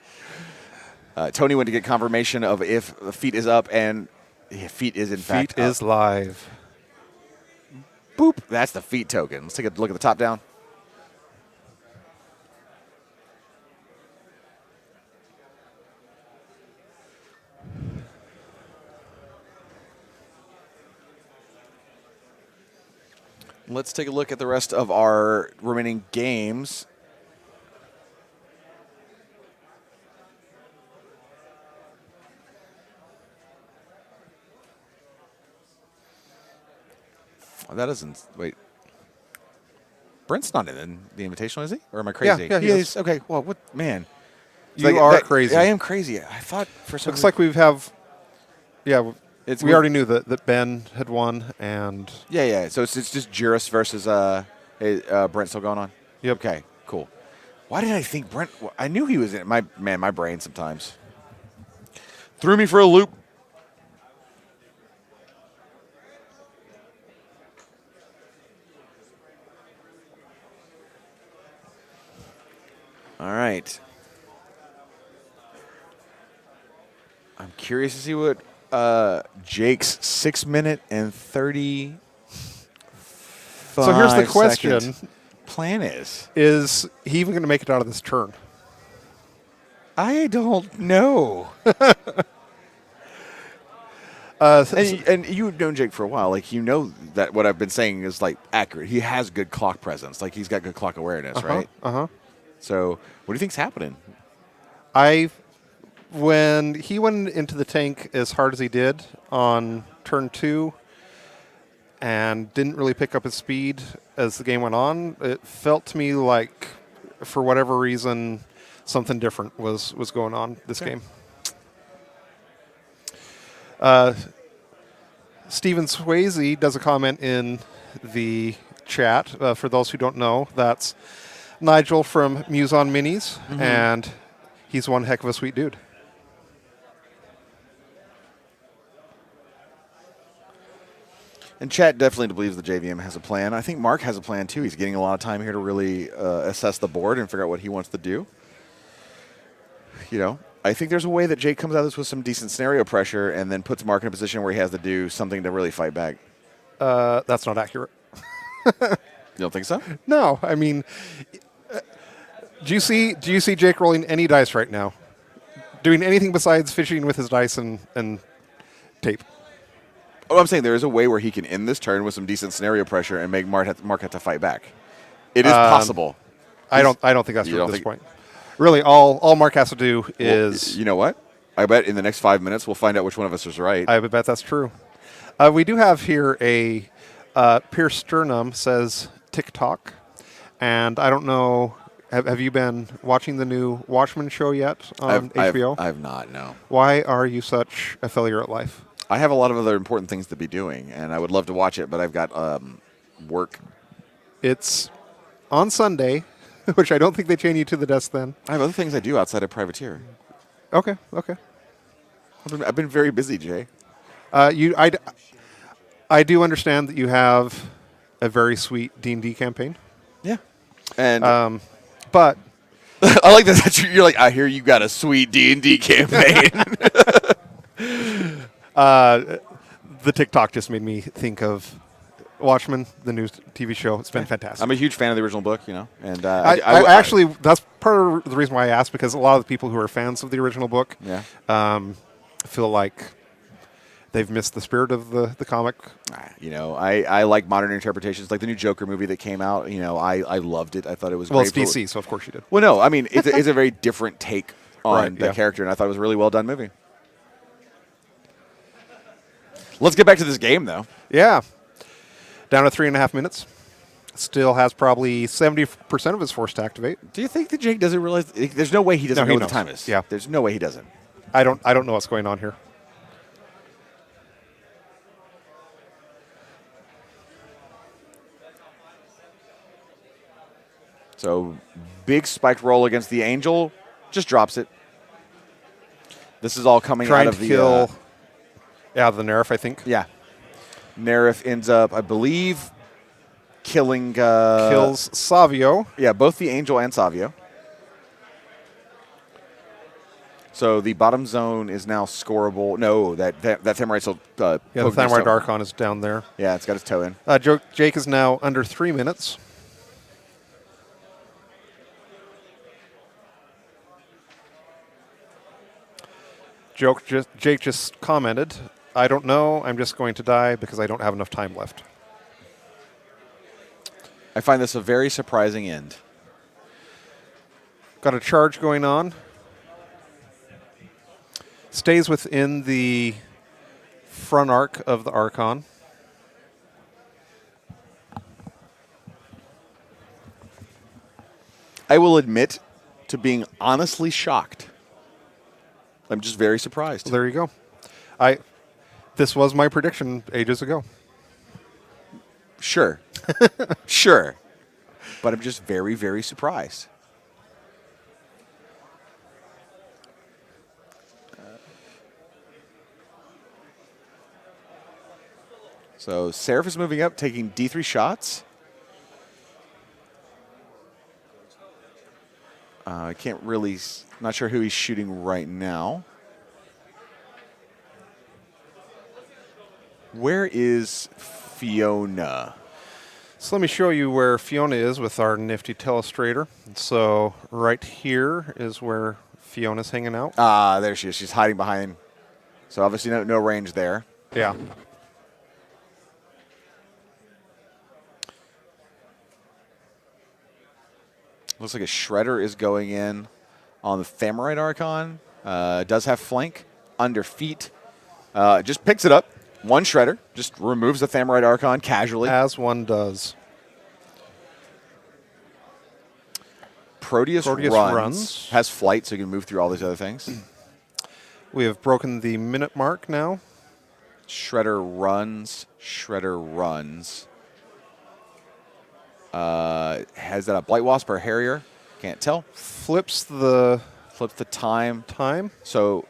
[SPEAKER 1] Tony went to get confirmation of if feet is up, and feet is in fact
[SPEAKER 2] Feet is live.
[SPEAKER 1] Boop. That's the feet token. Let's take a look at the top down. Let's take a look at the rest of our remaining games. Oh, that doesn't. Wait. Brent's not in the Invitational, is he? Or am I crazy?
[SPEAKER 2] Yeah, he is.
[SPEAKER 1] Okay, well, what, man.
[SPEAKER 2] You are crazy.
[SPEAKER 1] I am crazy. I thought for some
[SPEAKER 2] Looks
[SPEAKER 1] reason.
[SPEAKER 2] like we have. Yeah, we already knew that Ben had won, and
[SPEAKER 1] Yeah. So it's just Juris versus Brent still going on?
[SPEAKER 2] Yep.
[SPEAKER 1] Okay, cool. Why did I think Brent? I knew he was in it. My brain sometimes threw me for a loop. All right. I'm curious to see what Jake's 6-minute and 30.
[SPEAKER 2] So here's the question:
[SPEAKER 1] plan is
[SPEAKER 2] he even going to make it out of this turn?
[SPEAKER 1] I don't know. And you've known Jake for a while. Like, you know that what I've been saying is like accurate. He has good clock presence. Like, he's got good clock awareness, right? So, what do you think's happening?
[SPEAKER 2] When he went into the tank as hard as he did on turn 2 and didn't really pick up his speed as the game went on, it felt to me like, for whatever reason, something different was going on this game. Steven Swayze does a comment in the chat. For those who don't know, that's Nigel from Muse on Minis, and he's one heck of a sweet dude.
[SPEAKER 1] And chat definitely believes the JVM has a plan. I think Mark has a plan too. He's getting a lot of time here to really assess the board and figure out what he wants to do. You know, I think there's a way that Jake comes out of this with some decent scenario pressure and then puts Mark in a position where he has to do something to really fight back.
[SPEAKER 2] That's not accurate.
[SPEAKER 1] You don't think so?
[SPEAKER 2] No, I mean, do you see Jake rolling any dice right now? Doing anything besides fishing with his dice and tape?
[SPEAKER 1] Oh, I'm saying there is a way where he can end this turn with some decent scenario pressure and make Mark have to fight back. It is possible.
[SPEAKER 2] I don't think that's true at this point. Really, all Mark has to do is...
[SPEAKER 1] Well, you know what? I bet in the next 5 minutes we'll find out which one of us is right.
[SPEAKER 2] I would bet that's true. We do have here a Pierce Sternum says TikTok, and I don't know. Have you been watching the new Watchmen show yet on HBO?
[SPEAKER 1] I have not. No.
[SPEAKER 2] Why are you such a failure at life?
[SPEAKER 1] I have a lot of other important things to be doing, and I would love to watch it, but I've got work.
[SPEAKER 2] It's on Sunday, which I don't think they chain you to the desk then.
[SPEAKER 1] I have other things I do outside of Privateer.
[SPEAKER 2] Okay.
[SPEAKER 1] I've been very busy, Jay.
[SPEAKER 2] I do understand that you have a very sweet D&D campaign.
[SPEAKER 1] Yeah. And
[SPEAKER 2] But
[SPEAKER 1] I like that you're like, I hear you got a sweet D&D campaign.
[SPEAKER 2] the TikTok just made me think of Watchmen, the new TV show. It's been fantastic.
[SPEAKER 1] I'm a huge fan of the original book, and
[SPEAKER 2] I actually, that's part of the reason why I asked, because a lot of the people who are fans of the original book feel like they've missed the spirit of the comic.
[SPEAKER 1] I like modern interpretations, like the new Joker movie that came out. I loved it. I thought it was
[SPEAKER 2] well,
[SPEAKER 1] great.
[SPEAKER 2] it's DC, so of course you did.
[SPEAKER 1] Well, no, I mean, it's a very different take on the
[SPEAKER 2] yeah.
[SPEAKER 1] character, and I thought it was a really well done movie. Let's get back to this game, though.
[SPEAKER 2] Yeah. Down to 3.5 minutes. Still has probably 70% of his force to activate.
[SPEAKER 1] Do you think that Jake doesn't realize? There's no way he doesn't know what the time is.
[SPEAKER 2] Yeah.
[SPEAKER 1] There's no way he doesn't.
[SPEAKER 2] I don't know what's going on here.
[SPEAKER 1] So, big spiked roll against the Angel. Just drops it. This is all coming
[SPEAKER 2] Trying
[SPEAKER 1] out of
[SPEAKER 2] to
[SPEAKER 1] the...
[SPEAKER 2] kill out of the Nerf, I think.
[SPEAKER 1] Yeah. Nerif ends up, I believe, killing...
[SPEAKER 2] Kills Savio.
[SPEAKER 1] Yeah, both the Angel and Savio. So the bottom zone is now scoreable. No, that Thamurite still...
[SPEAKER 2] the Thamurite Archon is down there.
[SPEAKER 1] Yeah, it's got his toe in.
[SPEAKER 2] Jake is now under 3 minutes. Jake just commented, I don't know, I'm just going to die because I don't have enough time left.
[SPEAKER 1] I find this a very surprising end.
[SPEAKER 2] Got a charge going on. Stays within the front arc of the Archon.
[SPEAKER 1] I will admit to being honestly shocked. I'm just very surprised.
[SPEAKER 2] Well, there you go. This was my prediction ages ago.
[SPEAKER 1] Sure. Sure. But I'm just very, very surprised. So Seraph is moving up, taking D3 shots. I can't really, not sure who he's shooting right now. Where is Fiona?
[SPEAKER 2] So let me show you where Fiona is with our nifty telestrator. So right here is where Fiona's hanging out.
[SPEAKER 1] Ah, there she is. She's hiding behind. So obviously no range there.
[SPEAKER 2] Yeah.
[SPEAKER 1] Looks like a Shredder is going in on the Thamurite Archon. Does have flank, under feet. Just picks it up. One Shredder. Just removes the Thamurite Archon casually.
[SPEAKER 2] As one does.
[SPEAKER 1] Proteus runs. Has flight, so he can move through all these other things.
[SPEAKER 2] We have broken the minute mark now.
[SPEAKER 1] Shredder runs. Shredder runs. Has that a Blight Wasp or a Harrier? Can't tell.
[SPEAKER 2] Flips the
[SPEAKER 1] time.
[SPEAKER 2] Time.
[SPEAKER 1] So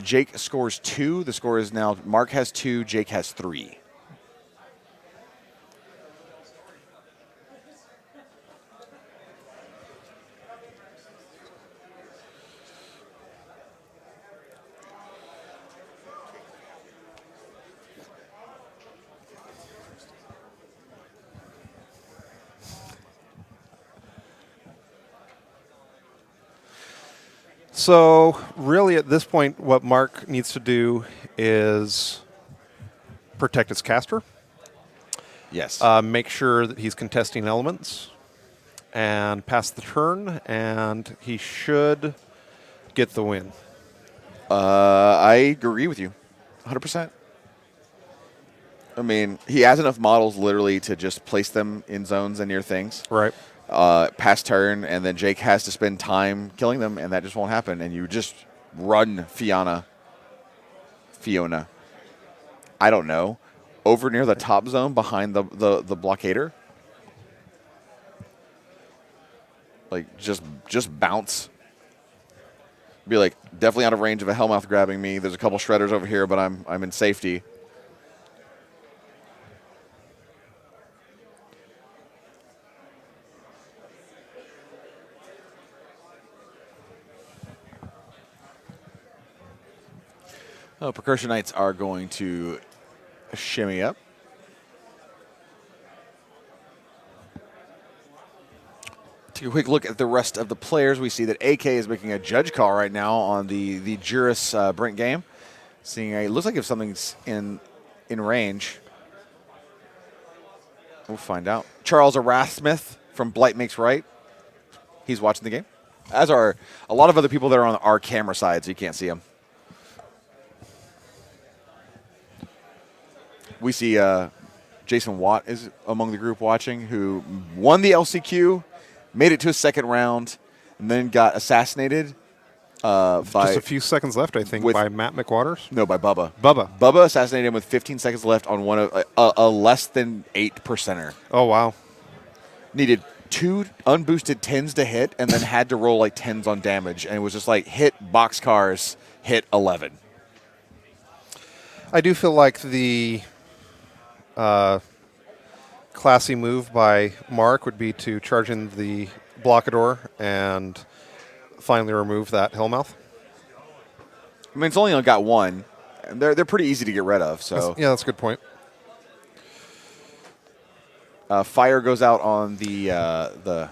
[SPEAKER 1] Jake scores 2. The score is now Mark has 2. Jake has 3.
[SPEAKER 2] So really at this point, what Mark needs to do is protect his caster.
[SPEAKER 1] Yes.
[SPEAKER 2] Make sure that he's contesting elements and pass the turn, and he should get the win.
[SPEAKER 1] I agree with you, 100%. I mean, he has enough models literally to just place them in zones and near things.
[SPEAKER 2] Right.
[SPEAKER 1] Pass turn, and then Jake has to spend time killing them, and that just won't happen. And you just run Fiona. I don't know. Over near the top zone behind the blockader. Like, just bounce. Be like, definitely out of range of a Hellmouth grabbing me. There's a couple shredders over here, but I'm in safety. Oh, Percussionites are going to shimmy up. Take a quick look at the rest of the players. We see that AK is making a judge call right now on the Juris Brent game. Seeing it looks like if something's in range. We'll find out. Charles Erasmith from Blight Makes Right. He's watching the game. As are a lot of other people that are on our camera side, so you can't see them. We see Jason Watt is among the group watching, who won the LCQ, made it to a second round, and then got assassinated by...
[SPEAKER 2] Just a few seconds left, I think, by Matt McWaters?
[SPEAKER 1] No, by Bubba.
[SPEAKER 2] Bubba
[SPEAKER 1] assassinated him with 15 seconds left on one of a less than 8%er.
[SPEAKER 2] Oh, wow.
[SPEAKER 1] Needed 2 unboosted 10s to hit, and then had to roll like 10s on damage, and it was just like hit boxcars, hit 11.
[SPEAKER 2] I do feel like the... classy move by Mark would be to charge in the blockador and finally remove that Hellmouth.
[SPEAKER 1] I mean, it's only got one. And they're pretty easy to get rid of. So
[SPEAKER 2] that's a good point.
[SPEAKER 1] Fire goes out on the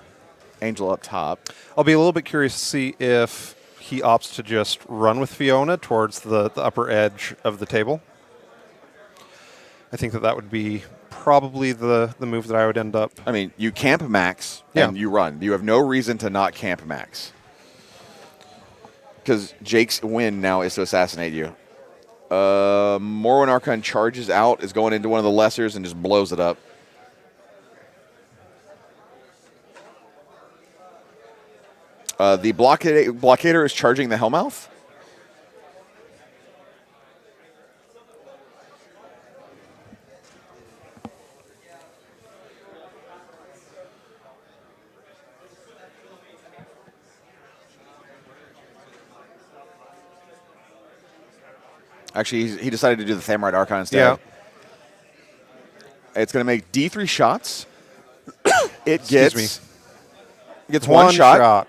[SPEAKER 1] Angel up top.
[SPEAKER 2] I'll be a little bit curious to see if he opts to just run with Fiona towards the upper edge of the table. I think that would be probably the move that I would end up.
[SPEAKER 1] I mean, you camp Max and you run. You have no reason to not camp Max. Because Jake's win now is to assassinate you. Morrowind Archon charges out, is going into one of the lessers, and just blows it up. The blockader is charging the Hellmouth. Actually, he decided to do the Thamrite Archon instead.
[SPEAKER 2] Yeah.
[SPEAKER 1] It's going to make D3 shots. It gets
[SPEAKER 2] one shot.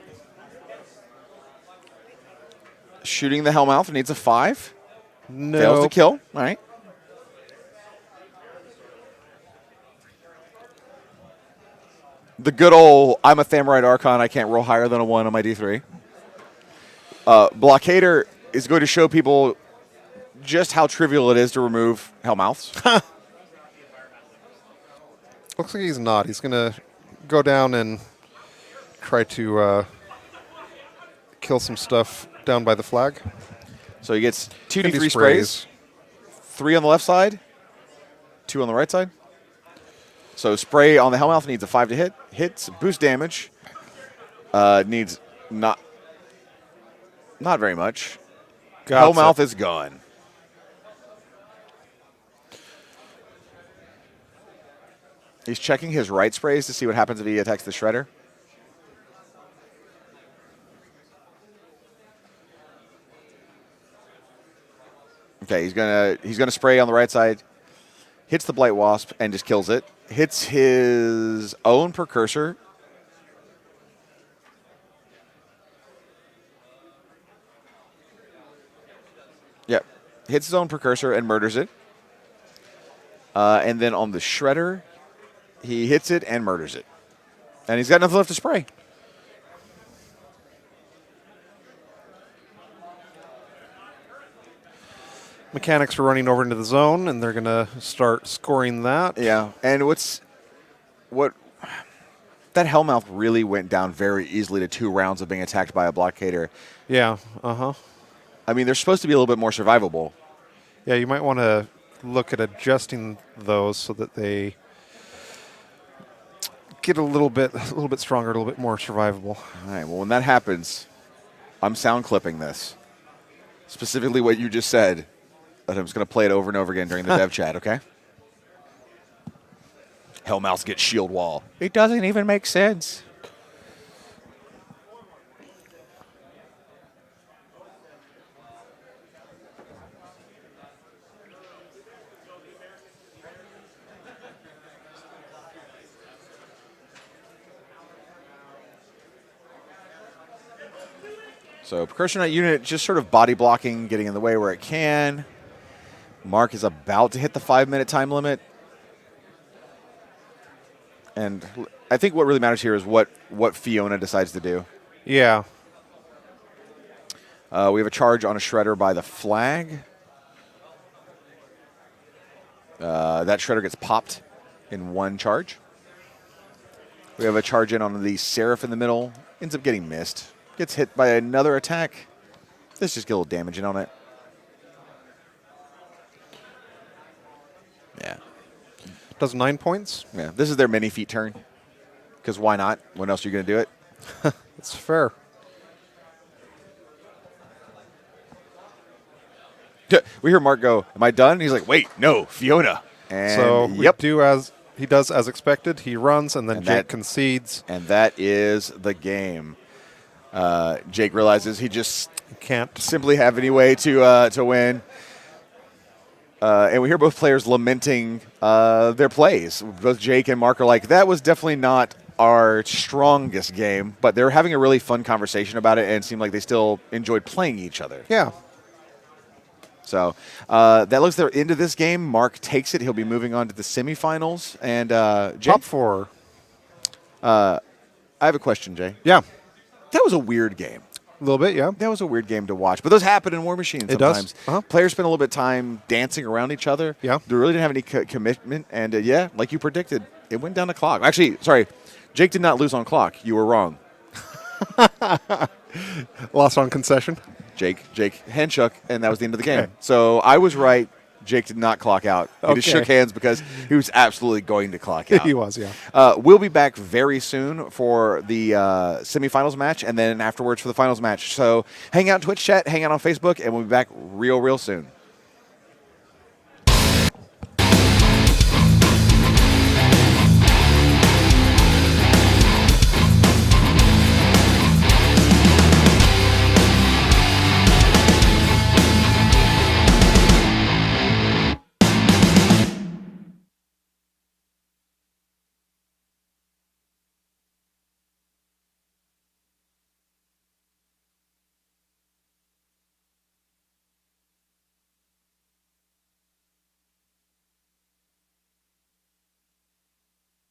[SPEAKER 1] Shooting the Hellmouth needs a 5.
[SPEAKER 2] No.
[SPEAKER 1] Fails to kill. All right. The good old, I'm a Thamrite Archon, I can't roll higher than a 1 on my D3. Blockader is going to show people just how trivial it is to remove Hellmouths.
[SPEAKER 2] Looks like he's not. He's going to go down and try to kill some stuff down by the flag.
[SPEAKER 1] So he gets 2 D3 sprays. 3 on the left side, 2 on the right side. So spray on the Hellmouth needs a 5 to hit. Hits, boost damage. Needs not very much. Hellmouth is gone. He's checking his right sprays to see what happens if he attacks the Shredder. Okay, he's gonna spray on the right side. Hits the Blight Wasp and just kills it. Hits his own Precursor. Yep. Hits his own Precursor and murders it. And then on the Shredder, he hits it and murders it. And he's got nothing left to spray.
[SPEAKER 2] Mechanics are running over into the zone, and they're going to start scoring that.
[SPEAKER 1] Yeah. And That Hellmouth really went down very easily to 2 rounds of being attacked by a blockader.
[SPEAKER 2] Yeah. Uh-huh.
[SPEAKER 1] I mean, they're supposed to be a little bit more survivable.
[SPEAKER 2] Yeah, you might want to look at adjusting those so that they get a little bit stronger, a little bit more survivable.
[SPEAKER 1] All right, well, when that happens, I'm sound clipping this. Specifically what you just said. And I'm just going to play it over and over again during the dev chat, okay? Hellmouth gets shield wall. It doesn't even make sense. So Precursor Knight unit just sort of body blocking, getting in the way where it can. Mark is about to hit the 5-minute time limit. And I think what really matters here is what Fiona decides to do.
[SPEAKER 2] Yeah.
[SPEAKER 1] We have a charge on a Shredder by the flag. That Shredder gets popped in 1 charge. We have a charge in on the Seraph in the middle. Ends up getting missed. Gets hit by another attack. Let's just get a little damage in on it. Yeah.
[SPEAKER 2] Does 9 points?
[SPEAKER 1] Yeah. This is their mini feat turn. Because why not? When else are you going to do it?
[SPEAKER 2] That's fair.
[SPEAKER 1] We hear Mark go, "Am I done?" And he's like, "Wait, no, Fiona." And
[SPEAKER 2] So we
[SPEAKER 1] yep.
[SPEAKER 2] do as he does as expected. He runs, and then
[SPEAKER 1] And
[SPEAKER 2] Jake
[SPEAKER 1] that-
[SPEAKER 2] concedes.
[SPEAKER 1] And that is the game. Jake realizes he just
[SPEAKER 2] Can't.
[SPEAKER 1] simply have any way to win. And we hear both players lamenting their plays. Both Jake and Mark are like, that was definitely not our strongest game, but they're having a really fun conversation about it and it seemed like they still enjoyed playing each other.
[SPEAKER 2] Yeah.
[SPEAKER 1] So that looks their end of this game. Mark takes it. He'll be moving on to the semifinals. And Jay,
[SPEAKER 2] Top 4.
[SPEAKER 1] I have a question, Jay.
[SPEAKER 2] Yeah.
[SPEAKER 1] That was a weird game.
[SPEAKER 2] A little bit, yeah.
[SPEAKER 1] That was a weird game to watch. But those happen in War Machine
[SPEAKER 2] It does.
[SPEAKER 1] sometimes.
[SPEAKER 2] Uh-huh.
[SPEAKER 1] Players spend a little bit of time dancing around each other.
[SPEAKER 2] Yeah.
[SPEAKER 1] They really didn't have any commitment. And, yeah, like you predicted, it went down to clock. Actually, sorry, Jake did not lose on clock. You were wrong.
[SPEAKER 2] Lost on concession.
[SPEAKER 1] Jake hand shook, and that was the end of the game. So I was right. Jake did not clock out. He just
[SPEAKER 2] Okay.
[SPEAKER 1] shook hands because he was absolutely going to clock out.
[SPEAKER 2] He was, yeah.
[SPEAKER 1] We'll be back very soon for the semifinals match and then afterwards for the finals match. So hang out in Twitch chat, hang out on Facebook, and we'll be back real soon.